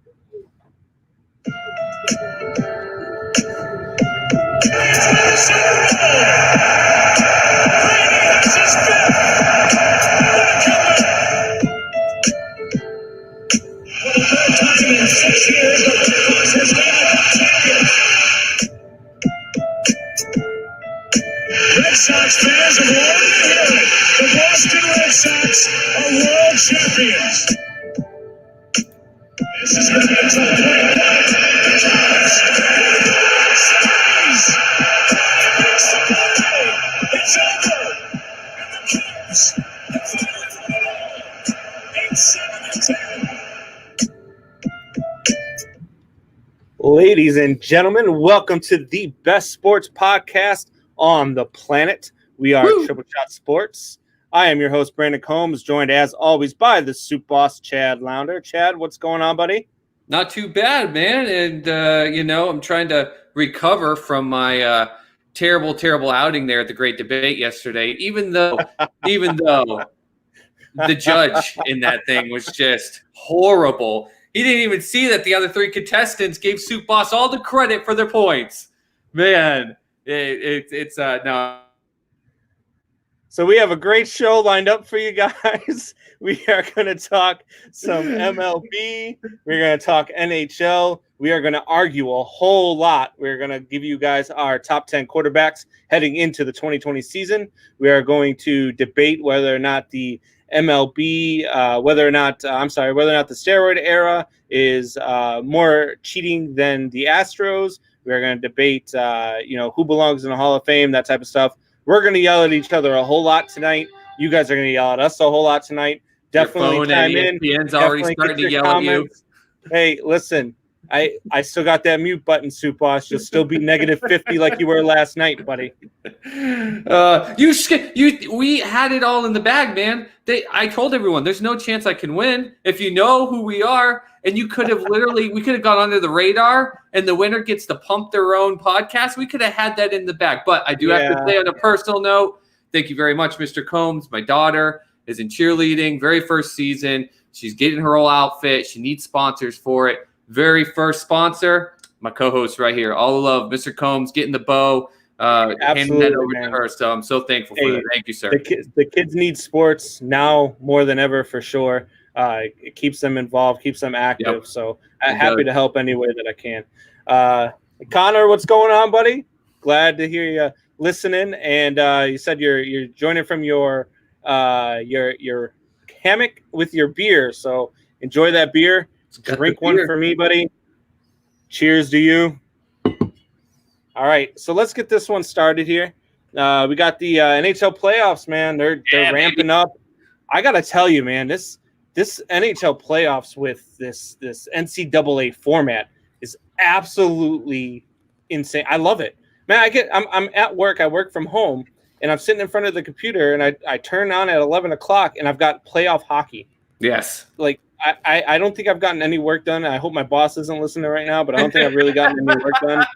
Red Sox fans have already heard it. The Boston Red Sox are world champions. This is going to be a tough play. It's over. And the Cubs have finally won it all. 8-7-10. Ladies and gentlemen, welcome to the best sports podcast on the planet. We are Triple Shot Sports. I am your host, Brandon Combs, joined as always by the soup boss, Chad Lounder. Chad, what's going on, buddy? Not too bad, man. And, I'm trying to recover from my terrible outing there at the Great Debate yesterday, even though the judge in that thing was just horrible. He didn't even see that the other three contestants gave Soup Boss all the credit for their points. Man, it's no. So we have a great show lined up for you guys. We are going to talk some MLB. We're going to talk NHL. We are going to argue a whole lot. We're going to give you guys our top 10 quarterbacks heading into the 2020 season. We are going to debate whether or not the MLB, whether or not the steroid era is more cheating than the Astros. We're going to debate, who belongs in the Hall of Fame, that type of stuff. We're going to yell at each other a whole lot tonight. You guys are going to yell at us a whole lot tonight. Definitely chime in. ESPN's already starting to yell comments. At you. Hey, listen, I still got that mute button, Soup Boss. You'll still be negative 50 like you were last night, buddy. We had it all in the bag, man. I told everyone there's no chance I can win if you know who we are. And we could have gone under the radar, and the winner gets to pump their own podcast. We could have had that in the bag. But I do have to say on a personal note, thank you very much, Mr. Combs. My daughter is in cheerleading, very first season. She's getting her whole outfit. She needs sponsors for it. Very first sponsor, my co-host right here. All the love, Mr. Combs, getting the bow, handing that over to her. So I'm so thankful for that. Thank you, sir. The kids need sports now more than ever, for sure. It keeps them involved, keeps them active. Yep. So I'm happy to help any way that I can. Connor, what's going on, buddy? Glad to hear you listening. And you said you're joining from your hammock with your beer. So enjoy that beer. Drink one for me, buddy. Cheers to you. All right, so let's get this one started here. We got the NHL playoffs, man. They're ramping up. I gotta tell you, man, this NHL playoffs with this NCAA format is absolutely insane. I love it, man. I'm at work. I work from home, and I'm sitting in front of the computer, and I turn on at 11 o'clock, and I've got playoff hockey. Yes, like. I don't think I've gotten any work done. I hope my boss isn't listening right now, but I don't think I've really gotten any work done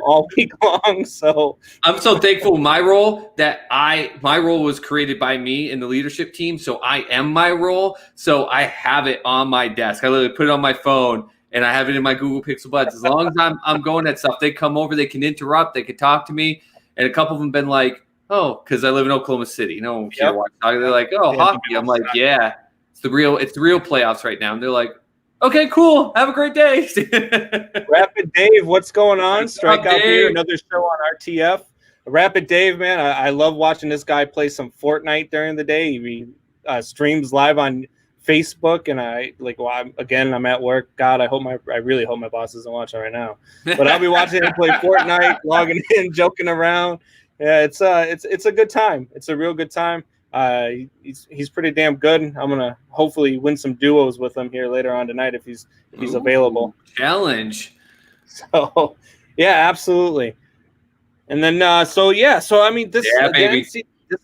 all week long. So I'm so thankful my role was created by me in the leadership team. So I am my role. So I have it on my desk. I literally put it on my phone and I have it in my Google Pixel Buds. As long as I'm going at stuff, they come over, they can interrupt, they can talk to me. And a couple of them been like, oh, because I live in Oklahoma City. They're like, oh, hockey. I'm like, yeah. It's the real playoffs right now. And they're like, okay, cool. Have a great day. Rapid Dave, what's going on? Strikeout here, another show on RTF. Rapid Dave, man, I love watching this guy play some Fortnite during the day. He streams live on Facebook, and I'm at work. God, I really hope my boss isn't watching right now. But I'll be watching him play Fortnite, logging in, joking around. Yeah, it's a good time. It's a real good time. He's pretty damn good. I'm gonna hopefully win some duos with him here later on tonight if he's available. Challenge. So yeah, absolutely. And then this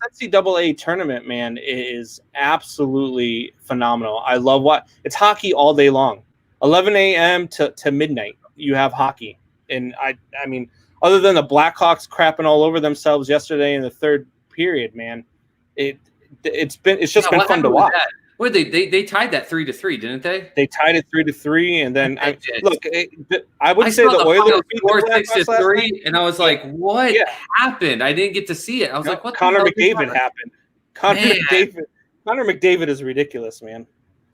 NCAA tournament, man, is absolutely phenomenal. I love it's hockey all day long. 11 a.m. to midnight, you have hockey. And I mean, other than the Blackhawks crapping all over themselves yesterday in the third period, man, it's just been fun to watch. Well, they tied that 3-3, didn't they? They tied it 3-3, and then I would I say saw the the Oilers final beat score the Blackhawks last 6-3, night. and I was like, "What Yeah. happened?" I didn't get to see it. I was like, "What?" Connor the hell just McDavid happened. Connor Man. McDavid. Connor McDavid is ridiculous, man.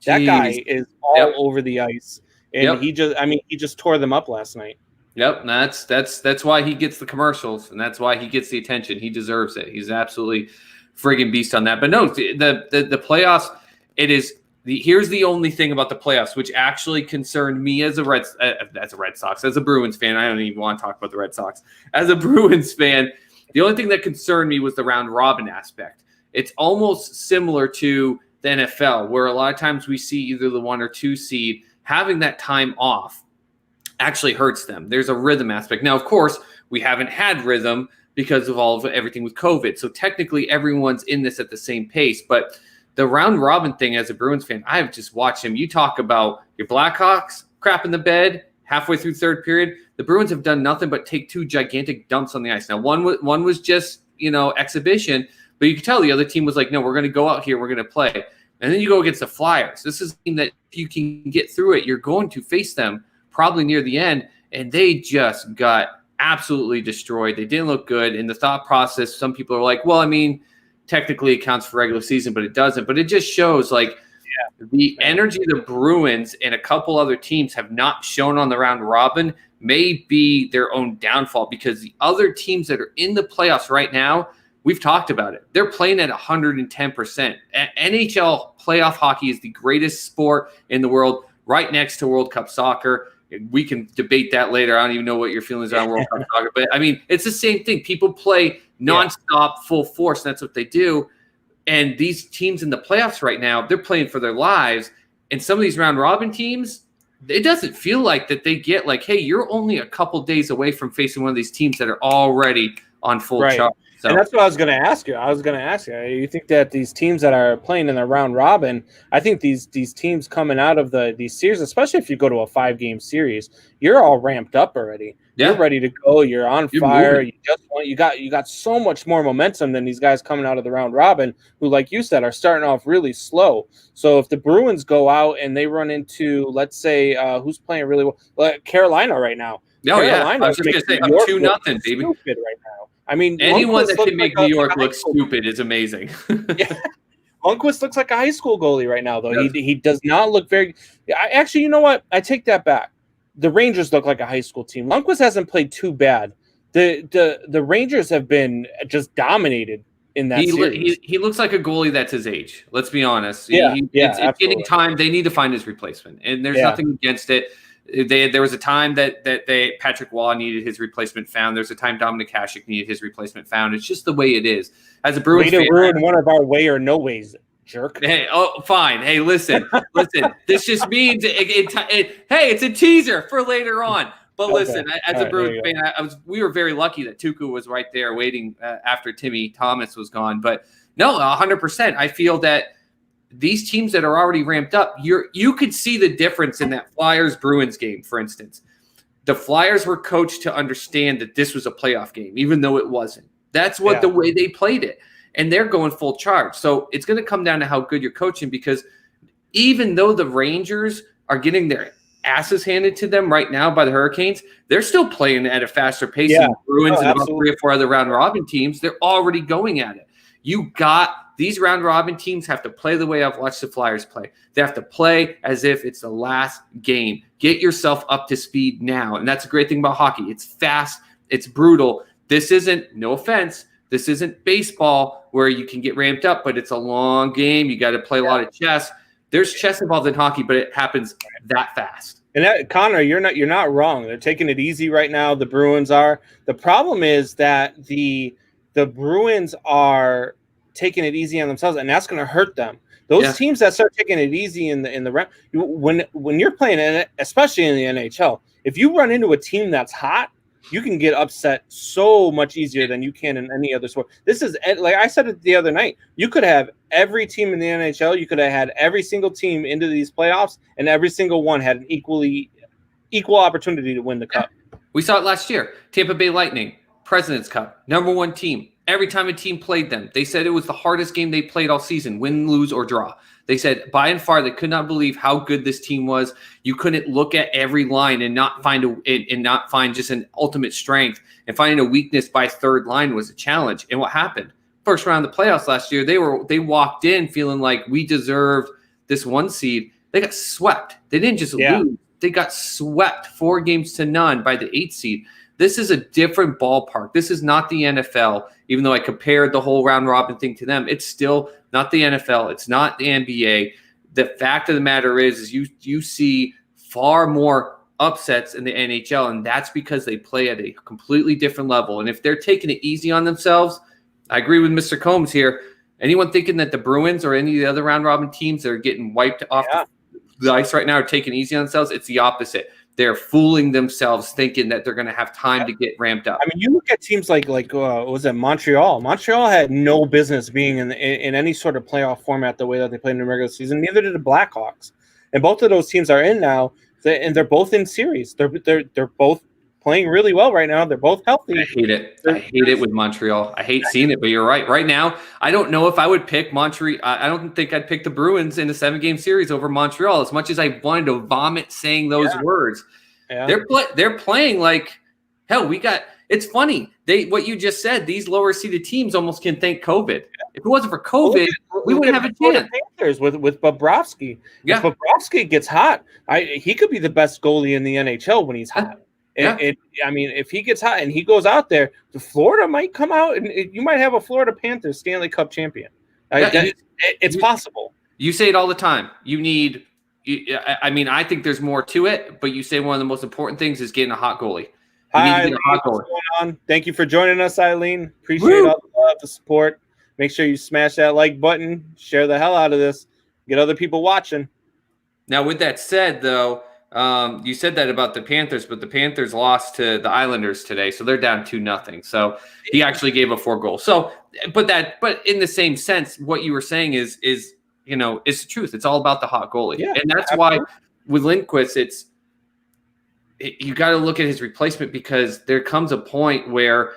That Jeez. guy is all Yep. over the ice, and he just tore them up last night. Yep, that's why he gets the commercials, and that's why he gets the attention. He deserves it. He's absolutely friggin' beast on that. But no, the playoffs. It is. Here's the only thing about the playoffs, which actually concerned me as a Red Sox, as a Bruins fan. I don't even want to talk about the Red Sox. As a Bruins fan, the only thing that concerned me was the round robin aspect. It's almost similar to the NFL, where a lot of times we see either the 1 or 2 seed having that time off actually hurts them. There's a rhythm aspect. Now, of course, we haven't had rhythm because of everything with COVID. So technically, everyone's in this at the same pace, but the round robin thing, as a Bruins fan, I've just watched him. You talk about your Blackhawks crap in the bed halfway through third period. The Bruins have done nothing but take 2 gigantic dumps on the ice. Now, one was just, exhibition, but you could tell the other team was like, no, we're going to go out here. We're going to play. And then you go against the Flyers. This is a team that if you can get through it, you're going to face them probably near the end. And they just got absolutely destroyed. They didn't look good. In the thought process, some people are like, well, I mean, technically it counts for regular season, but it doesn't. But it just shows the energy the Bruins and a couple other teams have not shown on the round robin may be their own downfall, because the other teams that are in the playoffs right now, we've talked about it. They're playing at 110%. NHL playoff hockey is the greatest sport in the world, right next to World Cup soccer. We can debate that later. I don't even know what your feelings are on World Cup soccer, but I mean, it's the same thing. People play nonstop, full force, and that's what they do. And these teams in the playoffs right now, they're playing for their lives. And some of these round robin teams, it doesn't feel like that they get like, hey, you're only a couple days away from facing one of these teams that are already on full charge. So, and that's what I was going to ask you. You think that these teams that are playing in the round robin, I think these teams coming out of these series, especially if you go to a 5-game series, you're all ramped up already. Yeah. You're ready to go. You're on fire. You got so much more momentum than these guys coming out of the round robin, who, like you said, are starting off really slow. So if the Bruins go out and they run into, let's say, who's playing really well, like Carolina right now. Carolina, I was just going to say, up 2-0, baby. Stupid right now. I mean, anyone that can make New York look stupid is amazing. Yeah. Lundqvist looks like a high school goalie right now, though. He does not look very. Actually, you know what? I take that back. The Rangers look like a high school team. Lundqvist hasn't played too bad. The Rangers have been just dominated in that series. He looks like a goalie that's his age. Let's be honest. It's getting time. They need to find his replacement, and there's nothing against it. There was a time that Patrick Waugh needed his replacement found. There's a time Dominic Hasek needed his replacement found. It's just the way it is. As a Bruins fan, ruin one of our way or no ways, jerk. Hey, fine. Hey, listen. This just means hey, it's a teaser for later on. But listen, as a Bruins fan, we were very lucky that Tuukka was right there waiting after Timmy Thomas was gone. But no, 100%. I feel that these teams that are already ramped up, you could see the difference in that Flyers-Bruins game, for instance. The Flyers were coached to understand that this was a playoff game, even though it wasn't. That's the way they played it. And they're going full charge. So it's going to come down to how good you're coaching, because even though the Rangers are getting their asses handed to them right now by the Hurricanes, they're still playing at a faster pace than the Bruins and about 3 or 4 other round-robin teams. They're already going at it. These round-robin teams have to play the way I've watched the Flyers play. They have to play as if it's the last game. Get yourself up to speed now. And that's a great thing about hockey. It's fast. It's brutal. This isn't, no offense, this isn't baseball where you can get ramped up, but it's a long game. You got to play a lot of chess. There's chess involved in hockey, but it happens that fast. And Connor, you're not wrong. They're taking it easy right now. The Bruins are. The problem is that the Bruins are taking it easy on themselves, and that's going to hurt them. Those teams that start taking it easy in the round, when you're playing, especially in the NHL, if you run into a team that's hot, you can get upset so much easier than you can in any other sport. This is, like I said it the other night, you could have every team in the NHL, you could have had every single team into these playoffs, and every single one had an equal opportunity to win the cup. We saw it last year. Tampa Bay Lightning, President's Cup, #1 team. every time a team played them. They said it was the hardest game they played all season, win, lose, or draw. They said by and far they could not believe how good this team was. You couldn't look at every line and not find just an ultimate strength, and finding a weakness by third line was a challenge. And what happened? First round of the playoffs last year, they walked in feeling like we deserved this 1 seed. They got swept. They didn't just lose. They got swept 4-0 by the 8th seed. This is a different ballpark. This is not the NFL. Even though I compared the whole round robin thing to them, it's still not the NFL. It's not the NBA. The fact of the matter is you see far more upsets in the NHL, and that's because they play at a completely different level. And if they're taking it easy on themselves, I agree with Mr. Combs here. Anyone thinking that the Bruins or any of the other round robin teams that are getting wiped off the ice right now are taking it easy on themselves, it's the opposite. They're fooling themselves thinking that they're going to have time to get ramped up. I mean, you look at teams like was it Montreal? Montreal had no business being in any sort of playoff format the way that they played in the regular season. Neither did the Blackhawks, and both of those teams are in now, and they're both in series. They're both playing really well right now. They're both healthy. I hate it. I hate it with Montreal. I hate seeing it, but you're right. Right now, I don't know if I would pick Montreal. I don't think I'd pick the Bruins in a 7-game series over Montreal, as much as I wanted to vomit saying those words. Yeah. They're playing like hell. It's funny. What you just said, these lower seeded teams almost can thank COVID. If it wasn't for COVID, we wouldn't have a chance. Panthers with Bobrovsky. Yeah. If Bobrovsky gets hot, he could be the best goalie in the NHL when he's hot. Yeah. I mean, if he gets hot and he goes out there, the Florida might come out and you might have a Florida Panthers Stanley Cup champion. It's possible. You say it all the time. I think there's more to it, but you say one of the most important things is getting a hot goalie. Hi, Eileen, what's going on? Thank you for joining us, Eileen. Appreciate all the love, the support. Make sure you smash that like button, share the hell out of this, get other people watching. Now, with that said, though, you said that about the Panthers, but the Panthers lost to the Islanders today, so they're down 2-0. So he actually gave a 4 goal. So, but in the same sense, what you were saying is it's the truth. It's all about the hot goalie, and that's why with Lindquist, you got to look at his replacement, because there comes a point where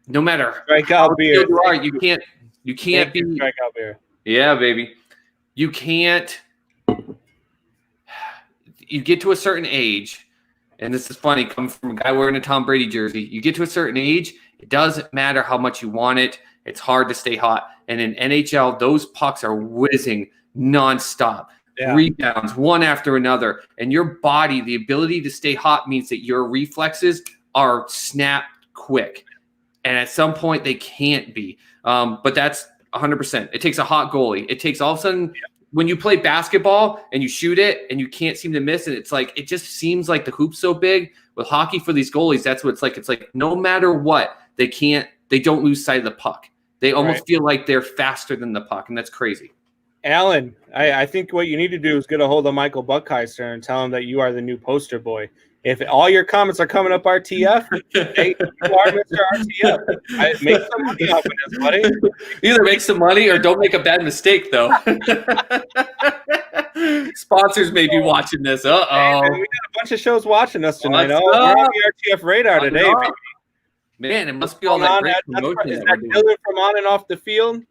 no matter how good you are, you can't be strikeout beer. Yeah, baby, you can't. You get to a certain age, and this is funny, coming from a guy wearing a Tom Brady jersey. You get to a certain age, it doesn't matter how much you want it. It's hard to stay hot. And in NHL, those pucks are whizzing nonstop. Yeah. Rebounds, one after another. And your body, the ability to stay hot means that your reflexes are snapped quick. And at some point, they can't be. But that's 100%. It takes a hot goalie. It takes all of a sudden when you play basketball and you shoot it and you can't seem to miss it, it's like it just seems like the hoop's so big. With hockey for these goalies, that's what it's like. It's like no matter what, they don't lose sight of the puck. They almost feel like they're faster than the puck, and that's crazy. Alan, I think what you need to do is get a hold of Michael Buckheister and tell him that you are the new poster boy. If all your comments are coming up RTF, hey, you are Mr. RTF. Make some money off of this, buddy. Either make some money or don't make a bad mistake, though. Sponsors may be watching this. Hey, man, we got a bunch of shows watching us tonight. We're on the RTF radar today, baby. Man, it must be all that great promotion. Is that Dylan from on and off the field?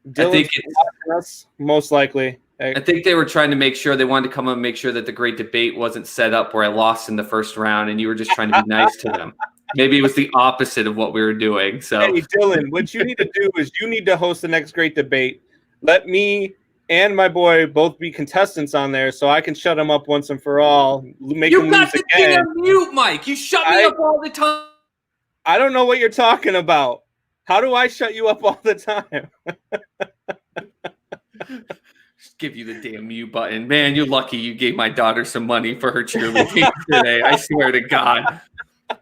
I think it's watching us, most likely. I think they were trying to make sure, they wanted to come up and make sure that the great debate wasn't set up where I lost in the first round and you were just trying to be nice to them. Maybe it was the opposite of what we were doing. So, hey, Dylan, what you need to do is you need to host the next great debate. Let me and my boy both be contestants on there so I can shut him up once and for all. Make you him got lose the again. thing on mute, Mike. You shut me up all the time. I don't know what you're talking about. How do I shut you up all the time? Just give you the damn mute button. Man, you're lucky you gave my daughter some money for her cheerleading today. I swear to God.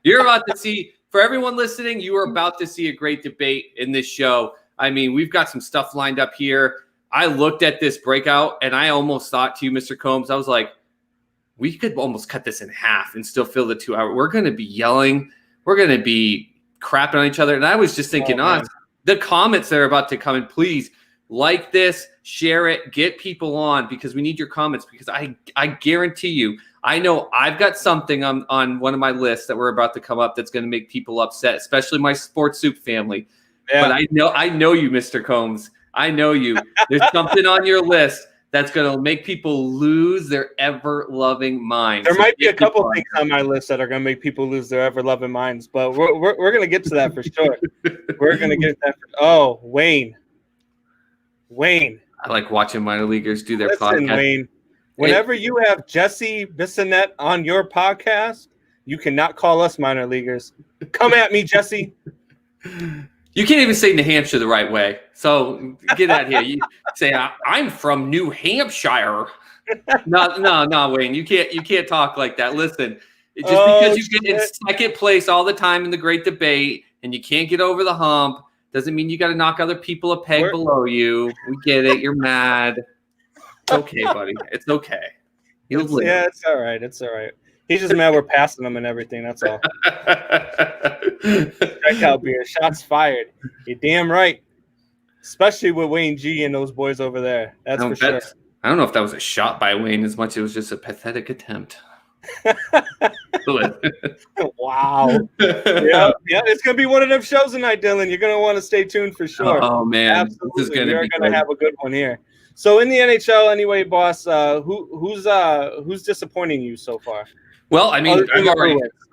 You're about to see, for everyone listening, you are about to see a great debate in this show. I mean, we've got some stuff lined up here. I looked at this breakout and I almost thought to you, Mr. Combs, I was like, we could almost cut this in half and still fill the 2 hour. We're going to be yelling. We're going to be crapping on each other. And I was just thinking, the comments that are about to come in, please like this, share it, get people on because we need your comments because I guarantee you, I know I've got something on one of my lists that we're about to come up that's going to make people upset, especially my Sports Soup family. Yeah. But I know you, Mr. Combs. I know you. There's something on your list that's going to make people lose their ever-loving minds. There might be a couple things on my list that are going to make people lose their ever-loving minds, but we're going to get to that for sure. We're going to get that. Wayne. I like watching minor leaguers do their Listen, podcast. Wayne, whenever you have Jesse Bissonette on your podcast, you cannot call us minor leaguers. Come at me, Jesse. You can't even say New Hampshire the right way. So get out here. You say, I'm from New Hampshire. No, Wayne. You can't talk like that. Listen, just because you get in second place all the time in the great debate and you can't get over the hump doesn't mean you got to knock other people a peg below you. We get it. You're mad. It's okay, buddy. It's okay. It's all right. It's all right. He's just mad we're passing him and everything. That's all. Strikeout beer. Shots fired. You're damn right. Especially with Wayne G and those boys over there. That's for sure. I don't know if that was a shot by Wayne as much as it was just a pathetic attempt. Wow. Yeah, it's going to be one of them shows tonight, Dylan. You're going to want to stay tuned for sure. Oh, man. Absolutely. We're going to have a good one here. So in the NHL anyway, boss, who's disappointing you so far? Well, I mean,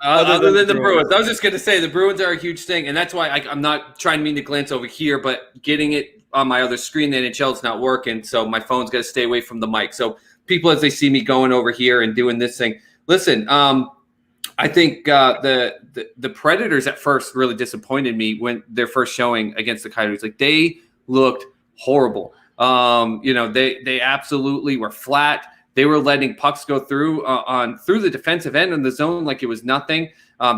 other than the Bruins. I was just going to say the Bruins are a huge thing, and that's why I'm not trying to glance over here, but getting it on my other screen, the NHL is not working, so my phone's got to stay away from the mic. So people, as they see me going over here and doing this thing, listen, I think the Predators at first really disappointed me when their first showing against the Coyotes. Like, they looked horrible. They absolutely were flat. They were letting pucks go through the defensive end in the zone like it was nothing.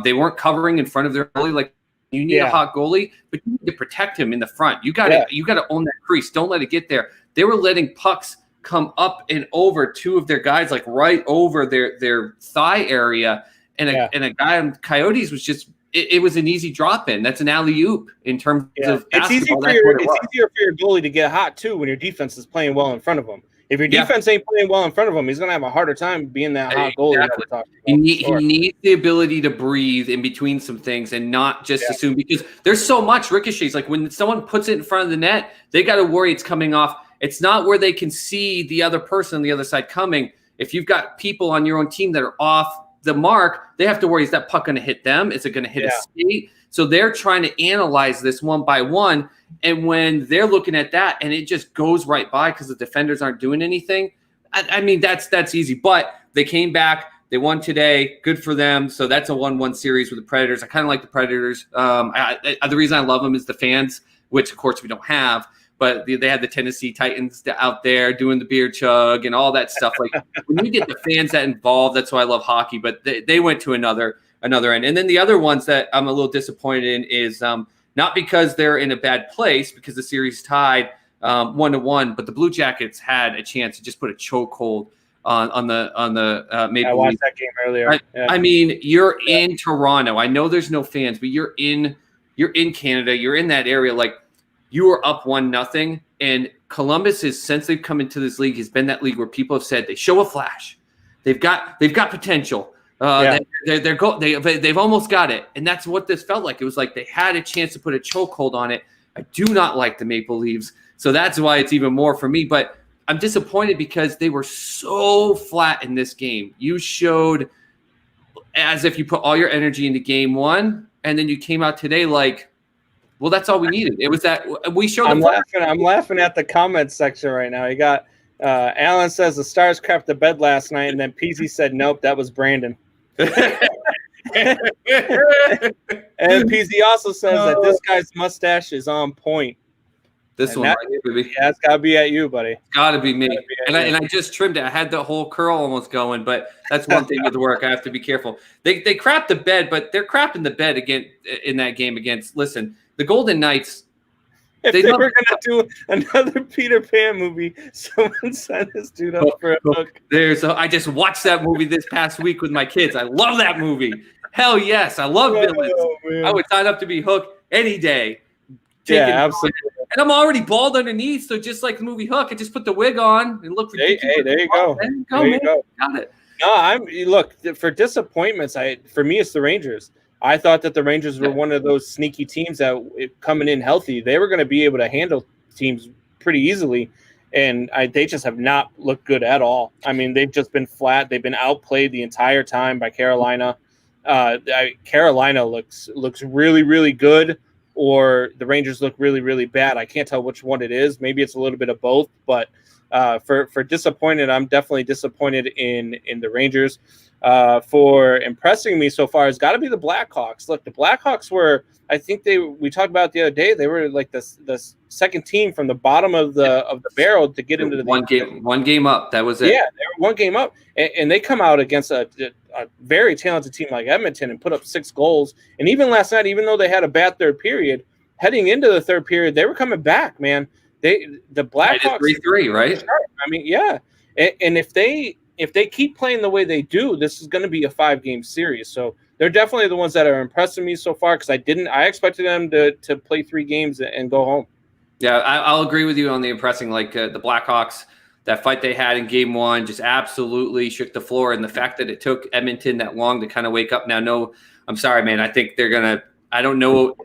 They weren't covering in front of their goalie. Like, you need a hot goalie, but you need to protect him in the front. You got to own that crease. Don't let it get there. They were letting pucks come up and over two of their guys, like right over their thigh area, and a guy on Coyotes was just. It was an easy drop in. That's an alley-oop in terms of basketball. It's easier for your goalie to get hot too when your defense is playing well in front of him. If your defense ain't playing well in front of him, he's gonna have a harder time being that hot goalie. He needs the ability to breathe in between some things and not just assume, because there's so much ricochets. Like when someone puts it in front of the net, they got to worry it's coming off. It's not where they can see the other person on the other side coming. If you've got people on your own team that are off the mark, they have to worry, is that puck going to hit them? Is it going to hit a skate? So they're trying to analyze this one by one. And when they're looking at that and it just goes right by because the defenders aren't doing anything, I mean, that's easy. But they came back. They won today. Good for them. So that's a 1-1 series with the Predators. I kind of like the Predators. The reason I love them is the fans, which, of course, we don't have. But they had the Tennessee Titans out there doing the beer chug and all that stuff. Like, when you get the fans that involved, that's why I love hockey. But they went to another end. And then the other ones that I'm a little disappointed in is not because they're in a bad place, because the series tied 1-1, but the Blue Jackets had a chance to just put a chokehold on the Maple Leafs. I watched that game earlier. I mean, you're in Toronto. I know there's no fans, but you're in Canada. You're in that area. Like, you are up 1-0, and Columbus is, since they've come into this league, has been that league where people have said they show a flash, they've got potential. They've almost got it, and that's what this felt like. It was like they had a chance to put a chokehold on it. I do not like the Maple Leafs, so that's why it's even more for me. But I'm disappointed because they were so flat in this game. You showed as if you put all your energy into game one, and then you came out today like, well, that's all we needed. It was that we showed. I'm laughing at the comments section right now. You got Alan says the Stars crapped the bed last night, and then Peasy said nope, that was Brandon. And Peasy also says that this guy's mustache is on point. This one, right here, baby. Yeah, it's got to be at you, buddy. It's got to be me. And I just trimmed it. I had the whole curl almost going, but that's one thing with work. I have to be careful. They crapped the bed, but they're crapping the bed again in that game against. Listen, the Golden Knights. If they were going to do another Peter Pan movie, someone send this dude up for a hook. I just watched that movie this past week with my kids. I love that movie. Hell yes, I love villains. Man. I would sign up to be Hook any day. Absolutely. And I'm already bald underneath, so just like the movie Hook, I just put the wig on and look ridiculous. Hey, there you go. There you go. Got it. No, look, for disappointments. For me, it's the Rangers. I thought that the Rangers were one of those sneaky teams that coming in healthy, they were going to be able to handle teams pretty easily, and they just have not looked good at all. I mean, they've just been flat. They've been outplayed the entire time by Carolina. Carolina looks really, really good, or the Rangers look really, really bad. I can't tell which one it is. Maybe it's a little bit of both, but for disappointed, I'm definitely disappointed in the Rangers. For impressing me so far has got to be the Blackhawks. Look, the Blackhawks were, I think we talked about the other day, they were like the second team from the bottom of the barrel to get into the one game up. That was it. Yeah, they were one game up, and they come out against a very talented team like Edmonton and put up 6 goals. And even last night, even though they had a bad third period, heading into the third period, they were coming back, man. The Blackhawks 3-3, right? I mean, yeah, and if they keep playing the way they do, this is going to be a 5-game series. So they're definitely the ones that are impressing me so far, because I expected them to play 3 games and go home. Yeah, I'll agree with you on the impressing. Like the Blackhawks, that fight they had in game 1 just absolutely shook the floor. And the fact that it took Edmonton that long to kind of wake up now. No, I'm sorry, man. I think they're going to – I don't know.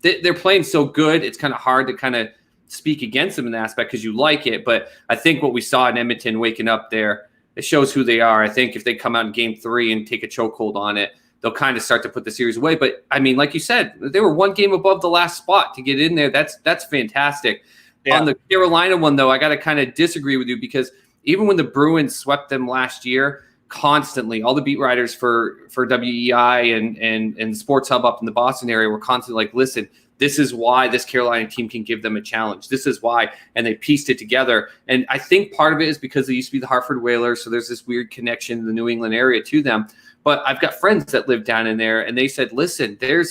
They're playing so good. It's kind of hard to kind of speak against them in that aspect because you like it. But I think what we saw in Edmonton waking up there, it shows who they are. I think if they come out in game 3 and take a chokehold on it, they'll kind of start to put the series away. But, I mean, like you said, they were 1 game above the last spot to get in there. That's fantastic. Yeah. On the Carolina one, though, I got to kind of disagree with you because even when the Bruins swept them last year, constantly, all the beat writers for WEI and Sports Hub up in the Boston area were constantly like, listen, this is why this Carolina team can give them a challenge. This is why. And they pieced it together. And I think part of it is because they used to be the Hartford Whalers, so there's this weird connection in the New England area to them. But I've got friends that live down in there, and they said, listen, they've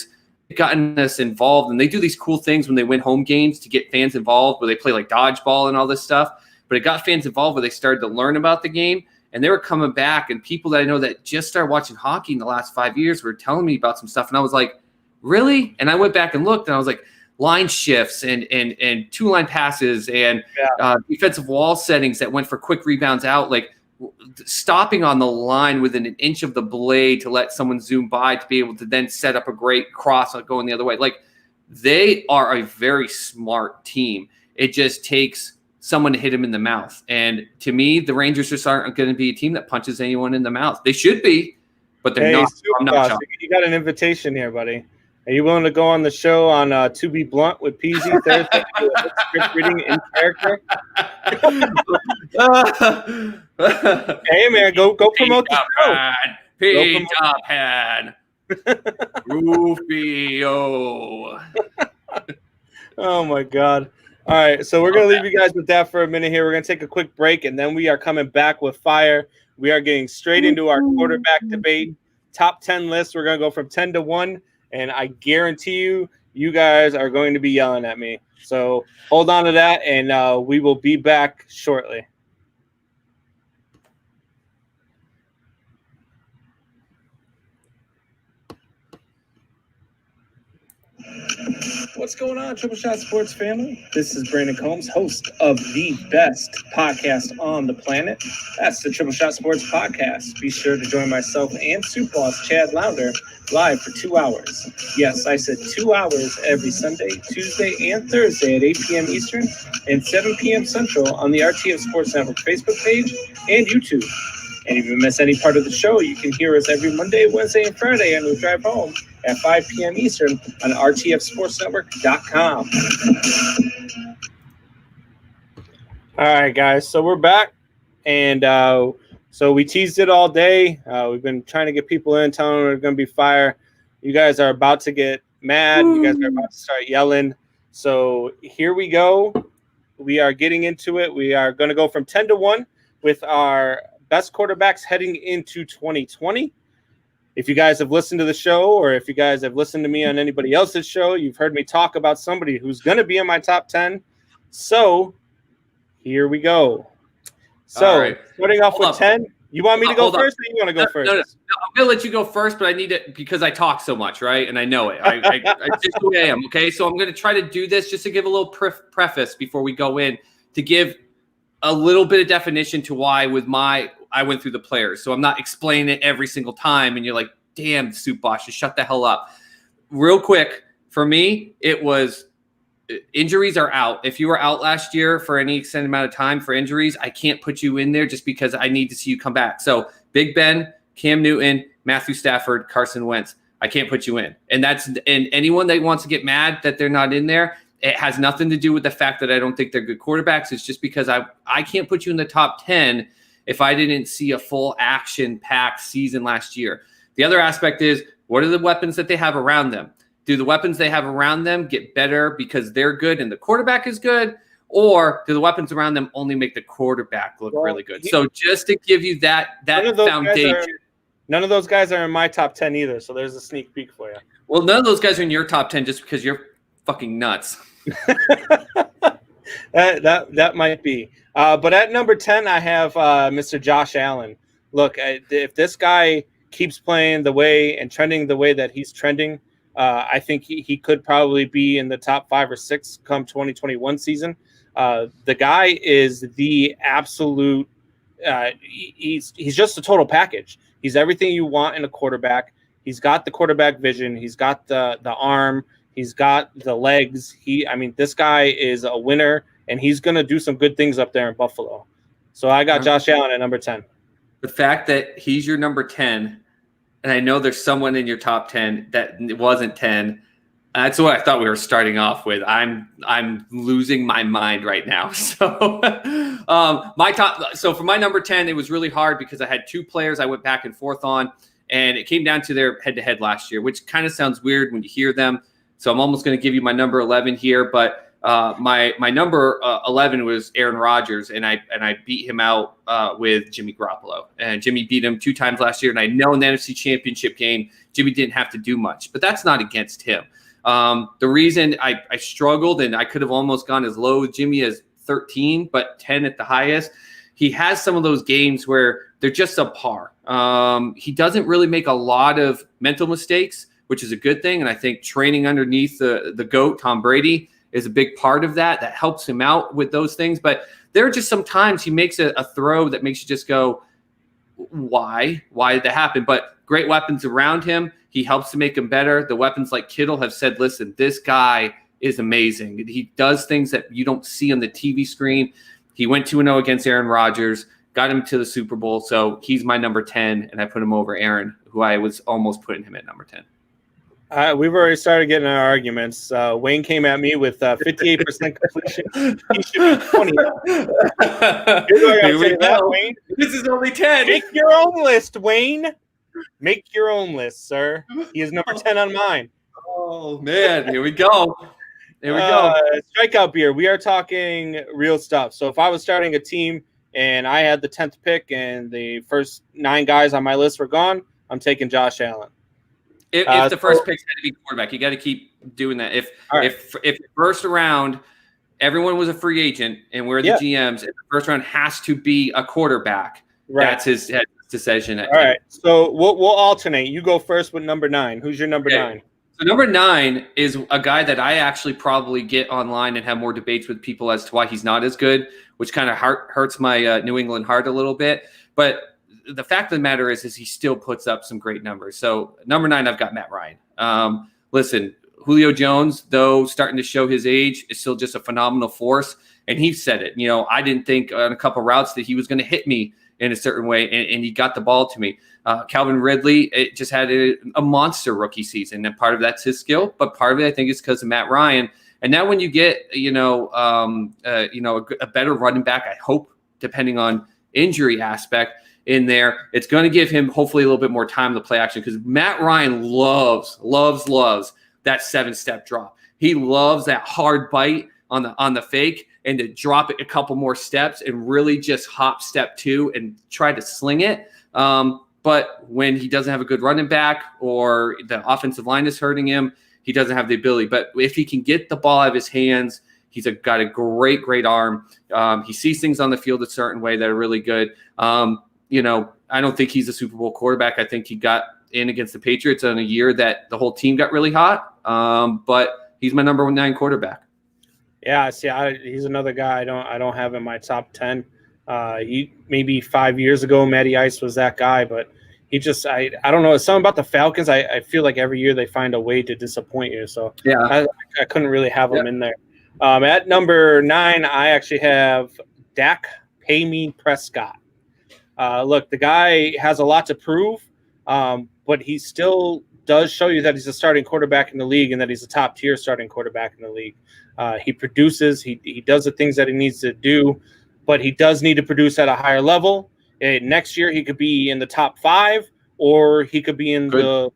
gotten us involved, and they do these cool things when they win home games to get fans involved, where they play like dodgeball and all this stuff. But it got fans involved where they started to learn about the game, and they were coming back. And people that I know that just started watching hockey in the last 5 years were telling me about some stuff, and I was like, really? And I went back and looked, and I was like, line shifts and 2-line passes and defensive wall settings that went for quick rebounds out, like stopping on the line within an inch of the blade to let someone zoom by to be able to then set up a great cross going the other way. Like, they are a very smart team. It just takes someone to hit them in the mouth. And to me, the Rangers just aren't going to be a team that punches anyone in the mouth. They should be, but they're not. I'm not shocked. You got an invitation here, buddy. Are you willing to go on the show on To Be Blunt with Peasy Thursday? Script reading in character. Hey man, go promote the show. Peter Pan, Rufio. Oh my God! All right, so we're gonna leave you guys with that for a minute here. We're gonna take a quick break, and then we are coming back with fire. We are getting straight into our quarterback debate. Top 10 list. We're gonna go from 10 to 1. And I guarantee you guys are going to be yelling at me. So hold on to that, and we will be back shortly. What's going on, Triple Shot Sports family? This is Brandon Combs, host of the best podcast on the planet. That's the Triple Shot Sports Podcast. Be sure to join myself and Soup Boss Chad Lounder live for 2 hours. Yes, I said 2 hours every Sunday, Tuesday, and Thursday at 8 p.m. Eastern and 7 p.m. Central on the RTF Sports Network Facebook page and YouTube. And if you miss any part of the show, you can hear us every Monday, Wednesday, and Friday on your drive home at 5 p.m. Eastern on rtfsportsnetwork.com. All right, guys. So we're back. And so we teased it all day. We've been trying to get people in, telling them we're going to be fire. You guys are about to get mad. You guys are about to start yelling. So here we go. We are getting into it. We are going to go from 10 to 1 with our best quarterbacks heading into 2020. If you guys have listened to the show, or if you guys have listened to me on anybody else's show, you've heard me talk about somebody who's going to be in my top 10. So here we go. So starting off with 10, you want me to go first, or you want to go first? No, going to let you go first, but I need it because I talk so much, right? And I know it. I just who I am, okay? So I'm going to try to do this just to give a little preface before we go in, to give a little bit of definition to why I went through the players. So I'm not explaining it every single time, and you're like, damn, Soup Boss, just shut the hell up. Real quick, for me, it was injuries are out. If you were out last year for any extended amount of time for injuries, I can't put you in there just because I need to see you come back. So Big Ben, Cam Newton, Matthew Stafford, Carson Wentz, I can't put you in. And anyone that wants to get mad that they're not in there, it has nothing to do with the fact that I don't think they're good quarterbacks. It's just because I can't put you in the top 10 if I didn't see a full action-packed season last year. The other aspect is, what are the weapons that they have around them? Do the weapons they have around them get better because they're good and the quarterback is good? Or do the weapons around them only make the quarterback look really good? So just to give you that foundation. None of those guys are in my top 10 either, so there's a sneak peek for you. Well, none of those guys are in your top 10 just because you're fucking nuts. that might be. But at number 10, I have Mr. Josh Allen. Look, if this guy keeps playing the way and trending the way that he's trending, I think he could probably be in the top 5 or 6 come 2021 season. The guy is the absolute he's just a total package. He's everything you want in a quarterback. He's got the quarterback vision. He's got the arm. He's got the legs. This guy is a winner, and he's going to do some good things up there in Buffalo. So I got Josh Allen at number 10. The fact that he's your number 10, and I know there's someone in your top 10 that wasn't 10, that's what I thought we were starting off with. I'm losing my mind right now. So so for my number 10, it was really hard because I had 2 players I went back and forth on, and it came down to their head-to-head last year, which kind of sounds weird when you hear them. So I'm almost going to give you my number 11 here, but my number 11 was Aaron Rodgers, and I beat him out with Jimmy Garoppolo. And Jimmy beat him 2 times last year, and I know in the NFC Championship game, Jimmy didn't have to do much, but that's not against him. The reason I struggled, and I could have almost gone as low with Jimmy as 13, but 10 at the highest, he has some of those games where they're just subpar. He doesn't really make a lot of mental mistakes, which is a good thing. And I think training underneath the GOAT, Tom Brady, is a big part of that. That helps him out with those things. But there are just some times he makes a throw that makes you just go, why? Why did that happen? But great weapons around him. He helps to make him better. The weapons like Kittle have said, listen, this guy is amazing. He does things that you don't see on the TV screen. He went 2-0 against Aaron Rodgers, got him to the Super Bowl. So he's my number 10, and I put him over Aaron, who I was almost putting him at number 10. We've already started getting our arguments. Wayne came at me with 58% completion. He should be 20. Here we go. Wayne. This is only 10. Make your own list, Wayne. Make your own list, sir. He is number 10 on mine. Oh, man. Here we go. Here we go. Strikeout beer. We are talking real stuff. So if I was starting a team and I had the 10th pick and the first 9 guys on my list were gone, I'm taking Josh Allen. If the first pick's had to be quarterback, you got to keep doing that. If first round everyone was a free agent and we're the GMs, and the first round has to be a quarterback, that's his decision. All right, so we'll alternate. You go first with number 9. Who's your number 9? So number 9 is a guy that I actually probably get online and have more debates with people as to why he's not as good, which kind of hurts my New England heart a little bit. But the fact of the matter is he still puts up some great numbers. So number 9, I've got Matt Ryan. Listen, Julio Jones, though starting to show his age, is still just a phenomenal force. And he said it. I didn't think on a couple routes that he was going to hit me in a certain way, and he got the ball to me. Calvin Ridley, it just had a monster rookie season, and part of that's his skill, but part of it I think is because of Matt Ryan. And now when you get a better running back, I hope, depending on injury aspect in there, it's going to give him hopefully a little bit more time to play action, because Matt Ryan loves that 7-step drop. He loves that hard bite on the fake and to drop it a couple more steps and really just hop step 2 and try to sling it. But when he doesn't have a good running back or the offensive line is hurting him, he doesn't have the ability. But if he can get the ball out of his hands, he's got a great arm. He sees things on the field a certain way that are really good. I don't think he's a Super Bowl quarterback. I think he got in against the Patriots on a year that the whole team got really hot. But he's my number 9 quarterback. Yeah, see, he's another guy I don't have in my top 10. Maybe 5 years ago, Matty Ice was that guy, but he just I don't know. It's something about the Falcons. I feel like every year they find a way to disappoint you. So yeah, I couldn't really have him in there. At number 9, I actually have Dak Prescott. Look, the guy has a lot to prove, but he still does show you that he's a starting quarterback in the league and that he's a top-tier starting quarterback in the league. He produces. He does the things that he needs to do, but he does need to produce at a higher level. Next year, he could be in the top 5, or he could be in the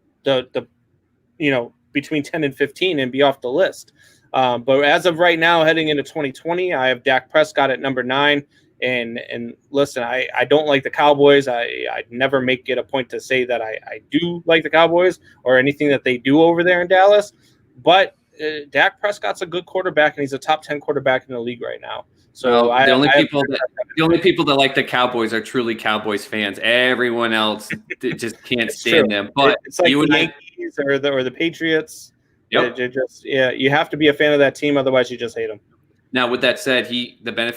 between 10 and 15 and be off the list. But as of right now, heading into 2020, I have Dak Prescott at number 9. And listen, I don't like the Cowboys. I never make it a point to say that I do like the Cowboys or anything that they do over there in Dallas. But Dak Prescott's a good quarterback, and he's a top 10 quarterback in the league right now. So the only people that like the Cowboys are truly Cowboys fans. Everyone else just can't stand them. But it's like the Yankees or the Patriots. Yep. You have to be a fan of that team, otherwise you just hate them. Now, with that said,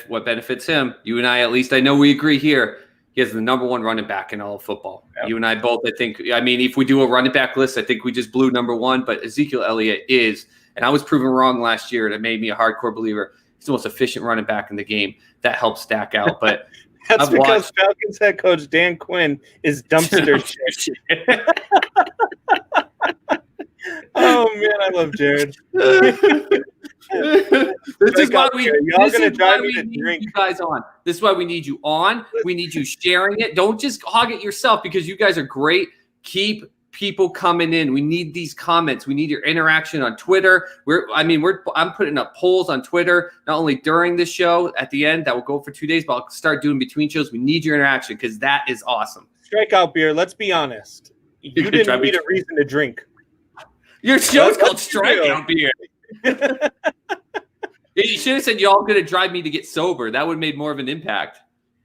what benefits him, you and I, at least I know we agree here, he has the number 1 running back in all of football. Yep. You and I both, if we do a running back list, I think we just blew number 1, but Ezekiel Elliott is, and I was proven wrong last year, and it made me a hardcore believer. He's the most efficient running back in the game. That helps stack out. But that's because Falcons head coach Dan Quinn is dumpster shit. Oh, man, I love Jared. This is why we need you guys on. This is why we need you on. We need you sharing it. Don't just hog it yourself, because you guys are great. Keep people coming in. We need these comments. We need your interaction on Twitter. I'm putting up polls on Twitter, not only during the show at the end that will go for 2 days, but I'll start doing between shows. We need your interaction, because that is awesome. Strikeout beer. Let's be honest. You didn't need a reason to drink. Your show's called Strikeout Beer. You should have said y'all going to drive me to get sober. That would have made more of an impact.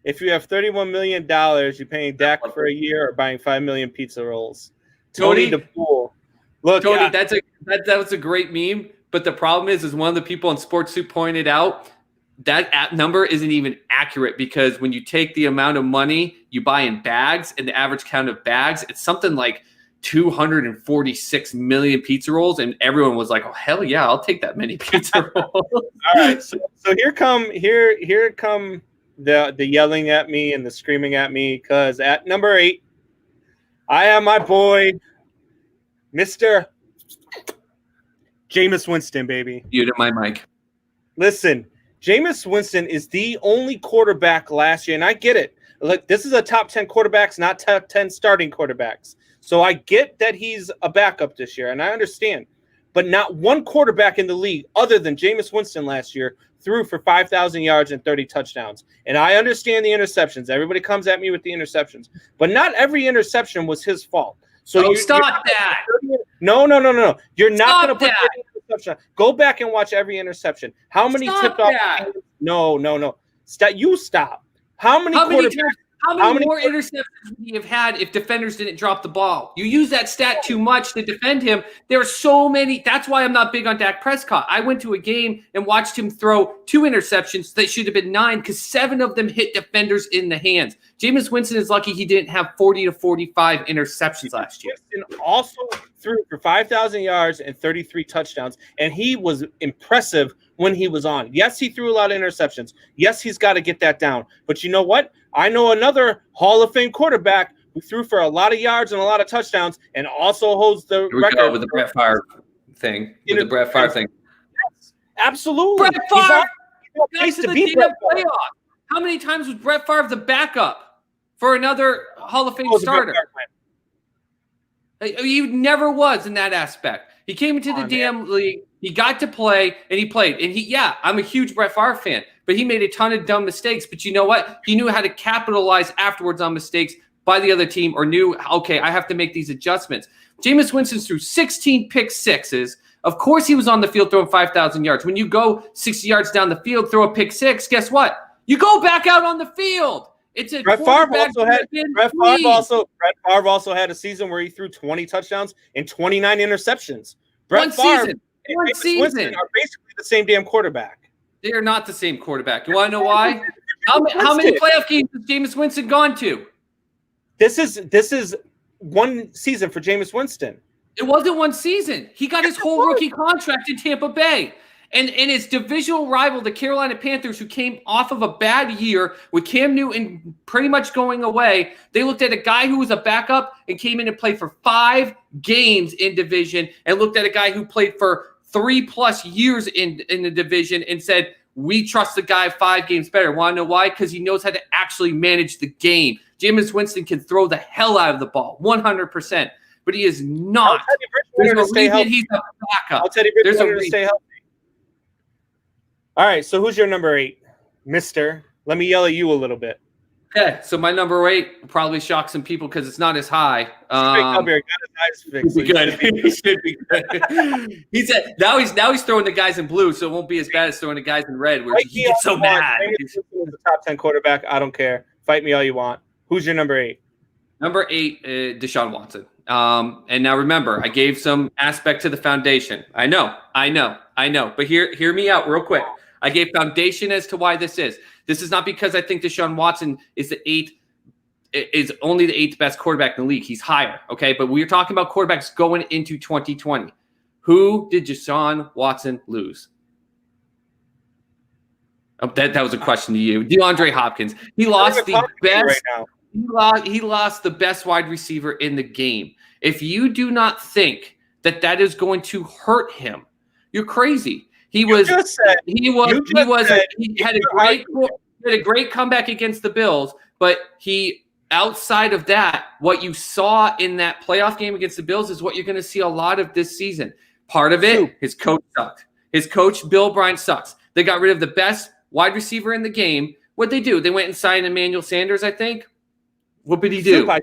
If you have $31 million, you're paying Dak for a year or buying 5 million pizza rolls. Tony the Pool. Look, Tony, that was a great meme. But the problem is one of the people on Sports Soup pointed out that number isn't even accurate, because when you take the amount of money you buy in bags and the average count of bags, it's something like 246 million pizza rolls, and everyone was like, "Oh hell yeah, I'll take that many pizza rolls." All right, so here come the yelling at me and the screaming at me, because at number 8, I have my boy, Mr. Jameis Winston, baby. You to my mic. Listen, Jameis Winston is the only quarterback last year, and I get it. Look, this is a top 10 quarterbacks, not top 10 starting quarterbacks. So I get that he's a backup this year, and I understand. But not one quarterback in the league other than Jameis Winston last year threw for 5,000 yards and 30 touchdowns. And I understand the interceptions. Everybody comes at me with the interceptions. But not every interception was his fault. So stop that. No. You're not going to put every interception. Go back and watch every interception. How many tipped off? No. You stop. How many more interceptions would he have had if defenders didn't drop the ball? You use that stat too much to defend him. There are so many. That's why I'm not big on Dak Prescott. I went to a game and watched him throw 2 interceptions that should have been 9, because 7 of them hit defenders in the hands. Jameis Winston is lucky he didn't have 40 to 45 interceptions last year. Winston also threw for 5,000 yards and 33 touchdowns, and he was impressive when he was on. Yes, he threw a lot of interceptions. Yes, he's got to get that down. But you know what? I know another Hall of Fame quarterback who threw for a lot of yards and a lot of touchdowns and also holds the record with the Brett Favre thing. Yes, absolutely. Brett Favre got to the damn playoff. How many times was Brett Favre the backup for another Hall of Fame starter? He never was in that aspect. He came into the damn league. He got to play, and he played. And I'm a huge Brett Favre fan, but he made a ton of dumb mistakes. But you know what? He knew how to capitalize afterwards on mistakes by the other team, or knew, okay, I have to make these adjustments. Jameis Winston threw 16 pick sixes. Of course he was on the field throwing 5,000 yards. When you go 60 yards down the field, throw a pick six, guess what? You go back out on the field. It's a Brett Favre quarterback also had driven Brett Favre league. also had a season where he threw 20 touchdowns and 29 interceptions. One Brett Favre season. and One Jameis season. Winston are basically the same damn quarterback. They are not the same quarterback. You want to know why? How many playoff games has Jameis Winston gone to? This is one season for Jameis Winston. It wasn't one season. He got his whole rookie contract in Tampa Bay. And his divisional rival, the Carolina Panthers, who came off of a bad year with Cam Newton pretty much going away, they looked at a guy who was a backup and came in and played for 5 games in division, and looked at a guy who played for 3+ years in the division and said, we trust the guy 5 games better. Want to know why? Because he knows how to actually manage the game. Jameis Winston can throw the hell out of the ball, 100%. But he is not. There's a reason he's a backup. I'll tell you Bridgewater to stay healthy. All right, so who's your number 8, mister? Let me yell at you a little bit. Okay, so my number 8 will probably shock some people because it's not as high. He should be good. He said now he's throwing the guys in blue, so it won't be as bad as throwing the guys in red, where he gets so mad. He's the top 10 quarterback. I don't care. Fight me all you want. Who's your number 8? Number 8, Deshaun Watson. And now remember, I gave some aspect to the foundation. I know. But hear me out real quick. I gave foundation as to why this is. This is not because I think Deshaun Watson is only the 8th best quarterback in the league. He's higher, okay? But we're talking about quarterbacks going into 2020. Who did Deshaun Watson lose? Oh, that was a question to you. DeAndre Hopkins. He lost the best. He lost the best wide receiver in the game. If you do not think that is going to hurt him, you're crazy. He had a great comeback against the Bills, but outside of that, what you saw in that playoff game against the Bills is what you're going to see a lot of this season. Part of it, his coach sucked. His coach, Bill Bryant, sucks. They got rid of the best wide receiver in the game. What'd they do? They went and signed Emmanuel Sanders, I think. What did he do? I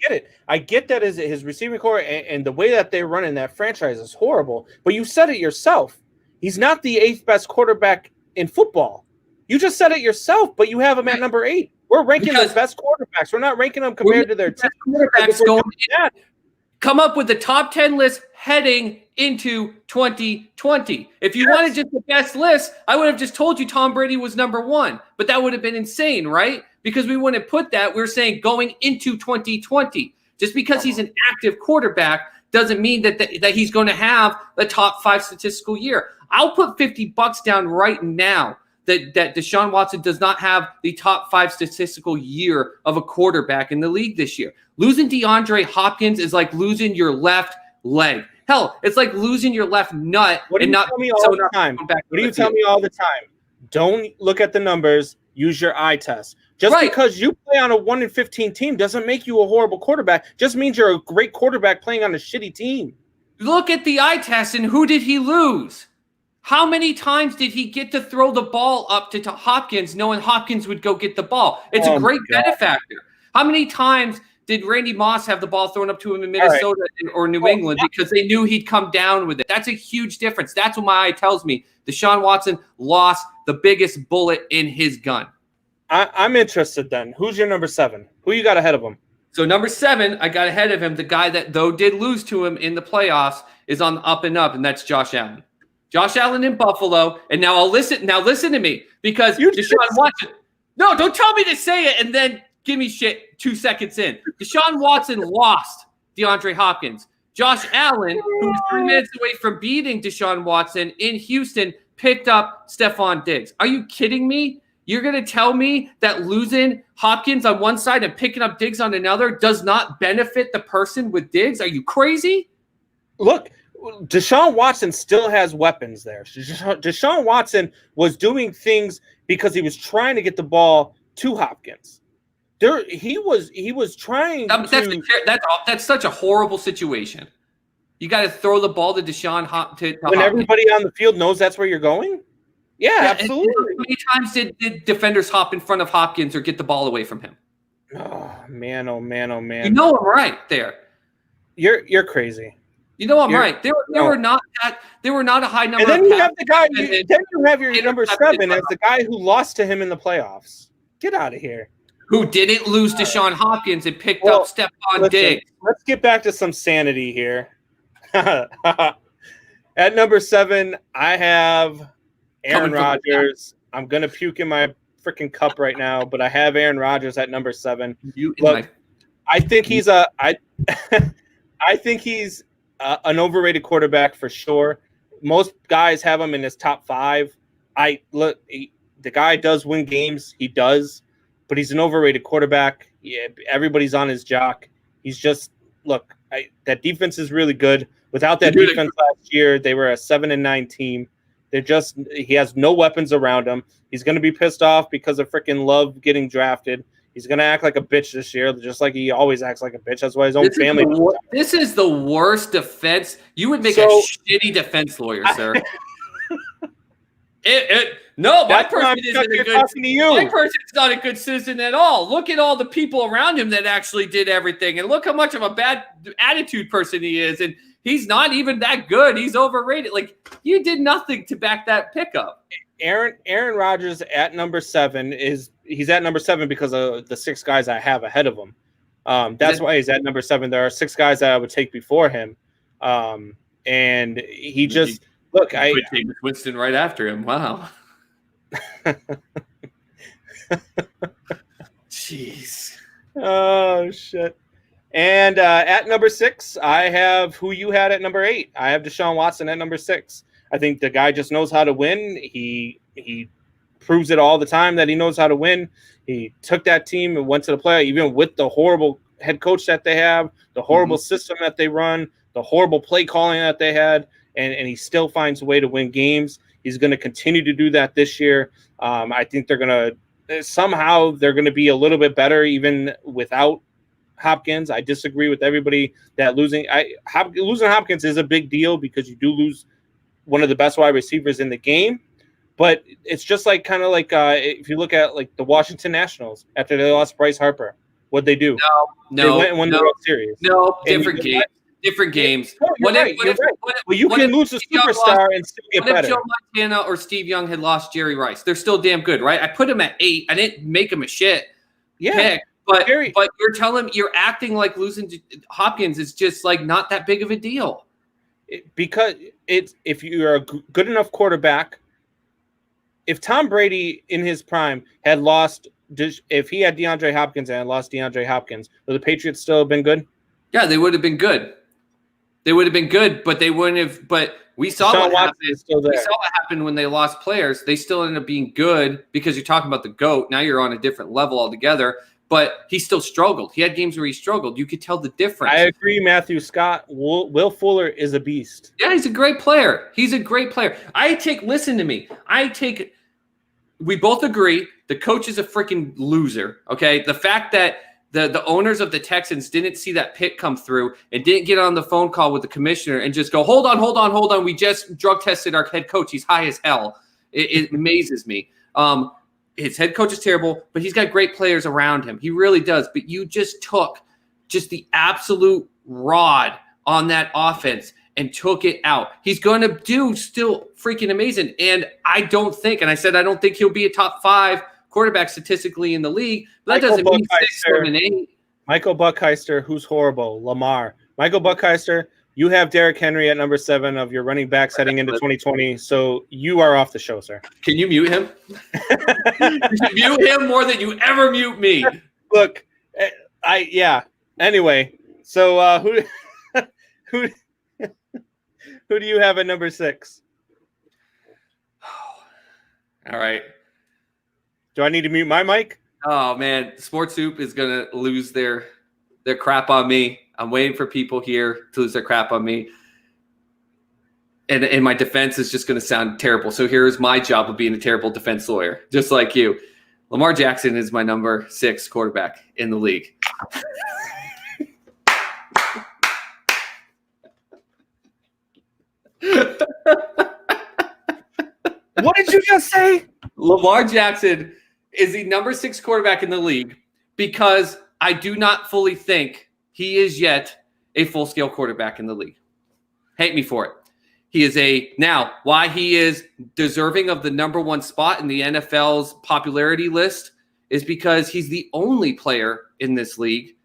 get it. I get that his receiving core and the way that they're running that franchise is horrible. But you said it yourself. He's not the 8th best quarterback in football. You just said it yourself, but you have him at number 8. We're ranking the best quarterbacks. We're not ranking them compared to their team. Come up with the top 10 list heading into 2020. If you wanted just the best list, I would have just told you Tom Brady was number 1. But that would have been insane, right? Because we wouldn't put that. We're saying going into 2020. Just because he's an active quarterback doesn't mean that he's going to have the top 5 statistical year. I'll put $50 down right now that Deshaun Watson does not have the top 5 statistical year of a quarterback in the league this year. Losing DeAndre Hopkins is like losing your left leg. Hell, it's like losing your left nut. What do you tell me all the time? What do you tell me all the time? Don't look at the numbers. Use your eye test. Just because you play on a 1-15 team doesn't make you a horrible quarterback. Just means you're a great quarterback playing on a shitty team. Look at the eye test, and who did he lose? How many times did he get to throw the ball up to Hopkins knowing Hopkins would go get the ball? It's a great benefactor. How many times did Randy Moss have the ball thrown up to him in Minnesota or New England because they knew he'd come down with it? That's a huge difference. That's what my eye tells me. Deshaun Watson lost the biggest bullet in his gun. I'm interested then. Who's your number 7? Who you got ahead of him? So number 7, I got ahead of him. The guy that, though, did lose to him in the playoffs is on the up and up, and that's Josh Allen. Josh Allen in Buffalo. And now listen to me, because Deshaun Watson. No, don't tell me to say it and then give me shit 2 seconds in. Deshaun Watson lost DeAndre Hopkins. Josh Allen, who was 3 minutes away from beating Deshaun Watson in Houston, picked up Stephon Diggs. Are you kidding me? You're going to tell me that losing Hopkins on one side and picking up Diggs on another does not benefit the person with Diggs? Are you crazy? Look, Deshaun Watson still has weapons there. Deshaun Watson was doing things because he was trying to get the ball to Hopkins. He was trying to. That's such a horrible situation. You got to throw the ball to Deshaun to when Hopkins. Everybody on the field knows that's where you're going? Yeah, absolutely. How many times did defenders hop in front of Hopkins or get the ball away from him? Oh man! You know I'm right there. You're crazy. You know I'm right. They were not a high number. And then you have the guy. Then you have your number 7 as the guy who lost to him in the playoffs. Get out of here. who didn't lose Deshaun Hopkins and picked Well, up Stephon Diggs. Let's get back to some sanity here. At number 7, I have Aaron Rodgers. I'm going to puke in my freaking cup right now, but I have Aaron Rodgers at number 7. Look, I think he's I think he's an overrated quarterback for sure. Most guys have him in his top 5. The guy does win games. He does, but he's an overrated quarterback. Yeah, everybody's on his jock. He's just that defense is really good. Without that defense last year, they were a 7-9 team. He has no weapons around him. He's going to be pissed off because of freaking Love getting drafted. He's going to act like a bitch this year, just like he always acts like a bitch. That's why his own family. This is the worst defense. You would make a shitty defense lawyer, sir. My person isn't a good. My person's not a good citizen at all. Look at all the people around him that actually did everything, and look how much of a bad attitude person he is. And he's not even that good. He's overrated. Like, you did nothing to back that pickup. Aaron Rodgers at number 7 he's at number 7 because of the 6 guys I have ahead of him. That's why he's at number 7. There are 6 guys that I would take before him, and he just. Look, I would take Winston right after him. Wow. Jeez. Oh shit. And at number 6, I have who you had at number 8. I have Deshaun Watson at number 6. I think the guy just knows how to win. He proves it all the time that he knows how to win. He took that team and went to the playoff, even with the horrible head coach that they have, the horrible system that they run, the horrible play calling that they had. And he still finds a way to win games. He's going to continue to do that this year. I think they're going to be a little bit better even without Hopkins. I disagree with everybody that losing Hopkins is a big deal because you do lose one of the best wide receivers in the game. But it's just if you look at like the Washington Nationals after they lost Bryce Harper, what'd they do? They went and won the World Series. Different game. Different games. Well, you can lose a superstar and still get better. What if Joe Montana or Steve Young had lost Jerry Rice? They're still damn good, right? I put him at 8. I didn't make him a shit pick. But you're acting like losing to Hopkins is just like not that big of a deal. Because if you're a good enough quarterback, if Tom Brady in his prime had lost, if he had DeAndre Hopkins and had lost DeAndre Hopkins, would the Patriots still have been good? Yeah, they would have been good. They would have been good, but they wouldn't have. But we saw what happened. We saw what happened when they lost players. They still ended up being good because you're talking about the GOAT. Now you're on a different level altogether. But he still struggled. He had games where he struggled. You could tell the difference. I agree, Matthew Scott. Will Fuller is a beast. Yeah, he's a great player. Listen to me. We both agree the coach is a freaking loser, okay? The fact that the owners of the Texans didn't see that pick come through and didn't get on the phone call with the commissioner and just go, hold on. We just drug tested our head coach. He's high as hell. It amazes me. His head coach is terrible, but he's got great players around him. He really does. But you just took just the absolute rod on that offense and took it out. He's going to do still freaking amazing. And I don't think he'll be a top 5 quarterback statistically in the league. But that doesn't mean 6, 7, 8. Michael Buckheister, who's horrible. Lamar. Michael Buckheister, you have Derrick Henry at number 7 of your running backs heading into 2020. So you are off the show, sir. Can you mute him? You should mute him more than you ever mute me. Look, Anyway, so who do you have at number 6? All right. Do I need to mute my mic? Oh man, Sports Soup is gonna lose their crap on me. I'm waiting for people here to lose their crap on me. And my defense is just going to sound terrible. So here's my job of being a terrible defense lawyer, just like you. Lamar Jackson is my number 6 quarterback in the league. What did you just say? Lamar Jackson is the number 6 quarterback in the league because I do not fully think he is yet a full-scale quarterback in the league. Hate me for it. He is why he is deserving of the number 1 spot in the NFL's popularity list is because he's the only player in this league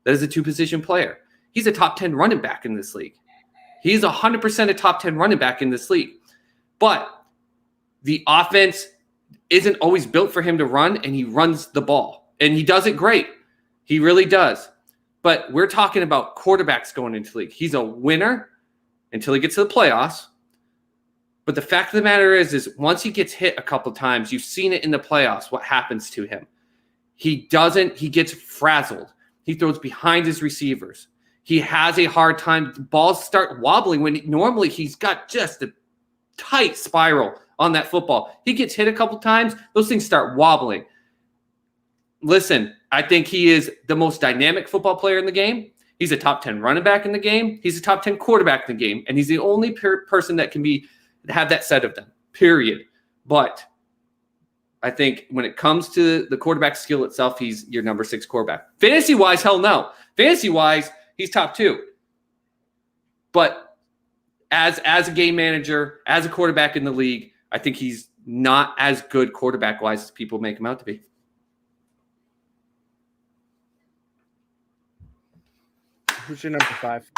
that is a two-position player. He's a top 10 running back in this league. He's 100% a top 10 running back in this league. But the offense isn't always built for him to run, and he runs the ball. And he does it great. He really does. But we're talking about quarterbacks going into the league. He's a winner until he gets to the playoffs. But the fact of the matter is once he gets hit a couple times, you've seen it in the playoffs, what happens to him. He gets frazzled. He throws behind his receivers. He has a hard time. Balls start wobbling when normally he's got just a tight spiral on that football. He gets hit a couple times, those things start wobbling. Listen, I think he is the most dynamic football player in the game. He's a top 10 running back in the game. He's a top 10 quarterback in the game. And he's the only person that can have that set of them, period. But I think when it comes to the quarterback skill itself, he's your number 6 quarterback. Fantasy-wise, hell no. Fantasy-wise, he's top 2. But as a game manager, as a quarterback in the league, I think he's not as good quarterback-wise as people make him out to be. Who's your number 5?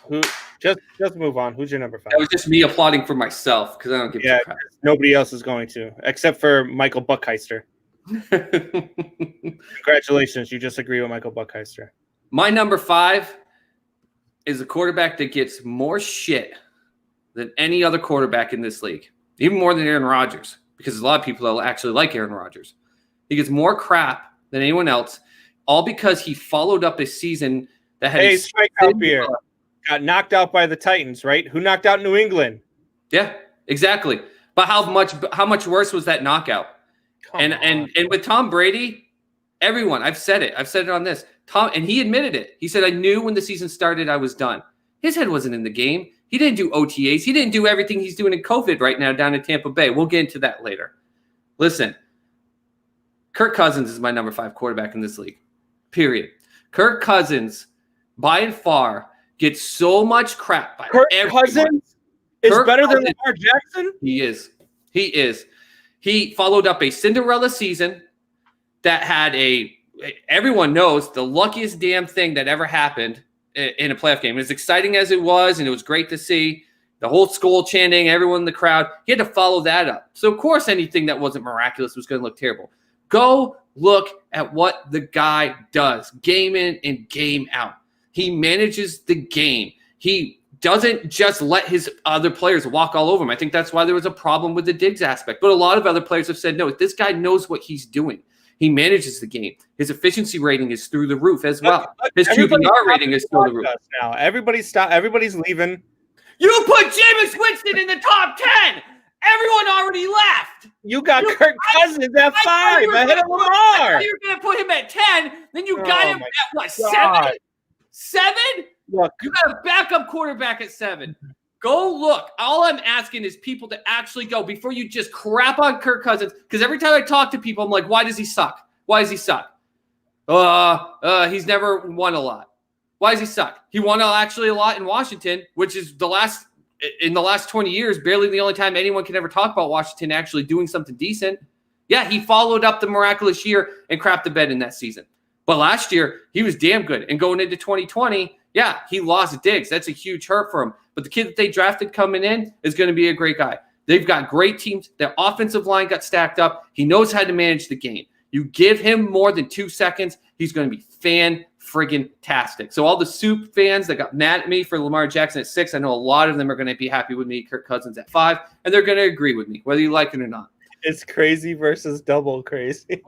Who? Just move on. Who's your number 5? That was just me applauding for myself because I don't give a crap. Nobody else is going to, except for Michael Buckheister. Congratulations, you just agree with Michael Buckheister. My number 5 is a quarterback that gets more shit than any other quarterback in this league, even more than Aaron Rodgers, because there's a lot of people that actually like Aaron Rodgers. He gets more crap than anyone else, all because he followed up a season that had strikeout beer. Got knocked out by the Titans, right? Who knocked out New England? Yeah, exactly. But how much worse was that knockout? And with Tom Brady, everyone, I've said it on this. And he admitted it. He said, I knew when the season started I was done. His head wasn't in the game. He didn't do OTAs. He didn't do everything he's doing in COVID right now down in Tampa Bay. We'll get into that later. Listen, Kirk Cousins is my number 5 quarterback in this league, period. Kirk Cousins, by and far, gets so much crap by Kirk everyone. Cousins is better than Lamar Jackson? He is. He followed up a Cinderella season that had everyone knows, the luckiest damn thing that ever happened in a playoff game. As exciting as it was, and it was great to see, the whole Skol chanting, everyone in the crowd, he had to follow that up. So, of course, anything that wasn't miraculous was going to look terrible. Go look at what the guy does, game in and game out. He manages the game. He doesn't just let his other players walk all over him. I think that's why there was a problem with the Diggs aspect. But a lot of other players have said, no, this guy knows what he's doing. He manages the game. His efficiency rating is through the roof as well. His QBR rating is through the roof. Now, everybody's leaving. You put Jameis Winston in the top 10. Everyone already left. You got Kirk Cousins at 5 ahead of Lamar. You're going to put him at 10. Then you got him at what, 7? 7? Look, you got a backup quarterback at 7. Go look. All I'm asking is people to actually go before you just crap on Kirk Cousins. Because every time I talk to people, I'm like, why does he suck? Why does he suck? He's never won a lot. Why does he suck? He won actually a lot in Washington, which is in the last 20 years, barely the only time anyone can ever talk about Washington actually doing something decent. Yeah, he followed up the miraculous year and crapped the bed in that season. But last year, he was damn good. And going into 2020, yeah, he lost Diggs. That's a huge hurt for him. But the kid that they drafted coming in is going to be a great guy. They've got great teams. Their offensive line got stacked up. He knows how to manage the game. You give him more than 2 seconds, he's going to be fan-friggin-tastic. So all the soup fans that got mad at me for Lamar Jackson at 6, I know a lot of them are going to be happy with me, Kirk Cousins at 5, and they're going to agree with me, whether you like it or not. It's crazy versus double crazy.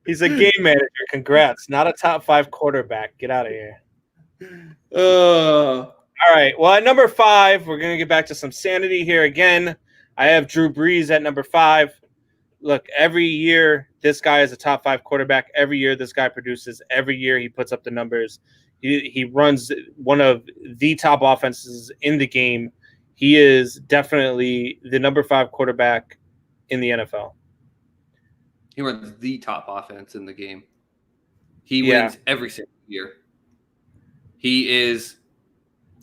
He's a game manager. Congrats. Not a top 5 quarterback. Get out of here. All right. Well, at number 5, we're going to get back to some sanity here again. I have Drew Brees at number 5. Look, every year this guy is a top 5 quarterback. Every year this guy produces. Every year he puts up the numbers. He runs one of the top offenses in the game. He is definitely the number 5 quarterback in the NFL. He runs the top offense in the game. He wins every single year. He is,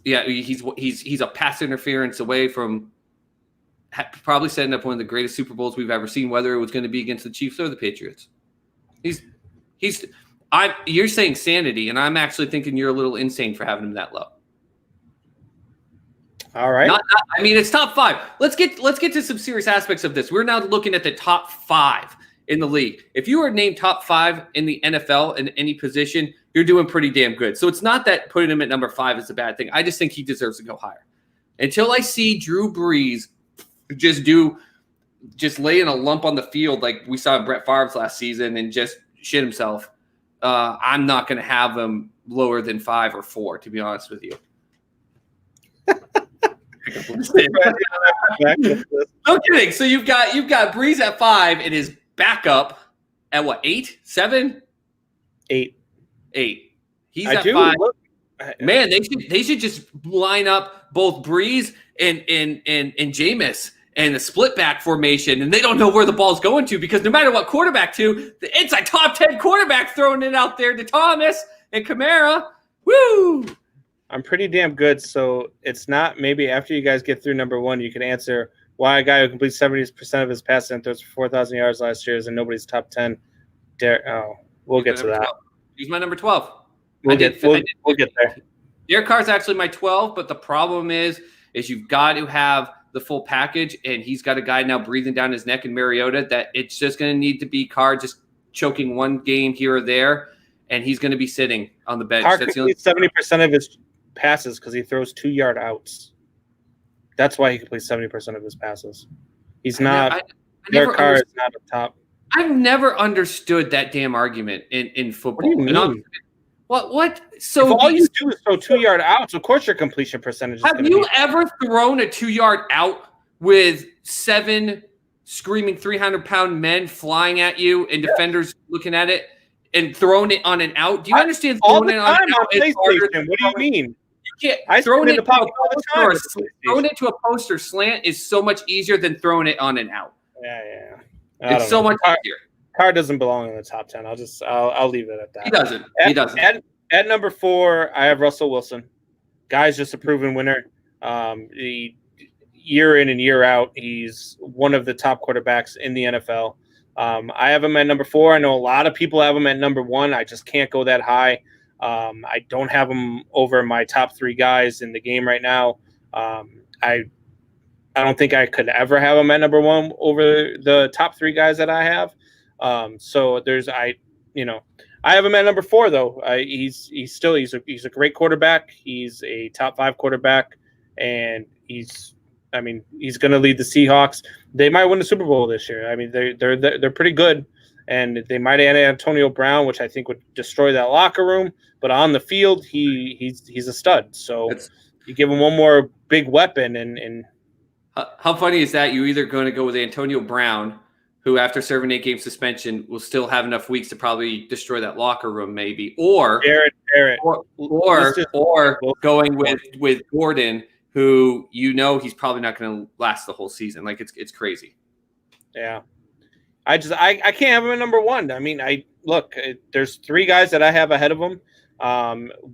he's a pass interference away from probably setting up one of the greatest Super Bowls we've ever seen, whether it was going to be against the Chiefs or the Patriots. You're saying sanity, and I'm actually thinking you're a little insane for having him that low. All right. I mean, it's top 5. Let's get to some serious aspects of this. We're now looking at the top 5 in the league. If you were named top 5 in the NFL in any position, you're doing pretty damn good. So it's not that putting him at number 5 is a bad thing. I just think he deserves to go higher. Until I see Drew Brees just lay in a lump on the field like we saw Brett Favre's last season and just shit himself, I'm not going to have him lower than 5 or 4, to be honest with you. No kidding. So you've got Brees at 5 and his backup at what, 8, 7, 8. He's at 5. Man, they should just line up both Brees and Jameis and the split back formation, and they don't know where the ball's going to because no matter what quarterback it's a top 10 quarterback throwing it out there to Thomas and Kamara. Woo! I'm pretty damn good, so it's not maybe after you guys get through number 1, you can answer why a guy who completes 70% of his passes and throws for 4,000 yards last year is in nobody's top 10. We'll get to that. 12. He's my number 12. We'll get there. Derek Carr's actually my 12, but the problem is you've got to have the full package, and he's got a guy now breathing down his neck in Mariota that it's just going to need to be Carr just choking one game here or there, and he's going to be sitting on the bench. Carr completes 70% of his passes because he throws 2-yard outs. That's why he completes 70% of his passes. He's not. Derek Carr is not a top. I've never understood that damn argument in football. What do you mean? What? So if all you do is throw 2-yard outs, of course your completion percentage is have you ever thrown a 2-yard out with 7 screaming 300-pound men flying at you and defenders looking at it and throwing it on an out? Do you understand throwing it on an out is harder than what do you mean? You can't throwing it into a post or slant is so much easier than throwing it on an out. Yeah. It's so much easier. Carr doesn't belong in the top 10. I'll leave it at that. He doesn't. At number 4, I have Russell Wilson. Guy's just a proven winner. Year in and year out, he's one of the top quarterbacks in the NFL. I have him at number 4. I know a lot of people have him at number 1. I just can't go that high. I don't have him over my top 3 guys in the game right now. I don't think I could ever have him at number 1 over the top 3 guys that I have. I have him at number 4 though. He's a great quarterback. He's a top 5 quarterback, and he's going to lead the Seahawks. They might win the Super Bowl this year. I mean, they're pretty good, and they might add Antonio Brown, which I think would destroy that locker room. But on the field, he's a stud. So you give him one more big weapon, and how funny is that? You're either going to go with Antonio Brown, who after serving 8-game suspension will still have enough weeks to probably destroy that locker room, maybe, or Garrett, or going with Gordon, who he's probably not going to last the whole season. Like it's crazy. Yeah, I can't have him at number 1. I mean, there's 3 guys that I have ahead of him.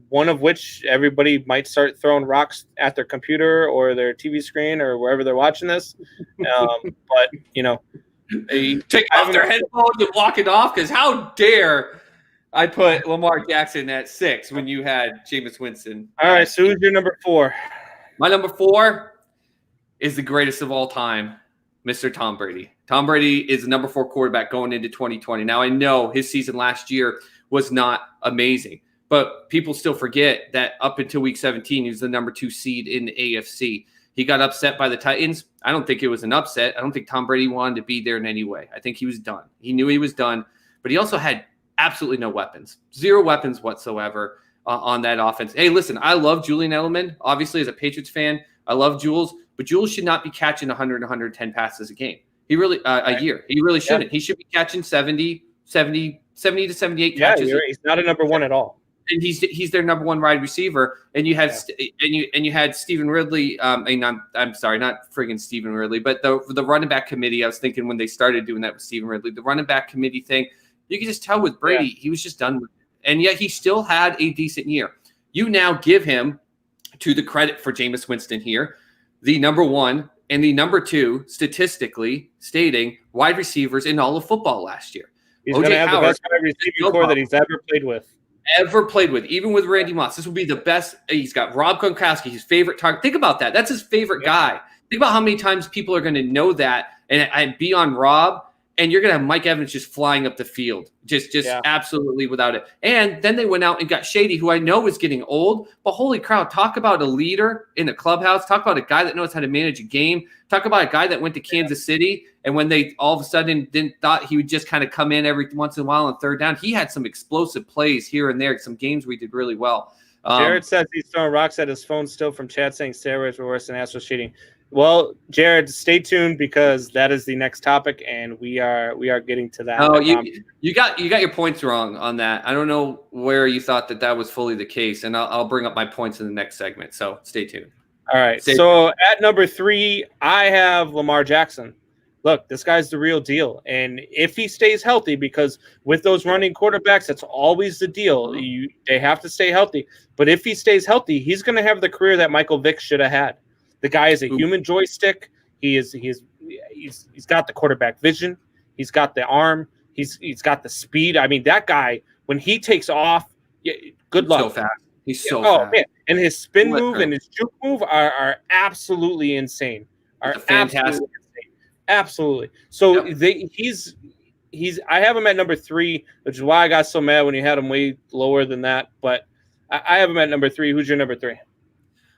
One of which everybody might start throwing rocks at their computer or their TV screen or wherever they're watching this. But they take off their headphones and walk it off, because how dare I put Lamar Jackson at 6 when you had Jameis Winston? All right, so who's your number 4? My number 4 is the greatest of all time, Mr. Tom Brady. Tom Brady is the number 4 quarterback going into 2020. Now, I know his season last year was not amazing, but people still forget that up until week 17, he was the number 2 seed in the AFC. He got upset by the Titans. I don't think it was an upset. I don't think Tom Brady wanted to be there in any way. I think he was done. He knew he was done, but he also had absolutely no weapons, 0 weapons whatsoever on that offense. Hey, listen, I love Julian Edelman. Obviously, as a Patriots fan, I love Jules, but Jules should not be catching 100, 110 passes a game. He really, a year. He really shouldn't. Yeah. He should be catching 70 to 78 catches. Yeah, he's not a number 1 at all. And he's their number 1 wide receiver. And you had you had Stephen Ridley. I'm sorry, not friggin' Stephen Ridley, but the running back committee. I was thinking when they started doing that with Stephen Ridley, the running back committee thing. You could just tell with Brady, he was just done with it. And yet he still had a decent year. You now give him, to the credit for Jameis Winston here, the number 1 and the number 2 statistically stating wide receivers in all of football last year. He's going to have the best wide receiving core that he's ever played with. Even with Randy Moss. This will be the best. He's got Rob Gronkowski, his favorite target. Think about that. That's his favorite guy. Think about how many times people are going to know that and be on Rob, and you're going to have Mike Evans just flying up the field, just absolutely without it. And then they went out and got Shady, who I know is getting old, but holy crowd, talk about a leader in the clubhouse. Talk about a guy that knows how to manage a game. Talk about a guy that went to Kansas City, and when they all of a sudden thought he would just kind of come in every once in a while on third down, he had some explosive plays here and there, some games we did really well. Jared says he's throwing rocks at his phone still from chat saying steroids were worse than Astros cheating. Well, Jared, stay tuned because that is the next topic, and we are getting to that. Oh, you got your points wrong on that. I don't know where you thought that was fully the case, and I'll bring up my points in the next segment. So stay tuned. All right. So at number 3, I have Lamar Jackson. Look, this guy's the real deal, and if he stays healthy, because with those running quarterbacks, that's always the deal. They have to stay healthy, but if he stays healthy, he's going to have the career that Michael Vick should have had. The guy is a human joystick. He's got the quarterback vision. He's got the arm. He's got the speed. I mean, that guy, when he takes off, good luck. So fast. He's so fast. Man. And his spin move and his juke move are absolutely insane. Fantastic. Absolutely. So he's I have him at number 3, which is why I got so mad when you had him way lower than that. But I have him at number 3. Who's your number 3?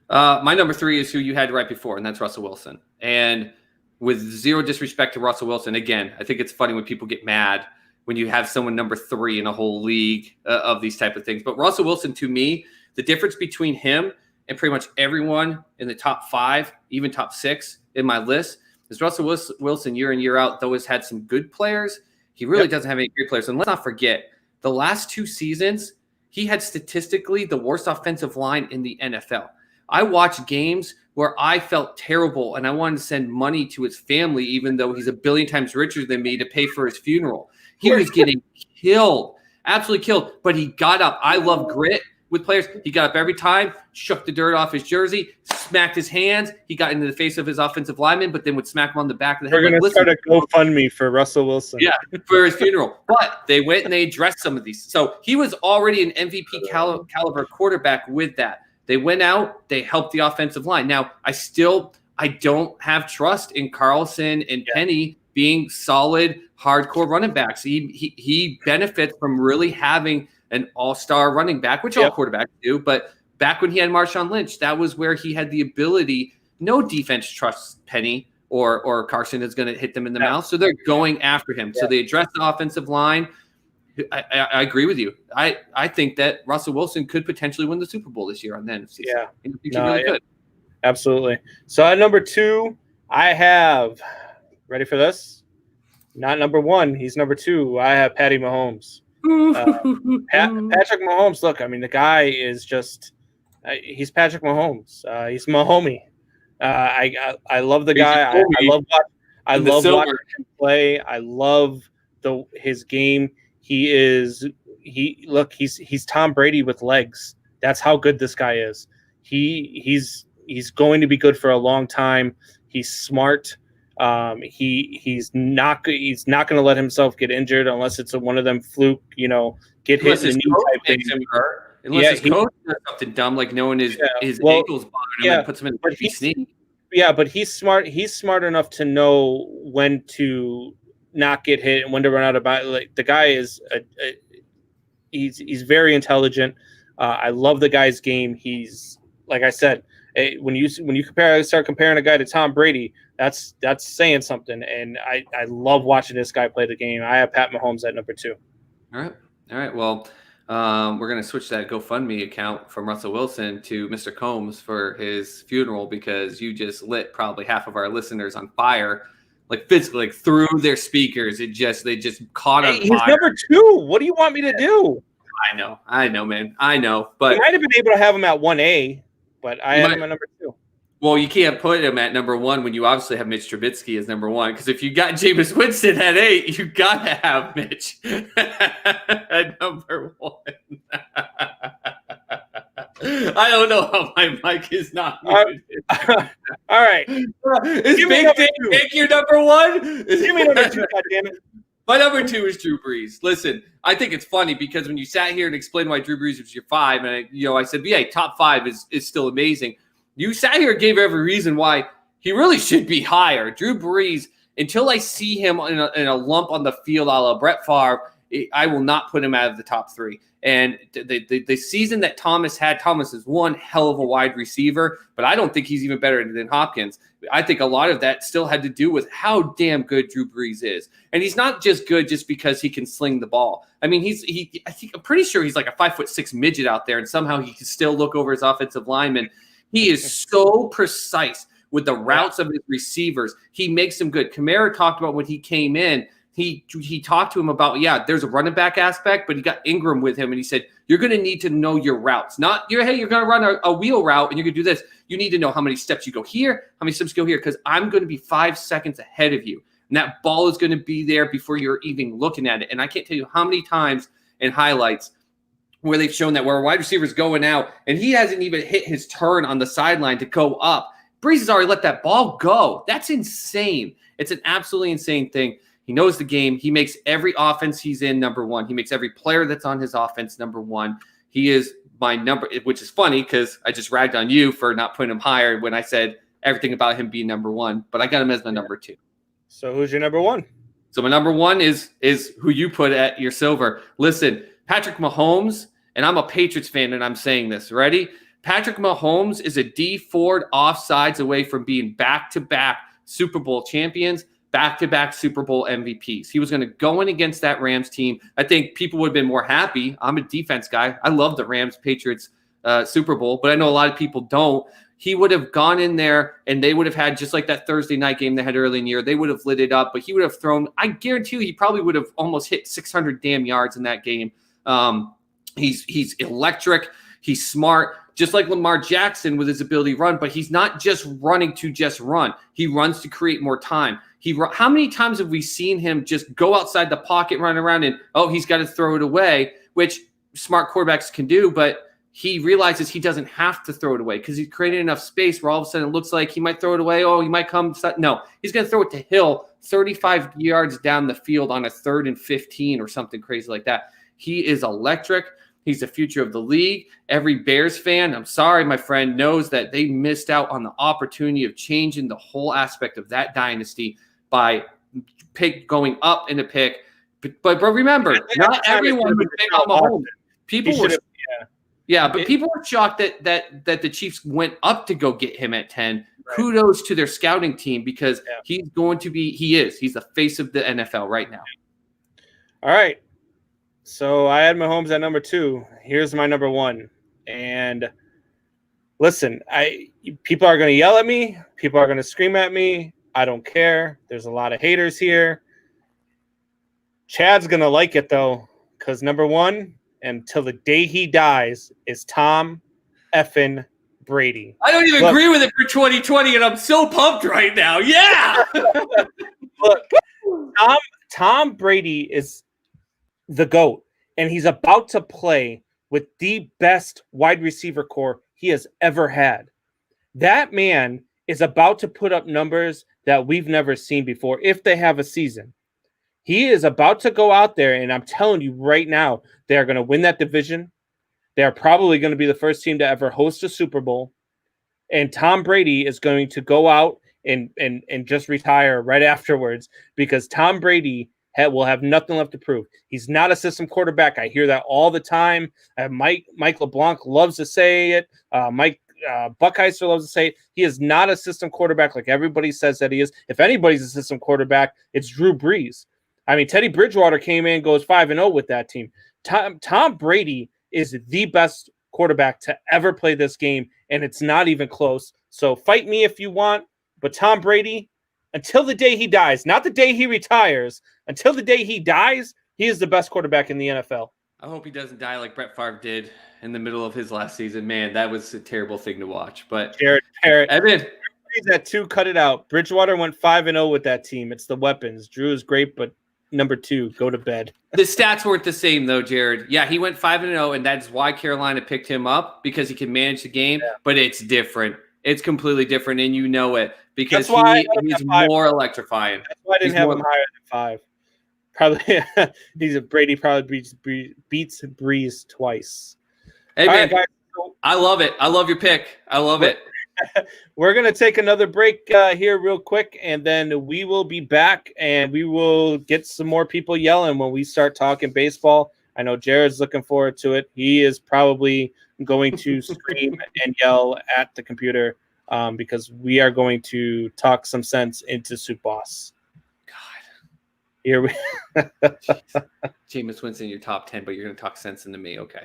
My number 3 is who you had right before, and that's Russell Wilson. And with zero disrespect to Russell Wilson, again, I think it's funny when people get mad when you have someone number 3 in a whole league of these type of things. But Russell Wilson, to me, the difference between him and pretty much everyone in the top 5, even top 6 in my list, is Russell Wilson year in, year out, though has had some good players, he really doesn't have any great players. And let's not forget, the last 2 seasons, he had statistically the worst offensive line in the NFL. I watched games where I felt terrible and I wanted to send money to his family, even though he's a billion times richer than me, to pay for his funeral. He was getting killed, absolutely killed, but he got up. I love grit with players. He got up every time, shook the dirt off his jersey, smacked his hands. He got into the face of his offensive lineman, but then would smack him on the back of the head. We're going to start a GoFundMe for Russell Wilson. Yeah, for his funeral. But they went and they addressed some of these. So he was already an MVP caliber quarterback with that. They went out, they helped the offensive line. Now, I don't have trust in Carlson and Penny being solid, hardcore running backs. He benefits from really having an all-star running back, which all quarterbacks do. But back when he had Marshawn Lynch, that was where he had the ability. No defense trusts Penny or Carson is going to hit them in the mouth, so they're going after him. So they addressed the offensive line. I agree with you. I think that Russell Wilson could potentially win the Super Bowl this year on the NFC. Yeah. He's really good. Absolutely. So at number 2, I have, ready for this? Not number 1. He's number 2. I have Patty Mahomes. Patrick Mahomes, look, I mean, the guy is just he's Patrick Mahomes. He's my homie. I love the guy. I love watching him play. I love his game. He's Tom Brady with legs. That's how good this guy is. He's going to be good for a long time. He's smart. He's not going to let himself get injured unless it's one of them fluke, get hit in the knee type thing. Unless his coach does something dumb like knowing his ankles bothering him and puts him in the sneak. Yeah, but he's smart. He's smart enough to know when to not get hit and when to run out of bounds. Like, the guy is he's very intelligent. I love the guy's game. He's, like I said, when you start comparing a guy to Tom Brady, that's saying something. And I love watching this guy play the game. I have Pat Mahomes at number 2. All right. Well, we're going to switch that GoFundMe account from Russell Wilson to Mr. Combs for his funeral, because you just lit probably half of our listeners on fire, like physically, like through their speakers. They just caught on fire. He's number 2. What do you want me to do? I know, man. I know, but I might have been able to have him at 1A, but I have him at number 2. Well, you can't put him at number 1 when you obviously have Mitch Trubisky as number 1. Because if you got Jameis Winston at 8, you got to have Mitch at number 1. I don't know how my mic is not Uh, muted. All right. Is Give me Big number Dave two. Nick your number one? Give me number 2, goddammit. My number 2 is Drew Brees. Listen, I think it's funny because when you sat here and explained why Drew Brees was your 5, and I said, yeah, top 5 is still amazing. You sat here and gave every reason why he really should be higher. Drew Brees, until I see him in a lump on the field a la Brett Favre, I will not put him out of the top 3. And the season that Thomas is one hell of a wide receiver, but I don't think he's even better than Hopkins. I think a lot of that still had to do with how damn good Drew Brees is. And he's not just good just because he can sling the ball. I mean, I'm pretty sure he's like a 5'6" midget out there, and somehow he can still look over his offensive lineman. He is so precise with the routes of his receivers. He makes them good. Kamara talked about when he came in. He talked to him about, there's a running back aspect, but he got Ingram with him, and he said, you're going to need to know your routes. Not, you're going to run a wheel route, and you're going to do this. You need to know how many steps you go here, how many steps you go here, because I'm going to be 5 seconds ahead of you. And that ball is going to be there before you're even looking at it. And I can't tell you how many times in highlights where they've shown that where a wide receiver is going out, and he hasn't even hit his turn on the sideline to go up. Brees has already let that ball go. That's insane. It's an absolutely insane thing. He knows the game. He makes every offense he's in number 1. He makes every player that's on his offense number 1. He is my number, which is funny because I just ragged on you for not putting him higher when I said everything about him being number 1, but I got him as my number 2. So who's your number 1? So my number 1 is who you put at your silver. Listen, Patrick Mahomes, and I'm a Patriots fan, and I'm saying this. Ready? Patrick Mahomes is a D Ford offsides away from being back-to-back Super Bowl champions, back-to-back Super Bowl MVPs. He was going to go in against that Rams team. I think people would have been more happy. I'm a defense guy. I love the Rams-Patriots Super Bowl, but I know a lot of people don't. He would have gone in there, and they would have had, just like that Thursday night game they had early in the year, they would have lit it up, but he would have thrown, I guarantee you, he probably would have almost hit 600 damn yards in that game. He's electric. He's smart, just like Lamar Jackson with his ability to run, but he's not just running to just run. He runs to create more time. How many times have we seen him just go outside the pocket, run around, and, he's got to throw it away, which smart quarterbacks can do, but he realizes he doesn't have to throw it away because he's created enough space where all of a sudden it looks like he might throw it away. Oh, he might come. No, he's going to throw it to Hill 35 yards down the field on a 3rd and 15 or something crazy like that. He is electric. He's the future of the league. Every Bears fan, I'm sorry, my friend, knows that they missed out on the opportunity of changing the whole aspect of that dynasty by going up in a pick. But remember, not everyone would pick on Mahomes. People were but people were shocked that the Chiefs went up to go get him at 10. Right. Kudos to their scouting team because he's the face of the NFL right now. All right. So I had Mahomes at number 2. Here's my number 1. And listen, people are going to yell at me. People are going to scream at me. I don't care. There's a lot of haters here. Chad's going to like it, though, because number 1, until the day he dies, is Tom effing Brady. I don't even agree with it for 2020, and I'm so pumped right now. Yeah! Look, Tom Brady is the GOAT, and he's about to play with the best wide receiver core he has ever had. That man is about to put up numbers that we've never seen before if they have a season. He is about to go out there, and I'm telling you right now, they are going to win that division. They are probably going to be the first team to ever host a Super Bowl. And Tom Brady is going to go out and just retire right afterwards because Tom Brady will have nothing left to prove. He's not a system quarterback. I hear that all the time. Mike LeBlanc loves to say it. Mike Buckheiser loves to say it. He is not a system quarterback like everybody says that he is. If anybody's a system quarterback, it's Drew Brees. I mean, Teddy Bridgewater came in, goes 5-0 with that team. Tom Brady is the best quarterback to ever play this game, and it's not even close. So fight me if you want, but Tom Brady, until the day he dies, not the day he retires, until the day he dies, he is the best quarterback in the NFL. I hope he doesn't die like Brett Favre did in the middle of his last season. Man, that was a terrible thing to watch. But Jared, Evan, at 2, cut it out. Bridgewater went 5-0 with that team. It's the weapons. Drew is great, but number 2. Go to bed. The stats weren't the same, though, Jared. Yeah, he went 5-0, and that's why Carolina picked him up, because he can manage the game, but it's different. It's completely different, and you know it, because That's why he's more electrifying. That's why I didn't have him higher than 5. Probably Brady probably beats Breeze twice. Hey, man, guys, I love it. I love your pick. I love it. We're going to take another break here real quick, and then we will be back, and we will get some more people yelling when we start talking baseball. I know Jared's looking forward to it. He is probably going to scream and yell at the computer because we are going to talk some sense into Soup Boss. God. Here we Jameis Winston, your top 10, but you're going to talk sense into me. Okay.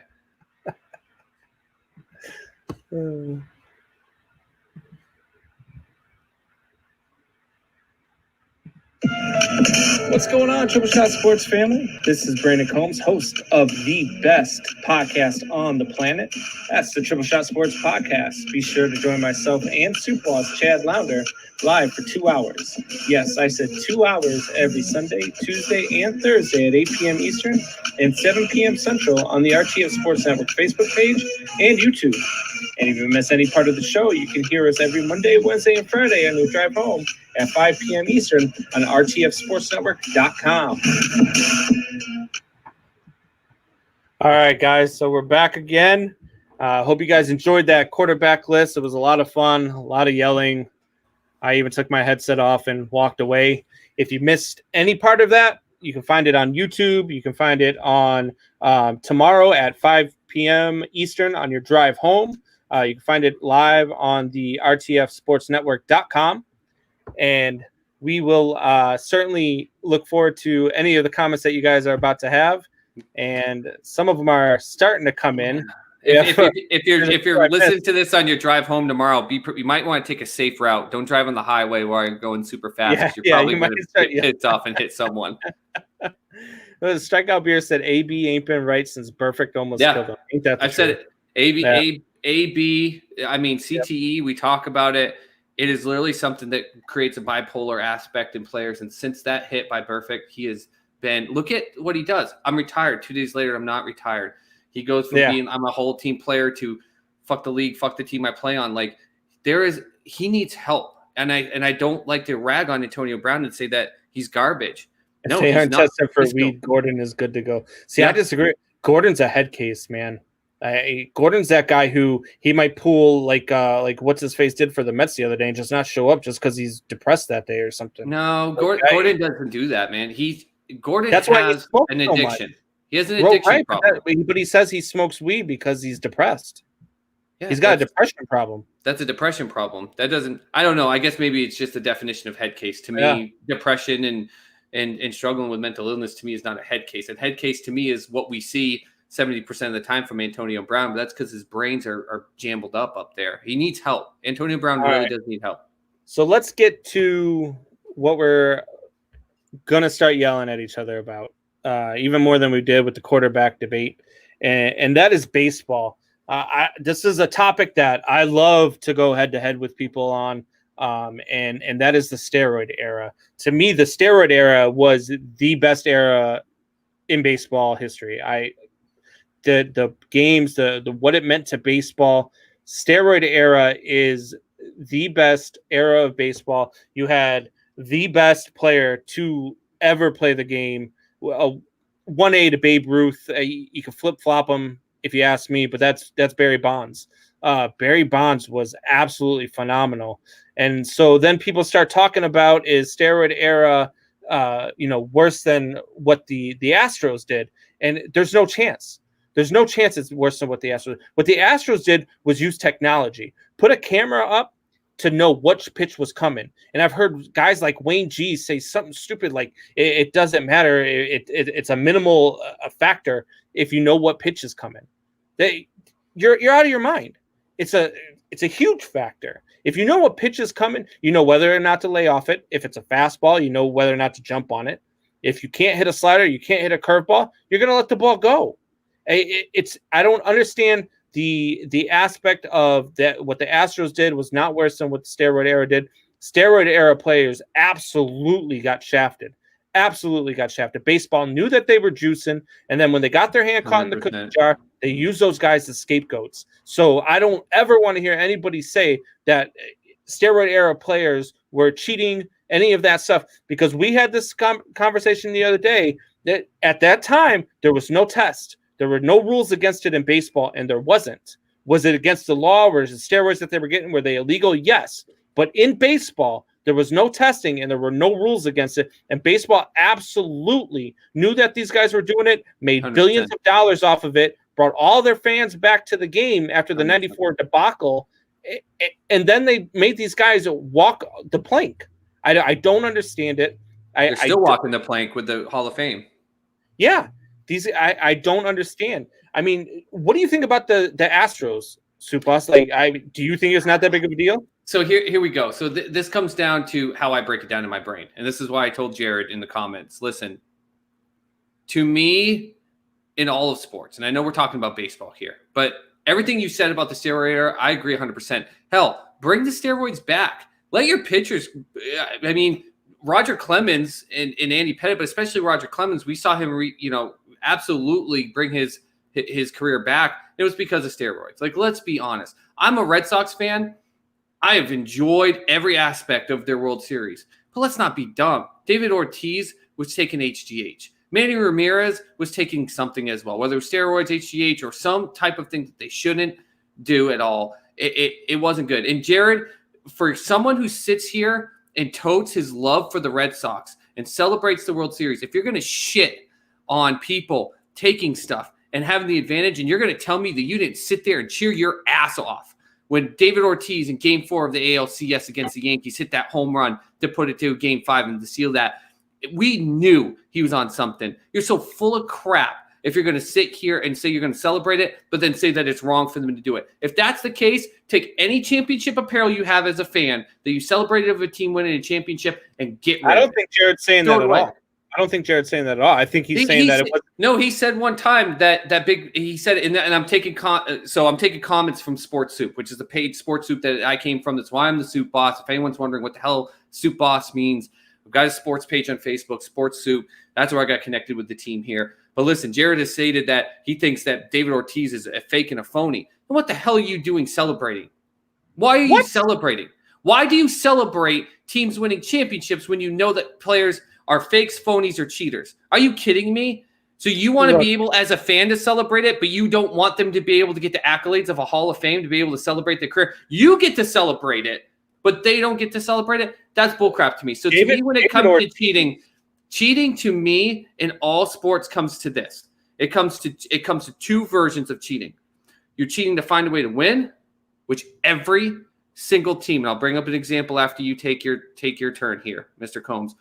What's going on, Triple Shot Sports family? This is Brandon Combs, host of the best podcast on the planet. That's the Triple Shot Sports Podcast. Be sure to join myself and Soup Boss Chad Lounder live for 2 hours. Yes, I said 2 hours every Sunday, Tuesday, and Thursday at 8 p.m. Eastern and 7 p.m. Central on the RTF Sports Network Facebook page and YouTube. And if you miss any part of the show, you can hear us every Monday, Wednesday, and Friday on the drive home at 5 p.m. Eastern on rtfsportsnetwork.com. All right, guys. So we're back again. Hope you guys enjoyed that quarterback list. It was a lot of fun, a lot of yelling. I even took my headset off and walked away. If you missed any part of that, you can find it on YouTube. You can find it on tomorrow at 5 p.m. Eastern on your drive home. You can find it live on the rtfsportsnetwork.com. And we will certainly look forward to any of the comments that you guys are about to have. And some of them are starting to come in. If you're listening to this on your drive home tomorrow, you might want to take a safe route. Don't drive on the highway while you're going super fast. You're probably going to get hit off and hit someone. The Strikeout Beer said AB ain't been right since Perfect almost killed him. Ain't that the I've said it. AB, I mean, CTE, we talk about it. It is literally something that creates a bipolar aspect in players. And since that hit by Perfect, he has been – look at what he does. I'm retired. 2 days later, I'm not retired. He goes from being I'm a whole team player to fuck the league, fuck the team I play on. Like, he needs help. And I don't like to rag on Antonio Brown and say that he's garbage. No, he's not. Tested for weed. Gordon is good to go. See, I disagree. Gordon's a head case, man. Gordon's that guy who he might pull like what's his face did for the Mets the other day and just not show up just because he's depressed that day or something. No, Gordon doesn't do that, man. Gordon has an addiction. He has an addiction problem. But he says he smokes weed because he's depressed. Yeah, he's got a depression problem. That's a depression problem. That doesn't. I don't know. I guess maybe it's just the definition of head case to me. Depression and struggling with mental illness to me is not a head case. A head case to me is what we see 70% of the time from Antonio Brown, but that's because his brains are jambled up there. He needs help. Antonio Brown really does need help. So let's get to what we're going to start yelling at each other about, even more than we did with the quarterback debate, and that is baseball. This is a topic that I love to go head-to-head with people on, and that is the steroid era. To me, the steroid era was the best era in baseball history. The games, the what it meant to baseball, steroid era is the best era of baseball. You had the best player to ever play the game. 1A to Babe Ruth. You can flip-flop him if you ask me, but that's Barry Bonds. Barry Bonds was absolutely phenomenal. And so then people start talking about is steroid era worse than what the Astros did. And there's no chance. There's no chance it's worse than what the Astros did. What the Astros did was use technology. Put a camera up to know which pitch was coming. And I've heard guys like Wayne G say something stupid like it doesn't matter. It's a minimal factor if you know what pitch is coming. You're out of your mind. It's a huge factor. If you know what pitch is coming, you know whether or not to lay off it. If it's a fastball, you know whether or not to jump on it. If you can't hit a slider, you can't hit a curveball, you're going to let the ball go. I don't understand the aspect of that. What the Astros did was not worse than what the steroid era did. Steroid era players absolutely got shafted. absolutely got shafted. Baseball knew that they were juicing, and then when they got their hand caught in the cookie jar, they used those guys as scapegoats. So I don't ever want to hear anybody say that steroid era players were cheating, any of that stuff, because we had this conversation the other day that at that time there was no test. There were no rules against it in baseball, and there wasn't. Was it against the law? Were the steroids that they were getting, were they illegal? Yes. But in baseball, there was no testing and there were no rules against it. And baseball absolutely knew that these guys were doing it, made 100%. billions of dollars off of it, brought all their fans back to the game after the 94 debacle. And then they made these guys walk the plank. I don't understand it. They're still walking the plank with the Hall of Fame. Yeah. I don't understand. I mean, what do you think about the Astros, Supas? Like, do you think it's not that big of a deal? So here we go. So this comes down to how I break it down in my brain. And this is why I told Jared in the comments, listen, to me, in all of sports, and I know we're talking about baseball here, but everything you said about the steroid era, I agree 100%. Hell, bring the steroids back. Let your pitchers, I mean, Roger Clemens and Andy Pettitte, but especially Roger Clemens, we saw him, absolutely bring his career back. It was because of steroids. Like, let's be honest. I'm a Red Sox fan. I have enjoyed every aspect of their World Series. But let's not be dumb. David Ortiz was taking HGH. Manny Ramirez was taking something as well, whether it was steroids, HGH, or some type of thing that they shouldn't do at all. It wasn't good. And Jared, for someone who sits here and totes his love for the Red Sox and celebrates the World Series, if you're going to shit on people taking stuff and having the advantage, and you're going to tell me that you didn't sit there and cheer your ass off when David Ortiz in Game 4 of the ALCS against the Yankees hit that home run to put it to Game 5 and to seal that, we knew he was on something. You're so full of crap if you're going to sit here and say you're going to celebrate it, but then say that it's wrong for them to do it. If that's the case, take any championship apparel you have as a fan that you celebrated of a team winning a championship and get rid of it. I don't think Jared's saying that at all. I don't think Jared's saying that at all. I think he's saying that it was. No, he said one time that big. He said, and I'm taking I'm taking comments from Sports Soup, which is the paid Sports Soup that I came from. That's why I'm the Soup Boss. If anyone's wondering what the hell Soup Boss means, we've got a sports page on Facebook, Sports Soup. That's where I got connected with the team here. But listen, Jared has stated that he thinks that David Ortiz is a fake and a phony. And what the hell are you doing celebrating? Why are you celebrating? Why do you celebrate teams winning championships when you know that players are fakes, phonies, or cheaters? Are you kidding me? So you want to be able, as a fan, to celebrate it, but you don't want them to be able to get the accolades of a Hall of Fame to be able to celebrate their career. You get to celebrate it, but they don't get to celebrate it. That's bullcrap to me. So to me, when it comes to cheating to me in all sports comes to this. It comes to two versions of cheating. You're cheating to find a way to win, which every single team, and I'll bring up an example after you take your turn here, Mr. Combs,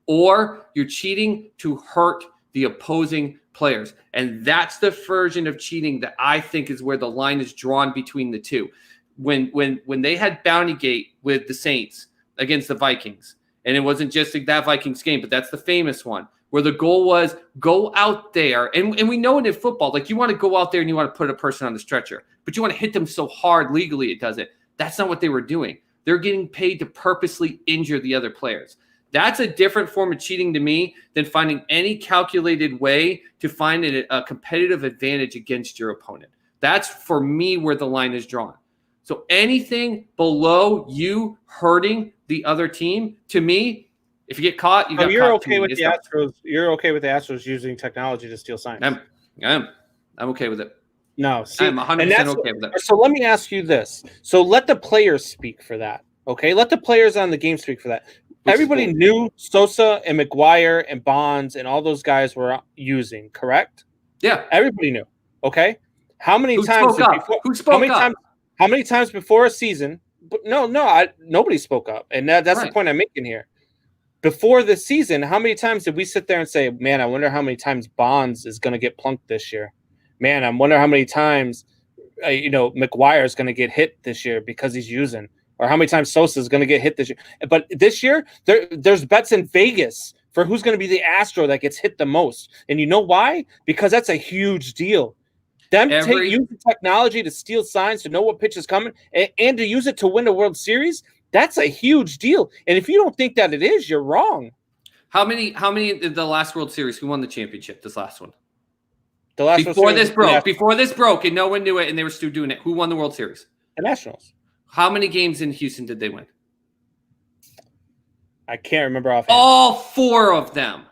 or you're cheating to hurt the opposing players. And that's the version of cheating that I think is where the line is drawn between the two. When they had Bountygate with the Saints against the Vikings, and it wasn't just that Vikings game, but that's the famous one, where the goal was go out there. And we know it in football, like you want to go out there and you want to put a person on the stretcher, but you want to hit them so hard legally it does it. That's not what they were doing. They're getting paid to purposely injure the other players. That's a different form of cheating to me than finding any calculated way to find a competitive advantage against your opponent. That's, for me, where the line is drawn. So anything below you hurting the other team, to me, if you get caught, you got you're caught. Okay with the Astros. You're okay with the Astros using technology to steal signs. I'm okay with it. No, see, I'm 100% okay with it. So let me ask you this. So let the players speak for that. Okay, let the players on the game speak for that. Everybody knew Sosa and McGuire and Bonds and all those guys were using, correct? Yeah. Everybody knew. Okay. How many Who times? spoke up? How many times before a season? But nobody spoke up, and that's the point I'm making here. Before the season, how many times did we sit there and say, "Man, I wonder how many times Bonds is going to get plunked this year"? Man, I wonder how many times, McGuire is going to get hit this year because he's using. Or how many times Sosa is going to get hit this year. But this year, there's bets in Vegas for who's going to be the Astro that gets hit the most. And you know why? Because that's a huge deal. Use the technology to steal signs, to know what pitch is coming, and to use it to win a World Series, that's a huge deal. And if you don't think that it is, you're wrong. How many in the last World Series? Who won the championship? This last one. The last Before World this Series, broke. Before this broke, and no one knew it, and they were still doing it. Who won the World Series? the Nationals. How many games in Houston did they win? I can't remember offhand. All 4 of them.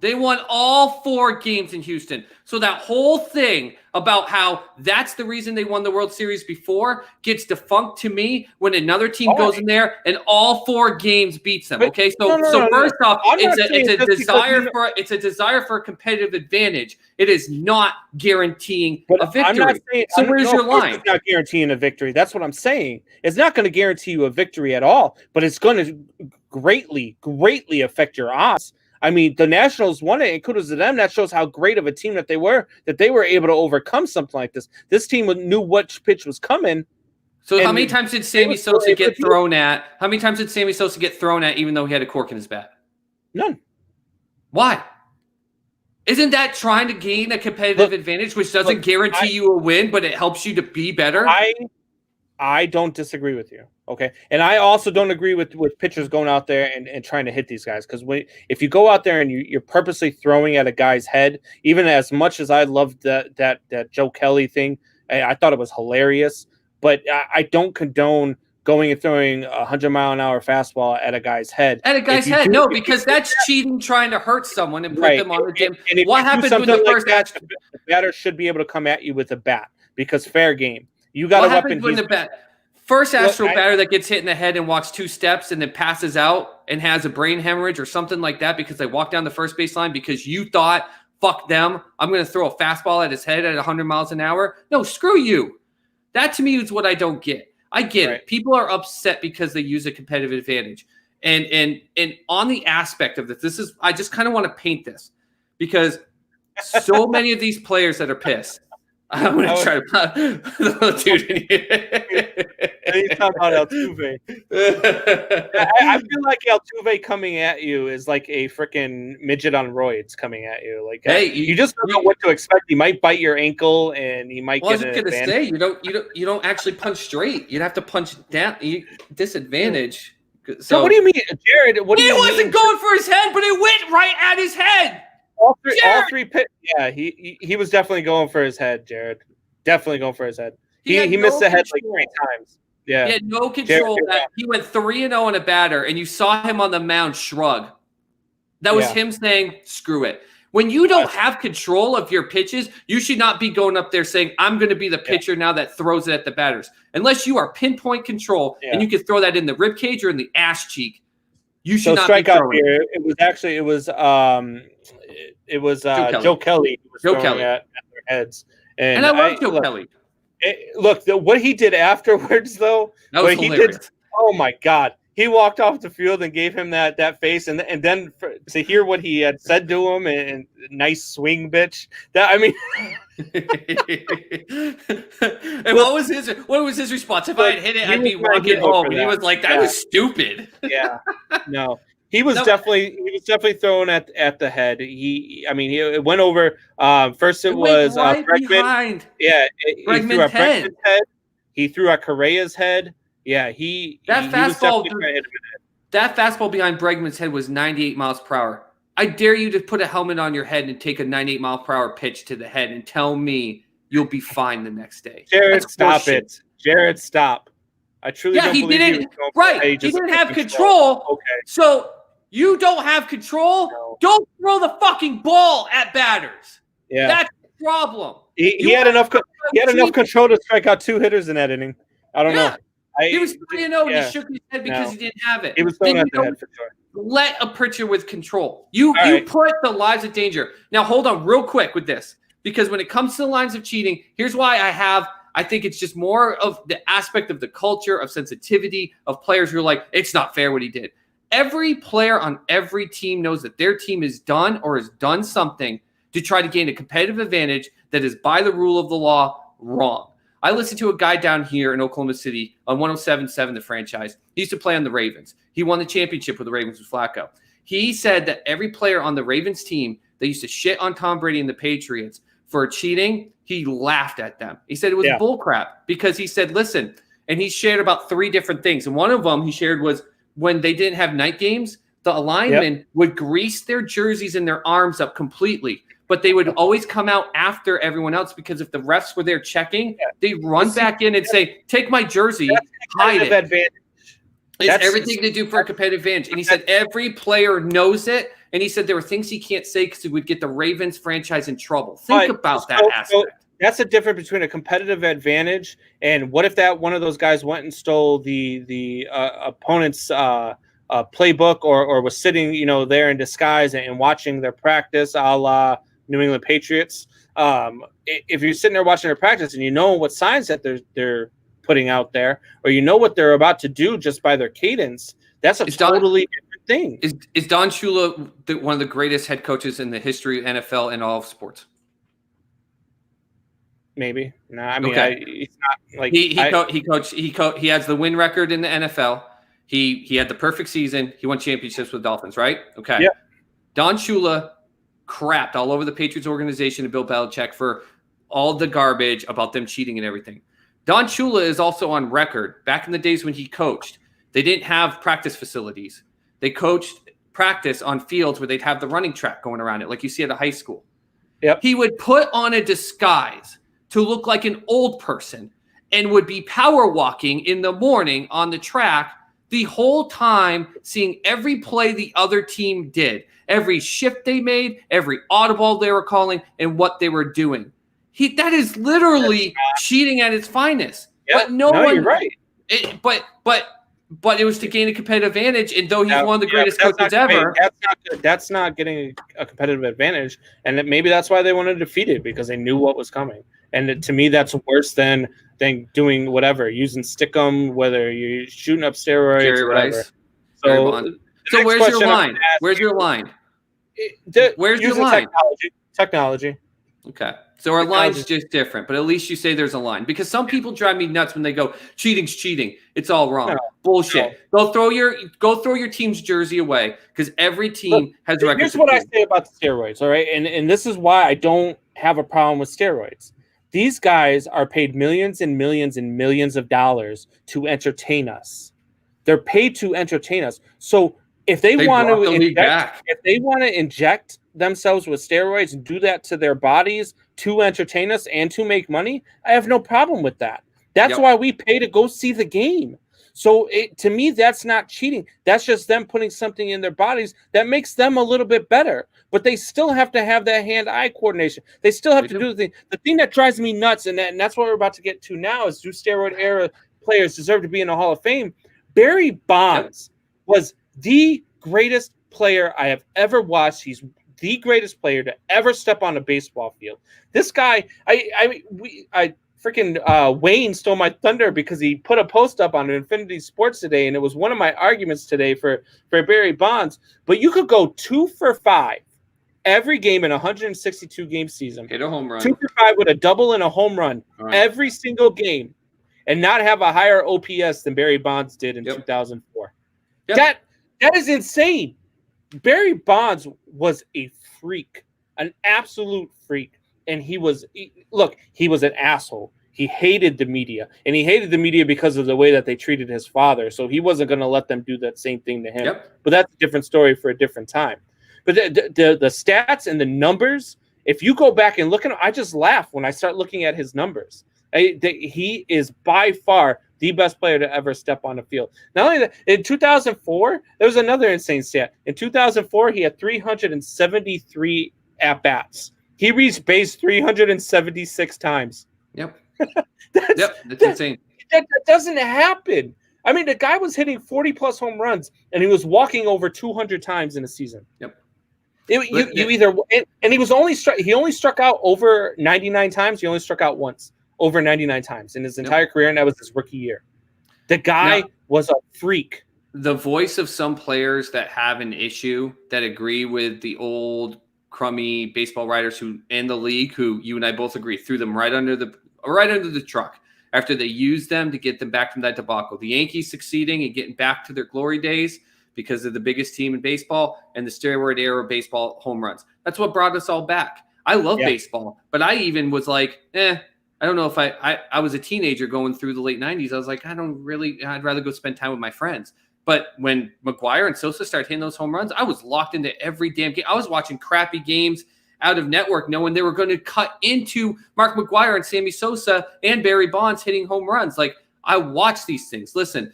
They won all 4 games in Houston. So that whole thing about how that's the reason they won the World Series before gets defunct to me when another team goes in there and all 4 games beats them. Okay, so first off, it's a desire for a competitive advantage. It is not guaranteeing a victory. Where's your line? It's not guaranteeing a victory. That's what I'm saying. It's not going to guarantee you a victory at all, but it's going to greatly affect your odds. I mean, the Nationals won it, and kudos to them. That shows how great of a team that they were able to overcome something like this. This team knew what pitch was coming. So how many times did Sammy Sosa get thrown at? How many times did Sammy Sosa get thrown at even though he had a cork in his bat? None. Why? Isn't that trying to gain a competitive advantage, which doesn't guarantee you a win, but it helps you to be better? I don't disagree with you. Okay. And I also don't agree with pitchers going out there and trying to hit these guys. Because if you go out there and you're purposely throwing at a guy's head, even as much as I loved that Joe Kelly thing, I thought it was hilarious. But I don't condone going and throwing a 100-mile-an-hour fastball at a guy's head. At a guy's head? No, because that's cheating, trying to hurt someone and put them on the game. And what happens when the first the batter should be able to come at you with a bat because fair game. You got a weapon. When first Astro batter that gets hit in the head and walks 2 steps and then passes out and has a brain hemorrhage or something like that because they walked down the first baseline because you thought, fuck them, I'm going to throw a fastball at his head at 100 miles an hour. No, screw you. That to me is what I don't get. I get it. People are upset because they use a competitive advantage. And on the aspect of this, I just kind of want to paint this because so many of these players that are pissed. I'm going to try to put the dude in here. You talk about Altuve. I feel like Altuve coming at you is like a freaking midget on roids coming at you. Like, hey, you just don't know what to expect. He might bite your ankle, and he might get an advantage. I was going to say you don't actually punch straight. You'd have to punch down. Disadvantage. So what do you mean, Jared? He wasn't going for his head, but it went right at his head. All three pit. Yeah, he was definitely going for his head, Jared. Definitely going for his head. He missed the head like 3 times. Yeah. He had no control. He went 3-0 in a batter, and you saw him on the mound shrug. That was him saying, screw it. When you don't have control of your pitches, you should not be going up there saying, I'm going to be the pitcher now that throws it at the batters. Unless you are pinpoint control and you can throw that in the rib cage or in the ass cheek. You should not be throwing. Here, it was Joe Kelly who was throwing at their heads. And I love Joe Kelly. Look, what he did afterwards, though, that was hilarious. Oh my God. He walked off the field and gave him that face, and then to hear what he had said to him and nice swing, bitch. That I mean, and what was his response? If I had hit it, I'd be walking home. And he was like, "That was stupid." Yeah, no, he was definitely thrown at the head. He went over. First it was right Bregman. Behind. Yeah, he threw at Bregman's head. He threw at Correa's head. Yeah, that fastball behind Bregman's head was 98 miles per hour. I dare you to put a helmet on your head and take a 98 mile per hour pitch to the head and tell me you'll be fine the next day. Jared, stop it. Jared, stop. I truly don't believe he was going for he didn't have control. Okay. So you don't have control. No. Don't throw the fucking ball at batters. Yeah, that's the problem. He had enough control to strike out 2 hitters in that inning. I don't know. He was 3-0 and he shook his head because he didn't have it. He was throwing at the head for sure. Let a pitcher with control. You put the lives of danger. Now hold on real quick with this, because when it comes to the lines of cheating, here's why I think it's just more of the aspect of the culture, of sensitivity, of players who are like, it's not fair what he did. Every player on every team knows that their team is done or has done something to try to gain a competitive advantage that is by the rule of the law wrong. I listened to a guy down here in Oklahoma City on 107.7, the franchise. He used to play on the Ravens. He won the championship with the Ravens with Flacco. He said that every player on the Ravens team that used to shit on Tom Brady and the Patriots for cheating, he laughed at them. He said it was bullcrap because he said, listen, and he shared about 3 different things. And one of them he shared was when they didn't have night games, the linemen would grease their jerseys and their arms up completely, but they would always come out after everyone else because if the refs were there checking, they'd run back in and say, take my jersey, hide it. Advantage. It's everything to do for a competitive advantage. And he said every player knows it. And he said there were things he can't say because it would get the Ravens franchise in trouble. Think about that aspect. That's the difference between a competitive advantage and what if that one of those guys went and stole the opponent's playbook or was sitting, there in disguise and watching their practice, a la New England Patriots. If you're sitting there watching their practice and you know what signs that they're putting out there, or what they're about to do just by their cadence, that's totally different thing. Is Don Shula one of the greatest head coaches in the history of NFL and all of sports? Maybe. No, I mean, it's not like he has the win record in the NFL. He had the perfect season. He won championships with Dolphins, right? Okay. Yeah. Don Shula crapped all over the Patriots organization and Bill Belichick for all the garbage about them cheating and everything. Don Shula is also on record. Back in the days when he coached, they didn't have practice facilities. They coached practice on fields where they'd have the running track going around it, like you see at a high school. Yep. He would put on a disguise to look like an old person and would be power walking in the morning on the track the whole time, seeing every play the other team did, every shift they made, every audible they were calling, and what they were doing. That is literally cheating at its finest. Yep. But no one. You're right. But it was to gain a competitive advantage, and though he's one of the greatest coaches ever. That's not getting a competitive advantage, and maybe that's why they wanted to defeat it, because they knew what was coming. And to me, that's worse than doing whatever, using stickum, whether you're shooting up steroids or whatever. So where's your line? Where's your line? Where's your line? Technology. Okay. So our line's just different, but at least you say there's a line, because some people drive me nuts when they go, cheating's cheating. It's all wrong. Bullshit. No. Go throw your team's jersey away, because every team has records. Here's what I say about the steroids, all right? And this is why I don't have a problem with steroids. These guys are paid millions and millions and millions of dollars to entertain us. They're paid to entertain us. So if they want to inject themselves with steroids and do that to their bodies to entertain us and to make money, I have no problem with that. That's why we pay to go see the game. So to me, that's not cheating. That's just them putting something in their bodies that makes them a little bit better. But they still have to have that hand-eye coordination. They still have to do the thing. The thing that drives me nuts, and that's what we're about to get to now, is do steroid-era players deserve to be in the Hall of Fame? Barry Bonds was the greatest player I have ever watched. He's the greatest player to ever step on a baseball field. This guy, Wayne stole my thunder because he put a post up on Infinity Sports today, and it was one of my arguments today for Barry Bonds. But you could go 2 for 5 every game in a 162 game season. Hit a home run. 2 for 5 with a double and a home run every single game, and not have a higher OPS than Barry Bonds did in 2004. Yep. That is insane. Barry Bonds was a freak, an absolute freak. And he was an asshole. He hated the media, and he hated the media because of the way that they treated his father. So he wasn't going to let them do that same thing to him. Yep. But that's a different story for a different time. But the stats and the numbers, if you go back and look at him, I just laugh when I start looking at his numbers. He is by far the best player to ever step on the field. Not only that, in 2004, there was another insane stat. In 2004, he had 373 at-bats. He reached base 376 times. Yep. That's insane. That doesn't happen. I mean, the guy was hitting 40-plus home runs, and he was walking over 200 times in a season. Yep. And he was only struck out over 99 times. He only struck out once over 99 times in his entire career, and that was his rookie year. The guy was a freak. The voice of some players that have an issue that agree with the old crummy baseball writers who in the league, who you and I both agree threw them right under the truck after they used them to get them back from that debacle. The Yankees succeeding and getting back to their glory days because they're the biggest team in baseball, and the steroid era baseball home runs. That's what brought us all back. I love baseball, but I even was like, I don't know if I was a teenager going through the late 90s. I was like, I'd rather go spend time with my friends. But when McGuire and Sosa started hitting those home runs, I was locked into every damn game. I was watching crappy games out of network knowing they were going to cut into Mark McGuire and Sammy Sosa and Barry Bonds hitting home runs. Like, I watch these things. Listen,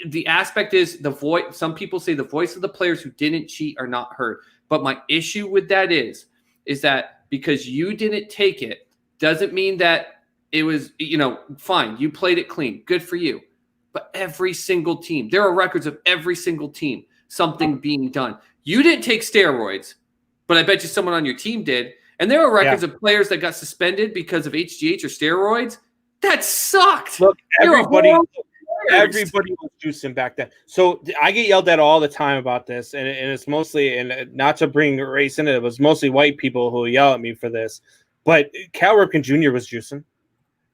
the aspect is the voice. Some people say the voice of the players who didn't cheat are not heard. But my issue with that is that because you didn't take it doesn't mean that it was, fine. You played it clean. Good for you. But every single team, there are records of every single team, something being done. You didn't take steroids, but I bet you someone on your team did. And there are records of players that got suspended because of HGH or steroids. That sucked. Look, everybody was juicing back then. So I get yelled at all the time about this, and it's mostly, and not to bring race in it was mostly white people who yell at me for this. But Cal Ripken Jr. was juicing.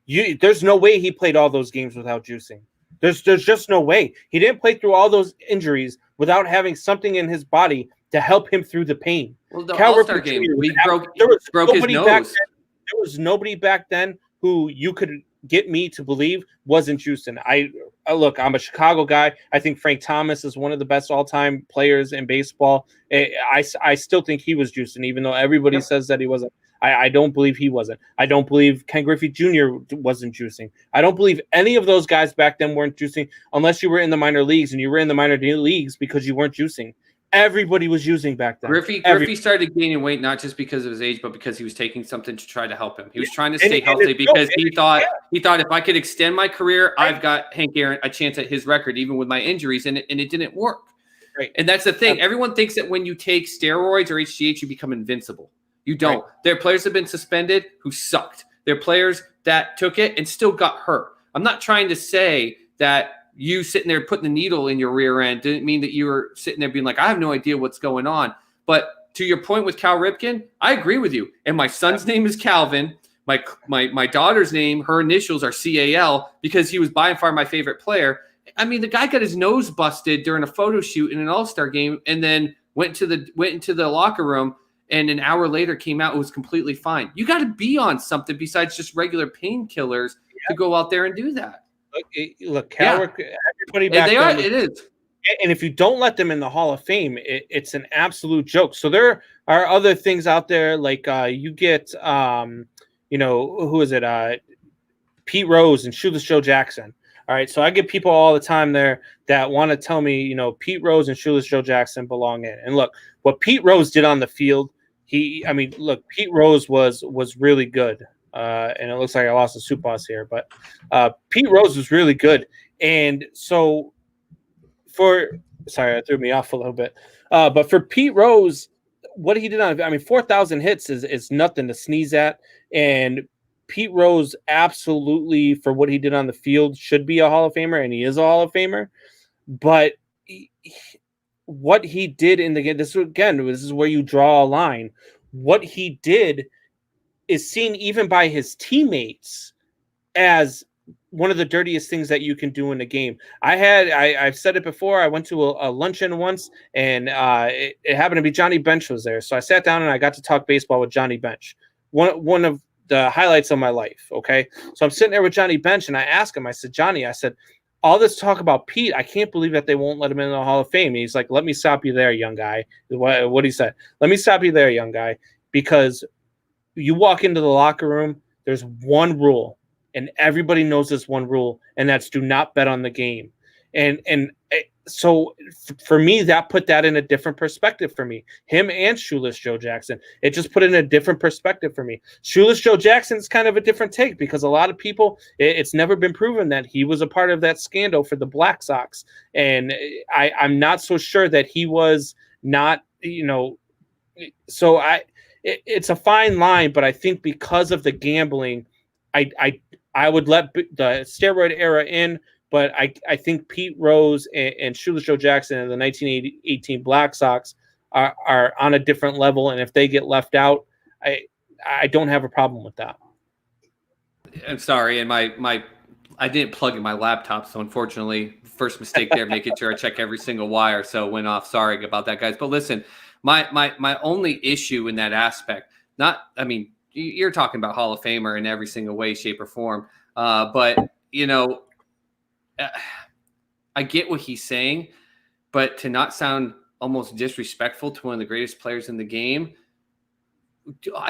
There's no way he played all those games without juicing. There's just no way. He didn't play through all those injuries without having something in his body to help him through the pain. Well, the All-Star game, he broke his nose. There was nobody back then who you could get me to believe wasn't juicing. Look, I'm a Chicago guy. I think Frank Thomas is one of the best all-time players in baseball. I still think he was juicing, even though everybody says that he wasn't. I don't believe he wasn't. I don't believe Ken Griffey Jr. wasn't juicing. I don't believe any of those guys back then weren't juicing unless you were in the minor leagues, and you were in the minor leagues because you weren't juicing. Everybody was using back then. Griffey started gaining weight not just because of his age, but because he was taking something to try to help him. He was trying to stay healthy because he thought if I could extend my career, I've got Hank Aaron a chance at his record, even with my injuries, and it didn't work. Right. And that's the thing. Everyone thinks that when you take steroids or HGH, you become invincible. You don't. Right. There are players that have been suspended who sucked. There are players that took it and still got hurt. I'm not trying to say that you sitting there putting the needle in your rear end didn't mean that you were sitting there being like, I have no idea what's going on. But to your point with Cal Ripken, I agree with you. And my son's name is Calvin. My daughter's name, her initials are CAL because he was by far my favorite player. I mean, the guy got his nose busted during a photo shoot in an All-Star game and then went into the locker room. And an hour later came out, it was completely fine. You got to be on something besides just regular painkillers to go out there and do that. Look, Cal, everybody back then. It is. And if you don't let them in the Hall of Fame, it's an absolute joke. So there are other things out there, like you get, who is it? Pete Rose and Shoeless Joe Jackson. All right, so I get people all the time there that want to tell me, Pete Rose and Shoeless Joe Jackson belong in. And look, what Pete Rose did on the field, Pete Rose was really good. And it looks like I lost the soup boss here, but Pete Rose was really good. And so that threw me off a little bit. But for Pete Rose, what he did 4,000 hits is nothing to sneeze at. And Pete Rose absolutely, for what he did on the field, should be a Hall of Famer, and he is a Hall of Famer. But what he did in the game, this is where you draw a line. What he did is seen even by his teammates as one of the dirtiest things that you can do in a game. I've said it before. I went to a luncheon once, and it happened to be Johnny Bench was there. So I sat down and I got to talk baseball with Johnny Bench. One of the highlights of my life. Okay. So I'm sitting there with Johnny Bench, and I asked him, I said, Johnny, all this talk about Pete, I can't believe that they won't let him in the Hall of Fame. And he's like, let me stop you there, young guy. What he said, let me stop you there, young guy, because you walk into the locker room, there's one rule, and everybody knows this one rule, and that's do not bet on the game. And so for me, that put that in a different perspective for me. Him and Shoeless Joe Jackson, it just put it in a different perspective for me. Shoeless Joe Jackson is kind of a different take because a lot of people, it's never been proven that he was a part of that scandal for the Black Sox. And I'm not so sure that he was not, so it's a fine line, but I think because of the gambling, I would let the steroid era in. But I think Pete Rose and Shoeless Joe Jackson and the 1918 Black Sox are on a different level, and if they get left out, I don't have a problem with that. I'm sorry, and I didn't plug in my laptop, so unfortunately, first mistake there, making sure I check every single wire, so it went off. Sorry about that, guys. But listen, my only issue in that aspect, you're talking about Hall of Famer in every single way, shape, or form, but I get what he's saying, but to not sound almost disrespectful to one of the greatest players in the game,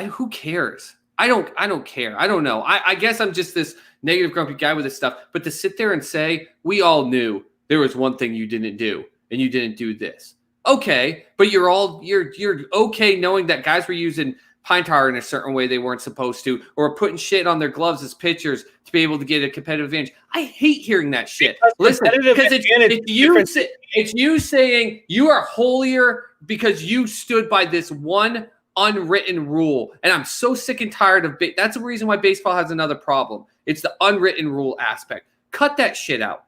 who cares? I don't care. I don't know. I guess I'm just this negative, grumpy guy with this stuff. But to sit there and say, we all knew there was one thing you didn't do, and you didn't do this. Okay, but you're okay knowing that guys were using pine tar in a certain way they weren't supposed to, or putting shit on their gloves as pitchers to be able to get a competitive advantage. I hate hearing that shit. Listen, because it's you saying you are holier because you stood by this one unwritten rule, and I'm so sick and tired of that's the reason why baseball has another problem. It's the unwritten rule aspect. Cut that shit out.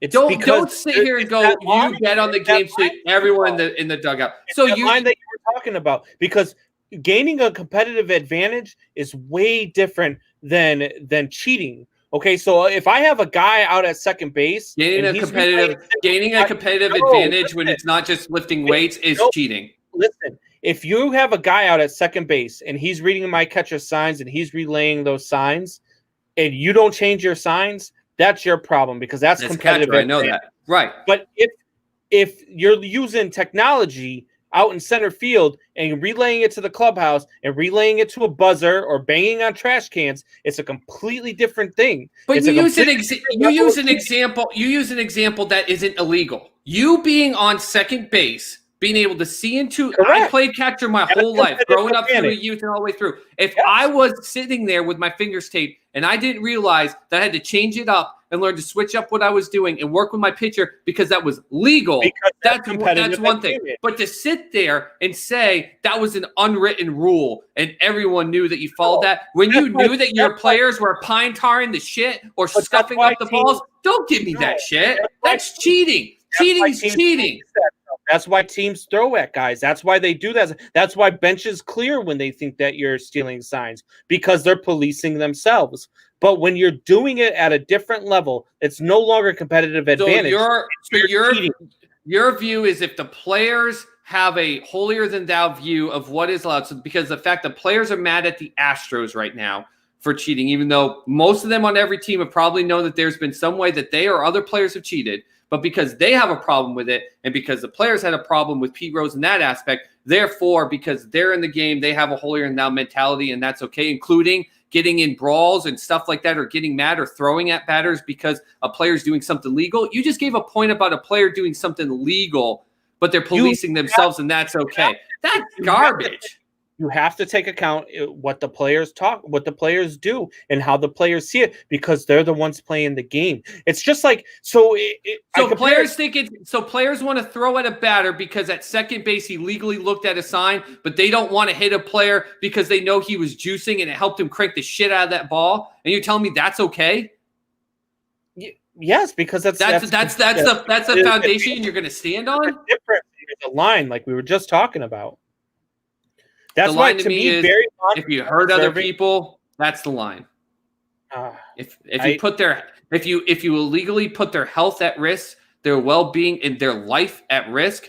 Don't sit here and go, you bet on the game so everyone in the dugout. So the line that you were talking about, because gaining a competitive advantage is way different than cheating. Okay, so if I have a guy out at second base, gaining a competitive advantage when it's not just lifting weights is cheating. Listen, if you have a guy out at second base and he's reading my catcher signs and he's relaying those signs, and you don't change your signs, that's your problem, because that's competitive. Catcher, I know that, right? But if you're using technology out in center field and relaying it to the clubhouse and relaying it to a buzzer or banging on trash cans, it's a completely different thing. But you use an example that isn't illegal. You being on second base, being able to see into. Correct. I played catcher my whole life, growing up through youth and all the way through. If I was sitting there with my fingers taped and I didn't realize that I had to change it up and learn to switch up what I was doing and work with my pitcher because that was legal, that's one thing. But to sit there and say that was an unwritten rule and everyone knew that you followed that, when you knew that your players were pine tarring the shit or scuffing up the balls, don't give me that shit. That's cheating. Cheating's cheating. That's why teams throw at guys. That's why they do that. That's why benches clear when they think that you're stealing signs, because they're policing themselves. But when you're doing it at a different level, it's no longer competitive advantage. Your view is if the players have a holier than thou view of what is allowed, so because the fact that players are mad at the Astros right now for cheating, even though most of them on every team have probably known that there's been some way that they or other players have cheated, but because they have a problem with it and because the players had a problem with Pete Rose in that aspect, therefore, because they're in the game, they have a holier than thou mentality, and that's okay, including getting in brawls and stuff like that, or getting mad or throwing at batters because a player's doing something legal. You just gave a point about a player doing something legal, but they're policing themselves, and that's okay. That's garbage. You have to take account what the players do, and how the players see it, because they're the ones playing the game. It's just like players want to throw at a batter because at second base he legally looked at a sign, but they don't want to hit a player because they know he was juicing and it helped him crank the shit out of that ball. And you're telling me that's okay? Yes, because that's the foundation you're going to stand on. Different. There's a line like we were just talking about. That's why to me is, if you hurt other people, that's the line. If you illegally put their health at risk, their well-being and their life at risk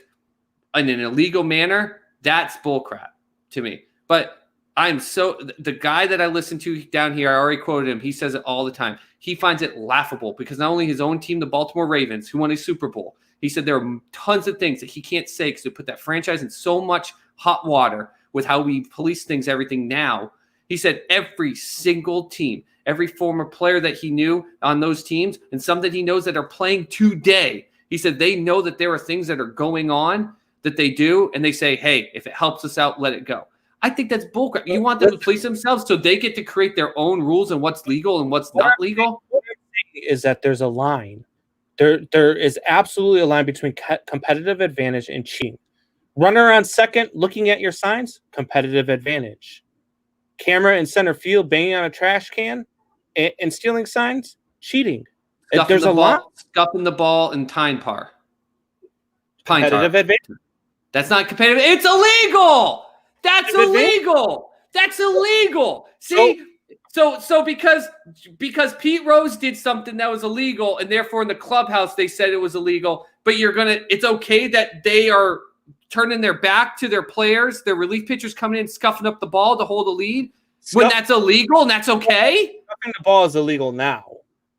in an illegal manner, that's bullcrap to me. But the guy that I listen to down here, I already quoted him. He says it all the time. He finds it laughable because not only his own team, the Baltimore Ravens, who won a Super Bowl, he said there are tons of things that he can't say because they put that franchise in so much hot water with how we police everything now. He said every single team, every former player that he knew on those teams, and some that he knows that are playing today, he said they know that there are things that are going on that they do, and they say, hey, if it helps us out, let it go. I think that's bullcrap. You want them to police themselves so they get to create their own rules and what's legal and what's not legal? What I'm saying is that there's a line. There is absolutely a line between competitive advantage and cheating. Runner on second, looking at your signs, competitive advantage. Camera in center field, banging on a trash can and stealing signs, cheating. There's a lot. Scuffing the ball and pine tar. Competitive advantage. That's not competitive. It's illegal. That's illegal. That's illegal. See, so because Pete Rose did something that was illegal, and therefore in the clubhouse they said it was illegal, but it's okay that they are turning their back to their players, their relief pitchers coming in, scuffing up the ball to hold a lead when that's illegal and that's okay? Scuffing the ball is illegal now.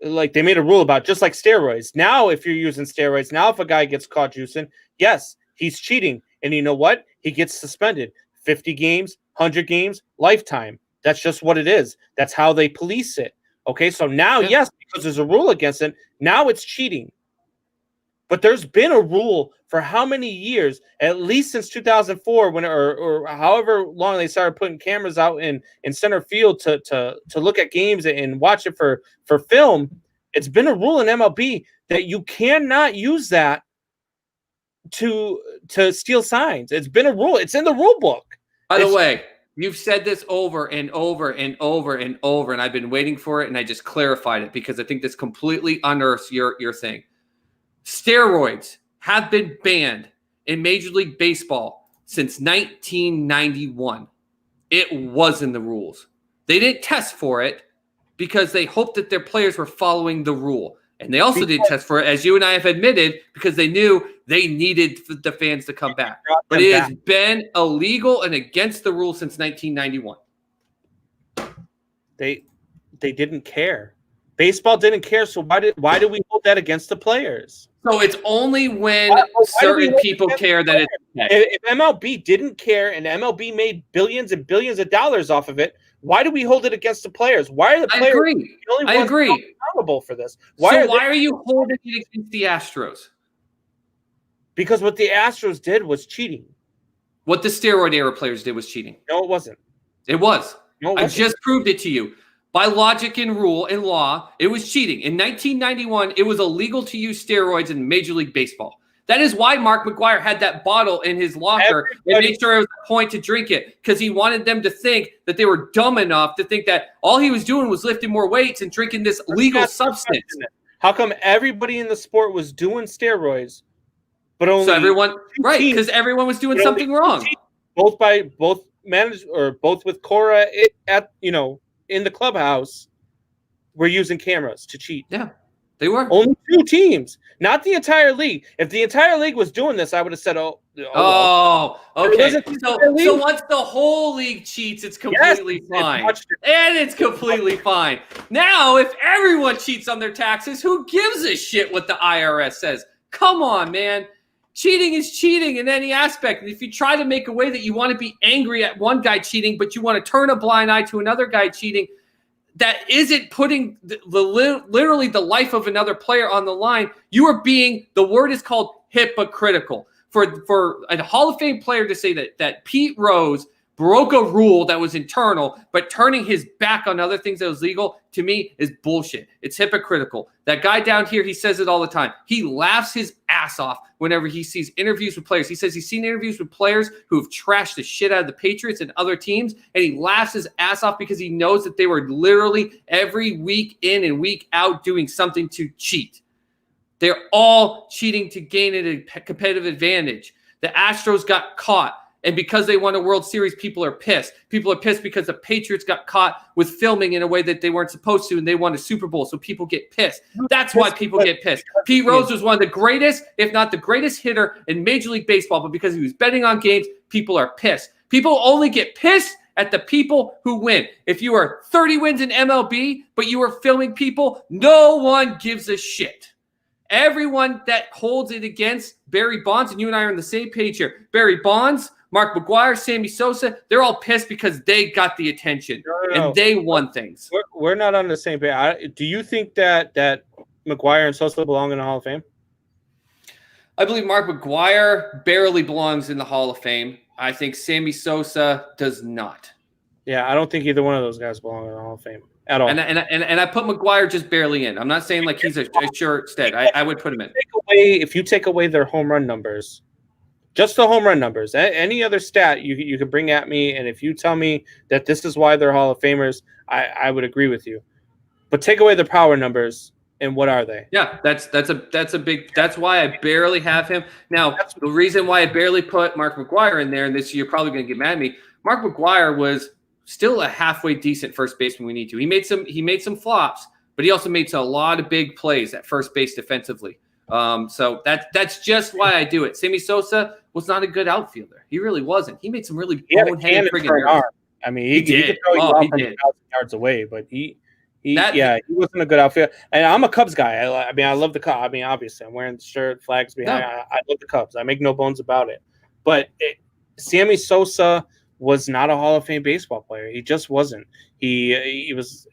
like they made a rule about just like steroids. Now, if you're using steroids, now if a guy gets caught juicing, yes, he's cheating. And you know what? He gets suspended 50 games, 100 games, lifetime. That's just what it is. That's how they police it. Okay, so now, yes, because there's a rule against it, now it's cheating. But there's been a rule for how many years, at least since 2004, when or however long they started putting cameras out in center field to look at games and watch it for film. It's been a rule in MLB that you cannot use that to steal signs. It's been a rule. It's in the rule book. By the way, you've said this over and over and over and over, and I've been waiting for it, and I just clarified it because I think this completely unearths your thing. Steroids have been banned in Major League Baseball since 1991. It was in the rules. They didn't test for it because they hoped that their players were following the rule. And they also didn't test for it, as you and I have admitted, because they knew they needed the fans to come back. But it has been illegal and against the rules since 1991. They didn't care. Baseball didn't care, so why do we hold that against the players? So it's only when certain people care that it's okay. If MLB didn't care and MLB made billions and billions of dollars off of it, why do we hold it against the players? Why are the players the only ones accountable for this? Why are you holding it against the Astros? Because what the Astros did was cheating. What the steroid era players did was cheating. No, it wasn't. It was. No, it wasn't. I just proved it to you. By logic and rule and law, it was cheating. In 1991, it was illegal to use steroids in Major League Baseball. That is why Mark McGwire had that bottle in his locker and made sure it was a point to drink it, because he wanted them to think that they were dumb enough to think that all he was doing was lifting more weights and drinking this legal substance. How come everybody in the sport was doing steroids, but only everyone, right? Because everyone was doing something wrong. Both managed or both with Cora in the clubhouse, were using cameras to cheat. Yeah, they were. Only 2 teams, not the entire league. If the entire league was doing this, I would have said, okay. So once the whole league cheats, it's completely fine. And it's completely fine. Now, if everyone cheats on their taxes, who gives a shit what the IRS says? Come on, man. Cheating is cheating in any aspect. And if you try to make a way that you want to be angry at one guy cheating, but you want to turn a blind eye to another guy cheating, that isn't putting literally the life of another player on the line. You are being, the word is called hypocritical. For a Hall of Fame player to say that Pete Rose broke a rule that was internal, but turning his back on other things that was legal, to me, is bullshit. It's hypocritical. That guy down here, he says it all the time. He laughs his ass off whenever he sees interviews with players. He says he's seen interviews with players who have trashed the shit out of the Patriots and other teams, and he laughs his ass off because he knows that they were literally every week in and week out doing something to cheat. They're all cheating to gain a competitive advantage. The Astros got caught. And because they won a World Series, people are pissed. People are pissed because the Patriots got caught with filming in a way that they weren't supposed to, and they won a Super Bowl, so people get pissed. That's why people get pissed. Pete Rose was one of the greatest, if not the greatest hitter in Major League Baseball, but because he was betting on games, people are pissed. People only get pissed at the people who win. If you are 30 wins in MLB, but you are filming people, no one gives a shit. Everyone that holds it against Barry Bonds, and you and I are on the same page here, Barry Bonds, Mark McGwire, Sammy Sosa, they're all pissed because they got the attention and they won things. We're not on the same page. Do you think that McGwire and Sosa belong in the Hall of Fame? I believe Mark McGwire barely belongs in the Hall of Fame. I think Sammy Sosa does not. Yeah, I don't think either one of those guys belong in the Hall of Fame at all. And I put McGwire just barely in. I'm not saying like he's a sure stead. I would put him in. If you take away their home run numbers, just the home run numbers, any other stat you can bring at me, and if you tell me that this is why they're Hall of Famers, I would agree with you. But take away the power numbers, and what are they? Yeah, that's why I barely have him. Now, the reason why I barely put Mark McGwire in there, and this you're probably going to get mad at me, Mark McGwire was still a halfway decent first baseman we need to. He made some flops, but he also made a lot of big plays at first base defensively. So that's just why I do it. Sammy Sosa was not a good outfielder. He really wasn't. He made some really boneheaded friggin' errors. I mean, he could throw you off from 1,000 yards away, but he He wasn't a good outfielder. And I'm a Cubs guy. I mean, I love the Cubs. I mean, obviously, I'm wearing the shirt, flags behind. No. I love the Cubs. I make no bones about it. But Sammy Sosa was not a Hall of Fame baseball player. He just wasn't. He was,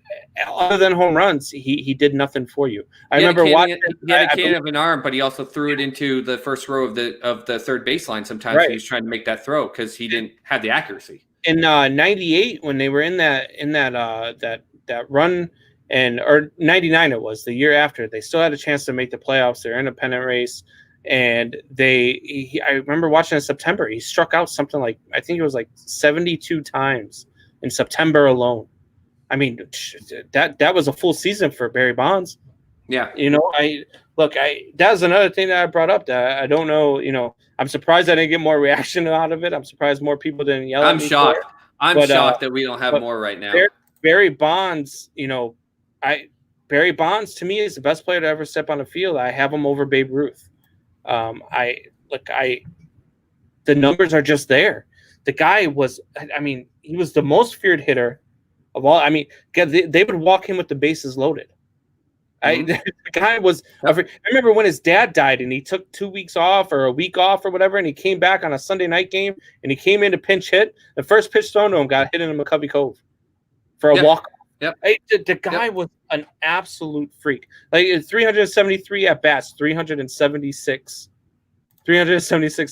other than home runs, he did nothing for you. I remember watching. He had a cannon of an arm, but he also threw it into the first row of the third baseline. Sometimes Right. he was trying to make that throw because he didn't have the accuracy. In '98, when they were in that run, or '99 it was the year after, they still had a chance to make the playoffs. They're in a pennant race, and I remember watching in September. He struck out something like, I think it was like 72 times in September alone. I mean, that was a full season for Barry Bonds. Yeah, that was another thing that I brought up that I don't know. I'm surprised I didn't get more reaction out of it. I'm surprised more people didn't yell at me. I'm shocked. I'm shocked that we don't have more right now. Barry Bonds, Barry Bonds to me is the best player to ever step on the field. I have him over Babe Ruth. The numbers are just there. The guy was, he was the most feared hitter of all. I mean, they would walk him with the bases loaded. The guy was. I remember when his dad died, and he took 2 weeks off or a week off or whatever, and he came back on a Sunday night game, and he came in to pinch hit. The first pitch thrown to him got hit in McCovey Cove for a walk. Yep. The guy was an absolute freak. Like 373 at bats, 376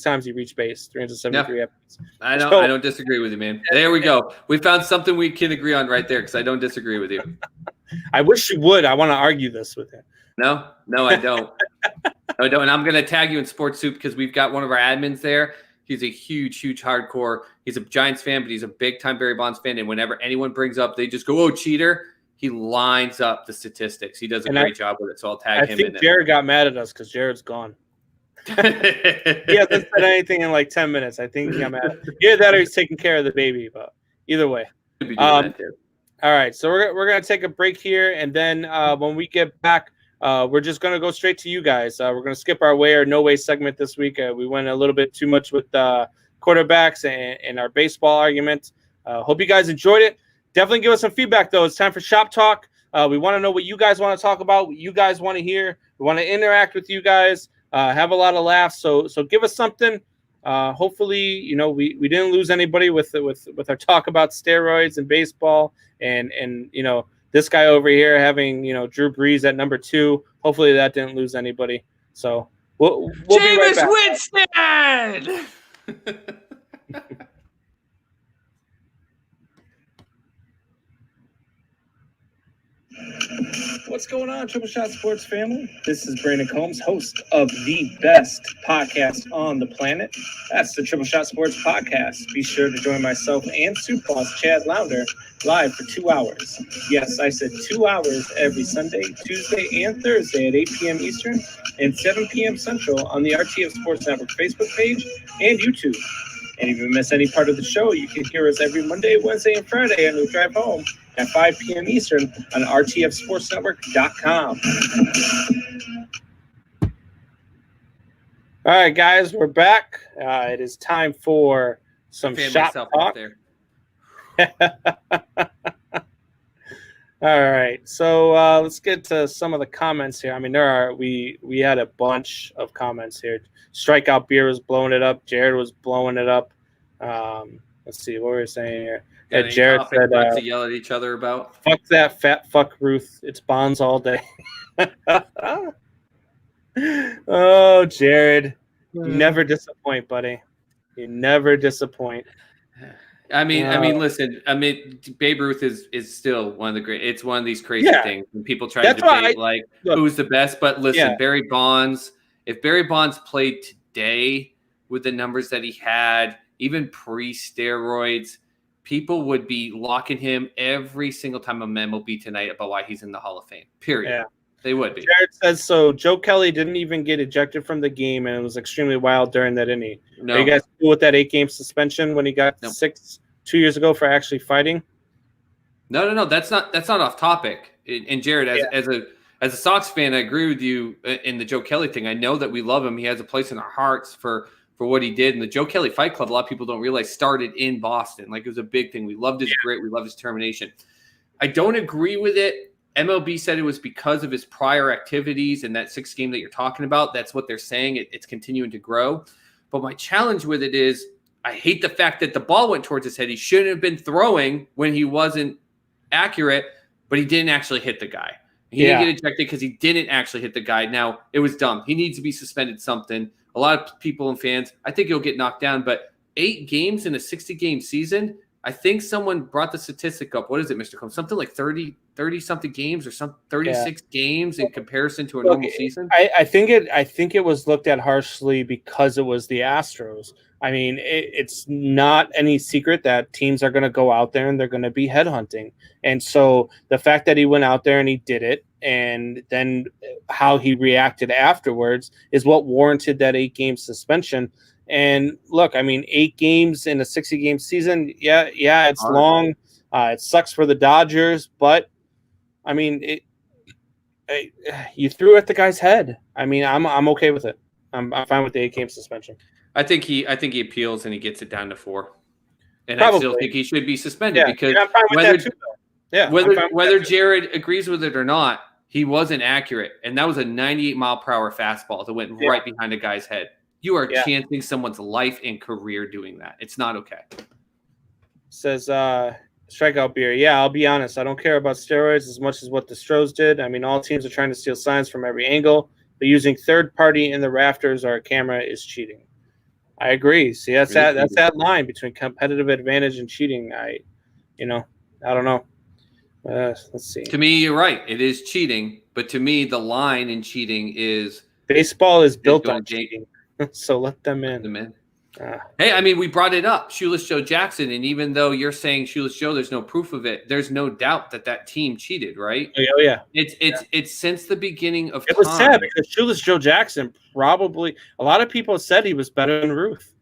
times he reached base. 373 at bats. I don't disagree with you, man. There we go. We found something we can agree on right there because I don't disagree with you. I wish you would. I want to argue this with him. No, I don't. I don't. And I'm going to tag you in Sports Soup because we've got one of our admins there. He's a huge hardcore. He's a Giants fan, but he's a big-time Barry Bonds fan. And whenever anyone brings up, they just go, "Oh, cheater." He lines up the statistics. He does a great job with it, so I'll tag him in. I think Jared got mad at us because Jared's gone. He hasn't said anything in like 10 minutes. I think he got mad. Either that or he's taking care of the baby. But either way. All right, so we're gonna take a break here, and then when we get back, we're just gonna go straight to you guys. We're gonna skip our way or no way segment this week. We went a little bit too much with quarterbacks and our baseball argument. Hope you guys enjoyed it. Definitely give us some feedback though. It's time for Shop Talk. We want to know what you guys want to talk about, what you guys want to hear. We want to interact with you guys, have a lot of laughs. So give us something. Hopefully, we didn't lose anybody with our talk about steroids and baseball. And this guy over here having Drew Brees at number 2. Hopefully that didn't lose anybody. So we'll be right back. Winston! What's going on, Triple Shot Sports family? This is Brandon Combs, host of the best podcast on the planet. That's the Triple Shot Sports Podcast. Be sure to join myself and Soup Boss Chad Lounder live for 2 hours. Yes, I said 2 hours every Sunday, Tuesday, and Thursday at 8 p.m. Eastern and 7 p.m. Central on the RTF Sports Network Facebook page and YouTube. And if you miss any part of the show, you can hear us every Monday, Wednesday, and Friday on the drive home at 5 p.m. Eastern on rtfsportsnetwork.com. All right, guys, we're back. It is time for some Shop Talk. All right, so let's get to some of the comments here. I mean, we had a bunch of comments here. Strikeout Beer was blowing it up. Jared was blowing it up. Let's see what we were saying here. Yeah, Jared said, to yell at each other about. Fuck that fat fuck Ruth. It's Bonds all day. Oh, Jared, you never disappoint, buddy. You never disappoint. I mean, listen. Babe Ruth is still one of the great. It's one of these crazy things when people try to debate who's the best. But listen, Barry Bonds. If Barry Bonds played today with the numbers that he had, even pre-steroids, people would be locking him every single time on MLB Tonight about why he's in the Hall of Fame. Period. Yeah. They would be. Jared says so. Joe Kelly didn't even get ejected from the game, and it was extremely wild during that inning. No. Are you guys cool with that 8-game suspension when he got 6 2 years ago for actually fighting? No. That's not off topic. And Jared, as a Sox fan, I agree with you in the Joe Kelly thing. I know that we love him. He has a place in our hearts for what he did. And the Joe Kelly Fight Club, a lot of people don't realize, started in Boston. Like, it was a big thing. We loved his grit. We loved his determination. I don't agree with it MLB said it was because of his prior activities and that 6th game that you're talking about. That's what they're saying. It's continuing to grow. But my challenge with it is I hate the fact that the ball went towards his head. He shouldn't have been throwing when he wasn't accurate, but he didn't actually hit the guy. He didn't get ejected because he didn't actually hit the guy. Now, it was dumb. He needs to be suspended something. A lot of people and fans, I think he'll get knocked down. But 8 games in a 60-game season, I think someone brought the statistic up. What is it, Mr. Combs? Something like 30-something games or 36 games in comparison to a normal season? I think it was looked at harshly because it was the Astros. I mean, it's not any secret that teams are going to go out there and they're going to be headhunting. And so the fact that he went out there and he did it, and then how he reacted afterwards is what warranted that 8-game suspension. And look, I mean, 8 games in a 60-game season, yeah, it's long. It sucks for the Dodgers, but I mean, you threw at the guy's head. I mean, I'm okay with it. I'm fine with the 8-game suspension. I think he appeals and he gets it down to 4. And Probably. I still think he should be suspended because I'm fine with that too, though. Whether Jared agrees with it or not, he wasn't accurate. And that was a 98-mile-per-hour fastball that went right behind a guy's head. You are chancing someone's life and career doing that. It's not okay. Says strikeout beer. Yeah, I'll be honest. I don't care about steroids as much as what the Stros did. I mean, all teams are trying to steal signs from every angle, but using third party in the rafters or a camera is cheating. I agree. See, that's that line between competitive advantage and cheating. I don't know. Let's see. To me, you're right. It is cheating, but to me, the line in cheating is baseball is built on cheating. So let them in. Hey, I mean, we brought it up, Shoeless Joe Jackson, and even though you're saying Shoeless Joe, there's no proof of it. There's no doubt that team cheated, right? Oh yeah. It's since the beginning of time. It was sad because Shoeless Joe Jackson probably a lot of people said he was better than Ruth.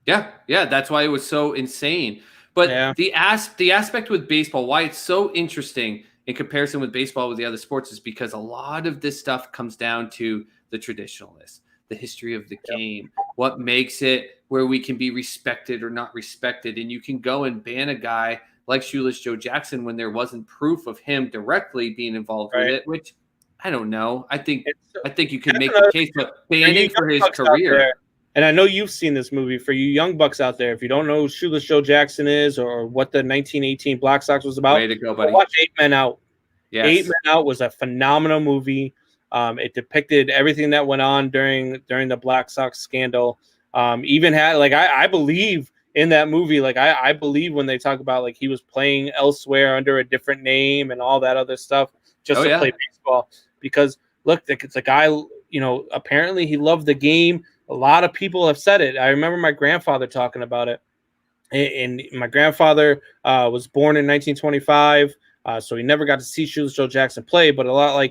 Yeah, that's why it was so insane. But the aspect with baseball, why it's so interesting in comparison with baseball with the other sports, is because a lot of this stuff comes down to the traditionalists, the history of the game, what makes it where we can be respected or not respected. And you can go and ban a guy like Shoeless Joe Jackson when there wasn't proof of him directly being involved with it, which I don't know. I think you can make the case, but banning for his career. And I know you've seen this movie. For you young bucks out there, if you don't know who Shoeless Joe Jackson is or what the 1918 Black Sox was about, way to go, buddy. Watch 8 Men Out. Yes. 8 Men Out was a phenomenal movie. It depicted everything that went on during the Black Sox scandal. Even had I believe in that movie. I believe when they talk about he was playing elsewhere under a different name and all that other stuff just to play baseball. Because look, it's a guy. Apparently he loved the game. A lot of people have said it. I remember my grandfather talking about it. And my grandfather was born in 1925. So he never got to see Shoeless Joe Jackson play, but a lot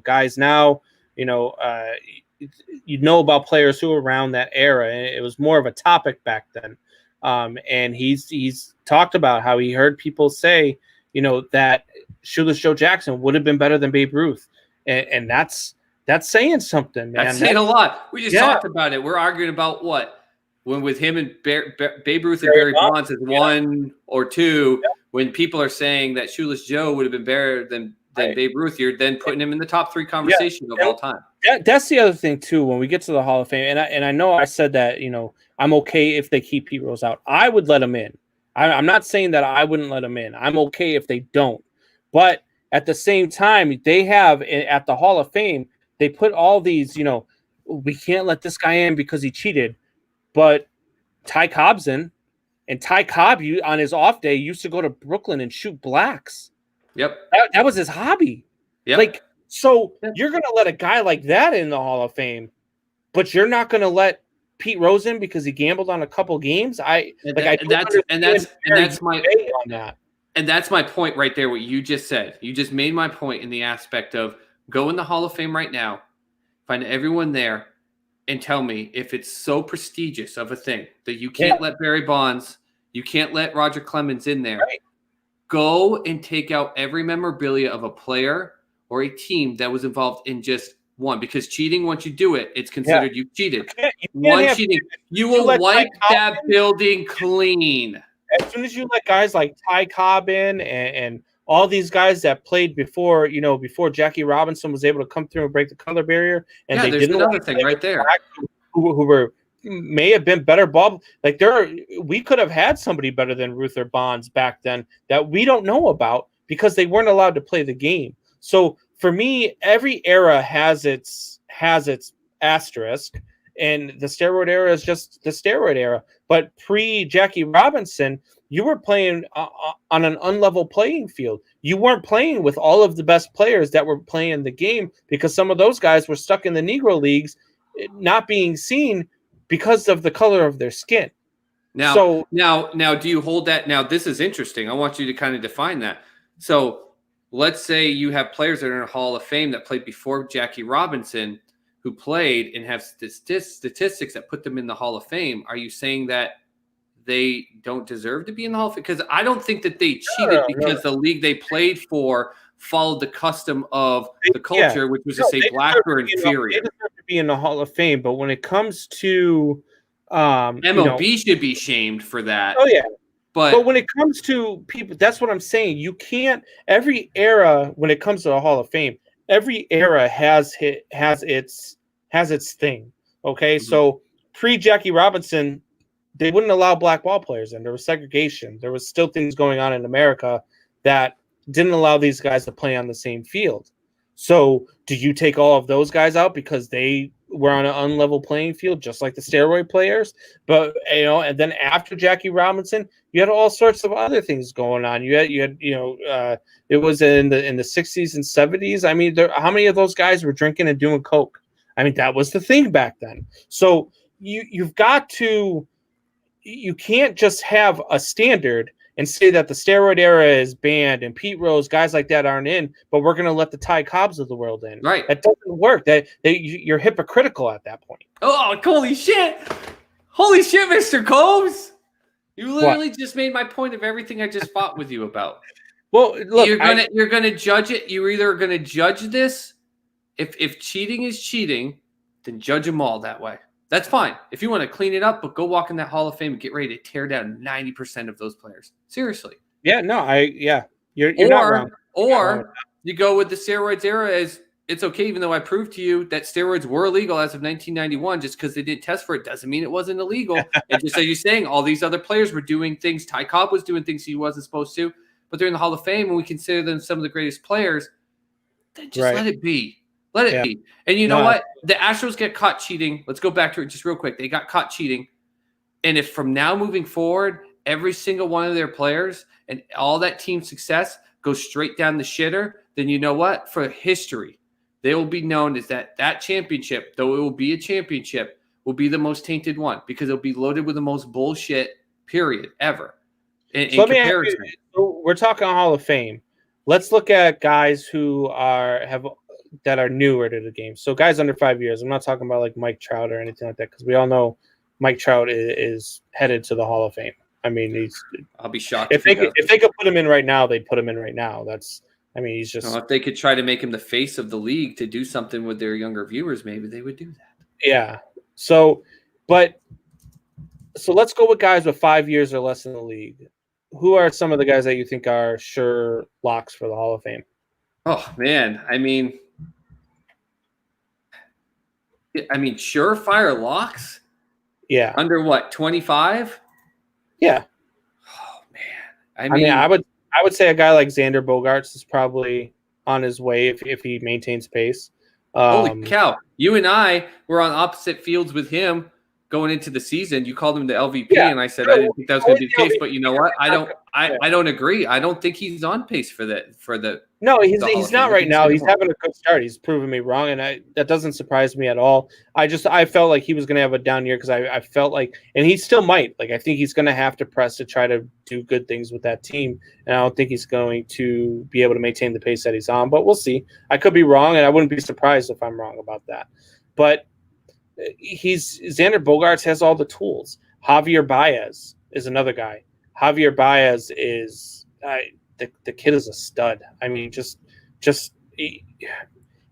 guys now, about players who were around that era, and it was more of a topic back then. And he's talked about how he heard people say, that Shoeless Joe Jackson would have been better than Babe Ruth, and that's saying something, man. That's saying a lot. We just talked about it. We're arguing about what when with him and Babe Ruth and Barry Bonds as 1 or 2. Yeah. When people are saying that Shoeless Joe would have been better than Babe Ruth, you're then putting him in the top 3 conversation of all time. That's the other thing too. When we get to the Hall of Fame, and I know I said that I'm okay if they keep Pete Rose out. I would let him in. I'm not saying that I wouldn't let him in. I'm okay if they don't. But at the same time, they have at the Hall of Fame, they put all these. We can't let this guy in because he cheated, but Ty Cobb's in. And Ty Cobb, on his off day, used to go to Brooklyn and shoot blacks. Yep. That was his hobby. Yep. You're going to let a guy like that in the Hall of Fame, but you're not going to let Pete Rose in because he gambled on a couple games? That's my point right there, what you just said. You just made my point in the aspect of go in the Hall of Fame right now, find everyone there, and tell me if it's so prestigious of a thing that you can't let Barry Bonds, you can't let Roger Clemens in there. Right. Go and take out every memorabilia of a player or a team that was involved in just one. Because cheating, once you do it, it's considered you cheated. One cheating. You will wipe that building clean. As soon as you let guys like Ty Cobb in and all these guys that played before, before Jackie Robinson was able to come through and break the color barrier, and they there's didn't another thing right there. Who may have been better ball. Like we could have had somebody better than Ruther Bonds back then that we don't know about because they weren't allowed to play the game. So for me, every era has its asterisk, and the steroid era is just the steroid era. But pre Jackie Robinson, you were playing on an unlevel playing field. You weren't playing with all of the best players that were playing the game because some of those guys were stuck in the Negro leagues, not being seen because of the color of their skin. Now, do you hold that? Now, this is interesting. I want you to kind of define that. So let's say you have players that are in a Hall of Fame that played before Jackie Robinson, who played and have statistics that put them in the Hall of Fame. Are you saying that they don't deserve to be in the Hall of Fame? Because I don't think that they cheated because the league they played for followed the custom of the culture, which was to say black or inferior. They deserve to be in the Hall of Fame, but when it comes to MLB should be shamed for that. Oh yeah. But when it comes to people, that's what I'm saying. You can't. Every era, when it comes to the Hall of Fame, every era has its thing. Okay, so pre Jackie Robinson, they wouldn't allow black ball players in. There was segregation. There was still things going on in America that didn't allow these guys to play on the same field. So do you take all of those guys out because they were on an unlevel playing field, just like the steroid players? But and then after Jackie Robinson, you had all sorts of other things going on. You had it was in the 60s and 70s. I mean, how many of those guys were drinking and doing coke? I mean, that was the thing back then. So you've got to. You can't just have a standard and say that the steroid era is banned and Pete Rose, guys like that aren't in, but we're going to let the Ty Cobbs of the world in. Right. That doesn't work. You're hypocritical at that point. Oh, holy shit. Holy shit, Mr. Combs. You literally just made my point of everything I just fought with you about. Well, look, you're gonna judge it. You're either going to judge this. If cheating is cheating, then judge them all that way. That's fine. If you want to clean it up, but go walk in that Hall of Fame and get ready to tear down 90% of those players. Seriously. Yeah, no, you're not wrong. Or you go with the steroids era as it's okay, even though I proved to you that steroids were illegal as of 1991, just because they didn't test for it doesn't mean it wasn't illegal. And just as you're saying, all these other players were doing things. Ty Cobb was doing things he wasn't supposed to, but they're in the Hall of Fame and we consider them some of the greatest players. Then just let it be. Let it be. And you know what? The Astros get caught cheating. Let's go back to it just real quick. They got caught cheating. And if from now moving forward, every single one of their players and all that team success goes straight down the shitter, then you know what? For history, they will be known as that championship, though it will be a championship, will be the most tainted one because it'll be loaded with the most bullshit, period, ever. In comparison. So we're talking Hall of Fame. Let's look at guys who that are newer to the game. So guys under 5 years. I'm not talking about like Mike Trout or anything like that because we all know Mike Trout is headed to the Hall of Fame. I mean, I'll be shocked if they could put him in right now. They'd put him in right now. He's just. If they could try to make him the face of the league to do something with their younger viewers, maybe they would do that. Yeah. So let's go with guys with 5 years or less in the league. Who are some of the guys that you think are sure locks for the Hall of Fame? Oh man, I mean, surefire locks? Yeah. Under what, 25? Yeah. Oh man. I would say a guy like Xander Bogaerts is probably on his way if he maintains pace. Holy cow. You and I were on opposite fields with him going into the season. You called him the LVP, and I said I didn't think that was going to be the case. But you know what? I don't agree. I don't think he's on pace for the. No, he's not right now. He's having a good start. He's proven me wrong, and that doesn't surprise me at all. I felt like he was going to have a down year because I felt like, and he still might. Like I think he's going to have to press to try to do good things with that team, and I don't think he's going to be able to maintain the pace that he's on. But we'll see. I could be wrong, and I wouldn't be surprised if I'm wrong about that. But Xander Bogaerts has all the tools. Javier Baez is another guy. Javier Baez is the kid is a stud. I mean, just he's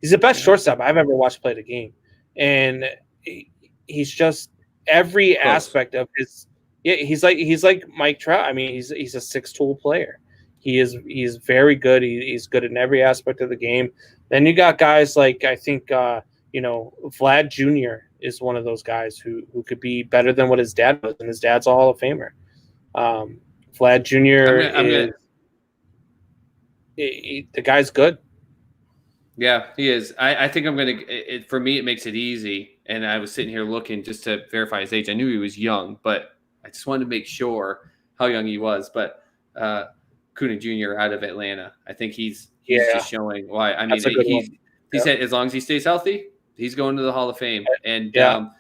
the best shortstop I've ever watched play the game, and he's just every aspect of his. Yeah, he's like Mike Trout. I mean, he's a 6-tool player. He's very good. He's good in every aspect of the game. Then you got guys like I think Vlad Jr. is one of those guys who could be better than what his dad was, and his dad's a Hall of Famer. Vlad Jr. The guy's good. Yeah, he is. I think I'm going to – for me, it makes it easy. And I was sitting here looking just to verify his age. I knew he was young, but I just wanted to make sure how young he was. But Kuna Jr. out of Atlanta, I think he's just showing why. I mean, he said as long as he stays healthy, he's going to the Hall of Fame. And, I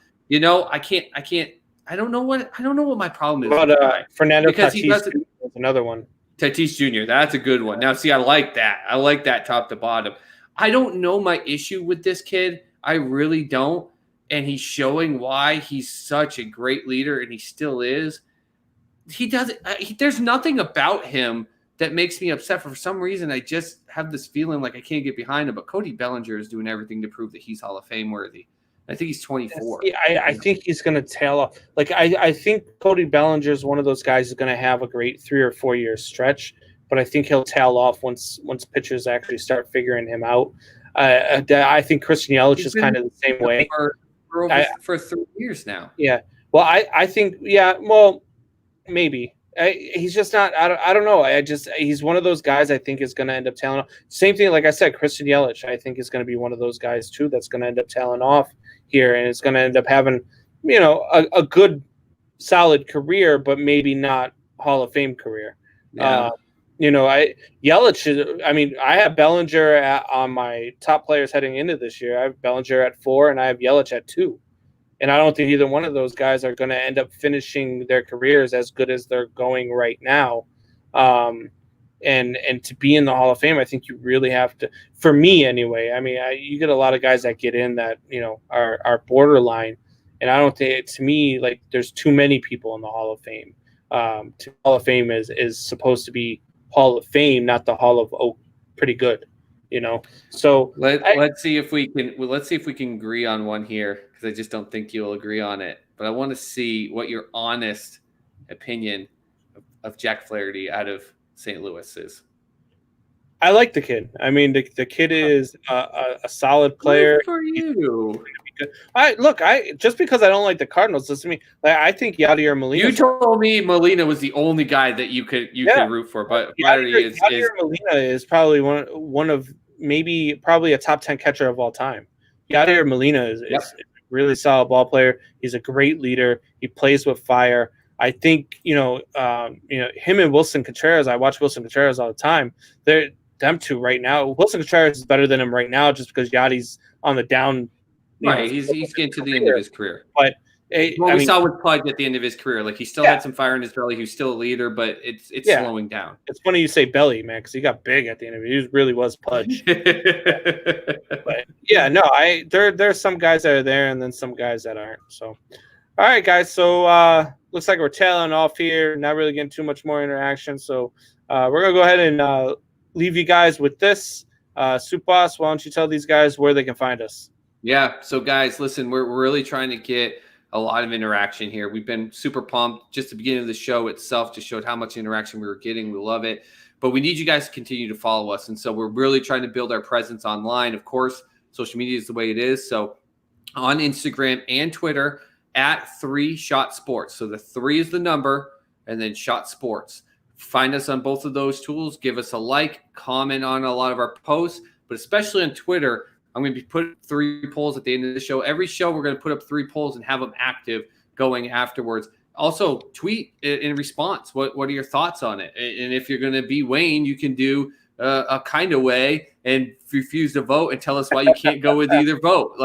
don't know what my problem is. But Fernando Tatis is another one. Tatis Jr., that's a good one. Now, see, I like that. I like that top to bottom. I don't know my issue with this kid. I really don't. And he's showing why he's such a great leader, and he still is. He doesn't. There's nothing about him that makes me upset. For some reason, I just have this feeling like I can't get behind him. But Cody Bellinger is doing everything to prove that he's Hall of Fame worthy. I think he's 24. Yeah, I think he's going to tail off. Like I think Cody Bellinger is one of those guys who's going to have a great 3 or 4 year stretch, but I think he'll tail off once pitchers actually start figuring him out. I think Christian Yelich is kind of the same way. For 3 years now. Yeah. Well, I think well, maybe. He's just not. I don't know. He's one of those guys I think is going to end up tailing off. Same thing, like I said, Christian Yelich. I think is going to be one of those guys too that's going to end up tailing off here, and it's going to end up having, a good, solid career, but maybe not Hall of Fame career. Yeah. Yelich. I have Bellinger on my top players heading into this year. I have Bellinger at 4, and I have Yelich at 2. And I don't think either one of those guys are going to end up finishing their careers as good as they're going right now. And to be in the Hall of Fame, I think you really have to, for me anyway. You get a lot of guys that get in that, are borderline. And I don't think, to me, like there's too many people in the Hall of Fame. Hall of Fame is supposed to be Hall of Fame, not the Hall of pretty good. So let's see if we can agree on one here, because I just don't think you'll agree on it. But I want to see what your honest opinion of Jack Flaherty out of St. Louis is. I like the kid. The kid is a solid player. Good for you. Just because I don't like the Cardinals doesn't mean I think Yadier Molina. You told me Molina was the only guy that you could root for, but Yadier Molina is probably one of probably a top 10 catcher of all time. Yadier Molina is a really solid ball player. He's a great leader. He plays with fire. I think him and Wilson Contreras. I watch Wilson Contreras all the time. They're them two right now. Wilson Contreras is better than him right now, just because Yadi's on the down. Right, he's getting to the end of his career. But we saw with Pudge at the end of his career, like he still had some fire in his belly. He was still a leader, but it's slowing down. It's funny you say belly, man, because he got big at the end of it. He really was Pudge. But there's some guys that are there, and then some guys that aren't. So, all right, guys. So looks like we're tailing off here. Not really getting too much more interaction. So we're gonna go ahead and leave you guys with this. Soup Boss, why don't you tell these guys where they can find us? Yeah. So guys, listen, we're really trying to get a lot of interaction here. We've been super pumped. Just the beginning of the show itself just showed how much interaction we were getting. We love it. But we need you guys to continue to follow us. And so we're really trying to build our presence online. Of course, social media is the way it is. So on Instagram and Twitter at 3 Shot Sports. So the 3 is the number, and then Shot Sports. Find us on both of those tools. Give us a like, comment on a lot of our posts, but especially on Twitter. I'm going to be putting 3 polls at the end of the show. Every show, we're going to put up 3 polls and have them active going afterwards. Also, tweet in response. What are your thoughts on it? And if you're going to be Wayne, you can do a kind of way and refuse to vote and tell us why you can't go with either vote.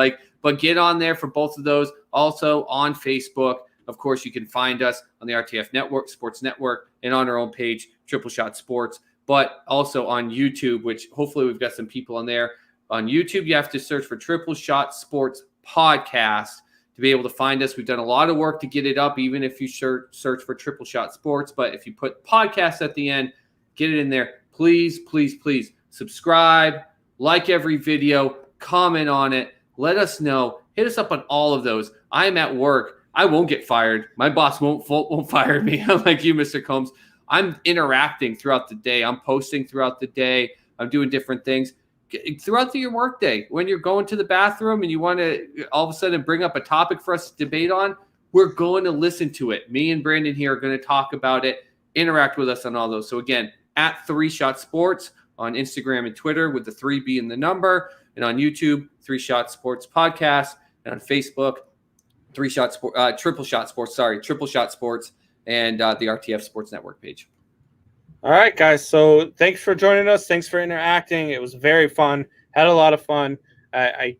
But get on there for both of those. Also on Facebook, of course, you can find us on the RTF Network, Sports Network, and on our own page, Triple Shot Sports. But also on YouTube, which hopefully we've got some people on there. On YouTube, you have to search for Triple Shot Sports Podcast to be able to find us. We've done a lot of work to get it up, even if you search for Triple Shot Sports. But if you put podcast at the end, get it in there. Please, please, please subscribe, like every video, comment on it. Let us know. Hit us up on all of those. I'm at work. I won't get fired. My boss won't fire me, unlike you, Mr. Combs. I'm interacting throughout the day. I'm posting throughout the day. I'm doing different things throughout your work day. When you're going to the bathroom and you want to all of a sudden bring up a topic for us to debate on, we're going to listen to it. Me and Brandon here are going to talk about it, interact with us on all those. So again, at 3 Shot Sports on Instagram and Twitter with the 3 being the number, and on YouTube, 3 Shot Sports Podcast, and on Facebook, Triple Shot Sports, and the RTF Sports Network page. All right, guys. So thanks for joining us. Thanks for interacting. It was very fun. Had a lot of fun. I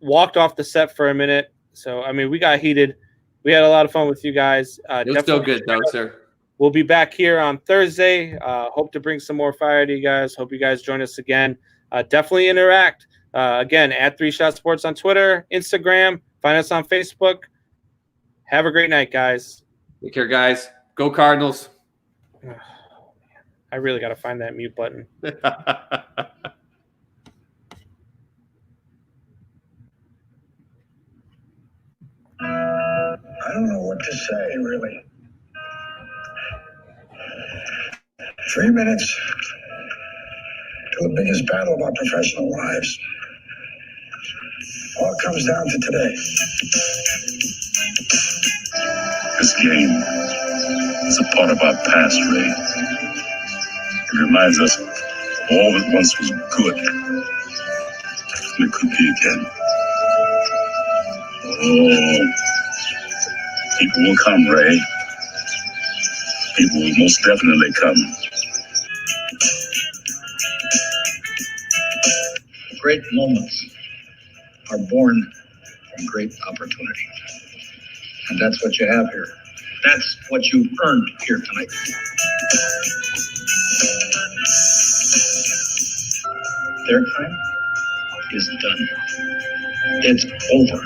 walked off the set for a minute. So, I mean, we got heated. We had a lot of fun with you guys. It was still good, though, sir. We'll be back here on Thursday. Hope to bring some more fire to you guys. Hope you guys join us again. Definitely interact. Again, at 3 Shot Sports on Twitter, Instagram. Find us on Facebook. Have a great night, guys. Take care, guys. Go Cardinals. I really got to find that mute button. I don't know what to say, really. 3 minutes to the biggest battle of our professional lives. All comes down to today. This game is a part of our past, Ray. It reminds us of all that once was good. And it could be again. Oh, people will come, Ray. People will most definitely come. Great moments are born from great opportunity. And that's what you have here. That's what you've earned here tonight. Their time is done. It's over.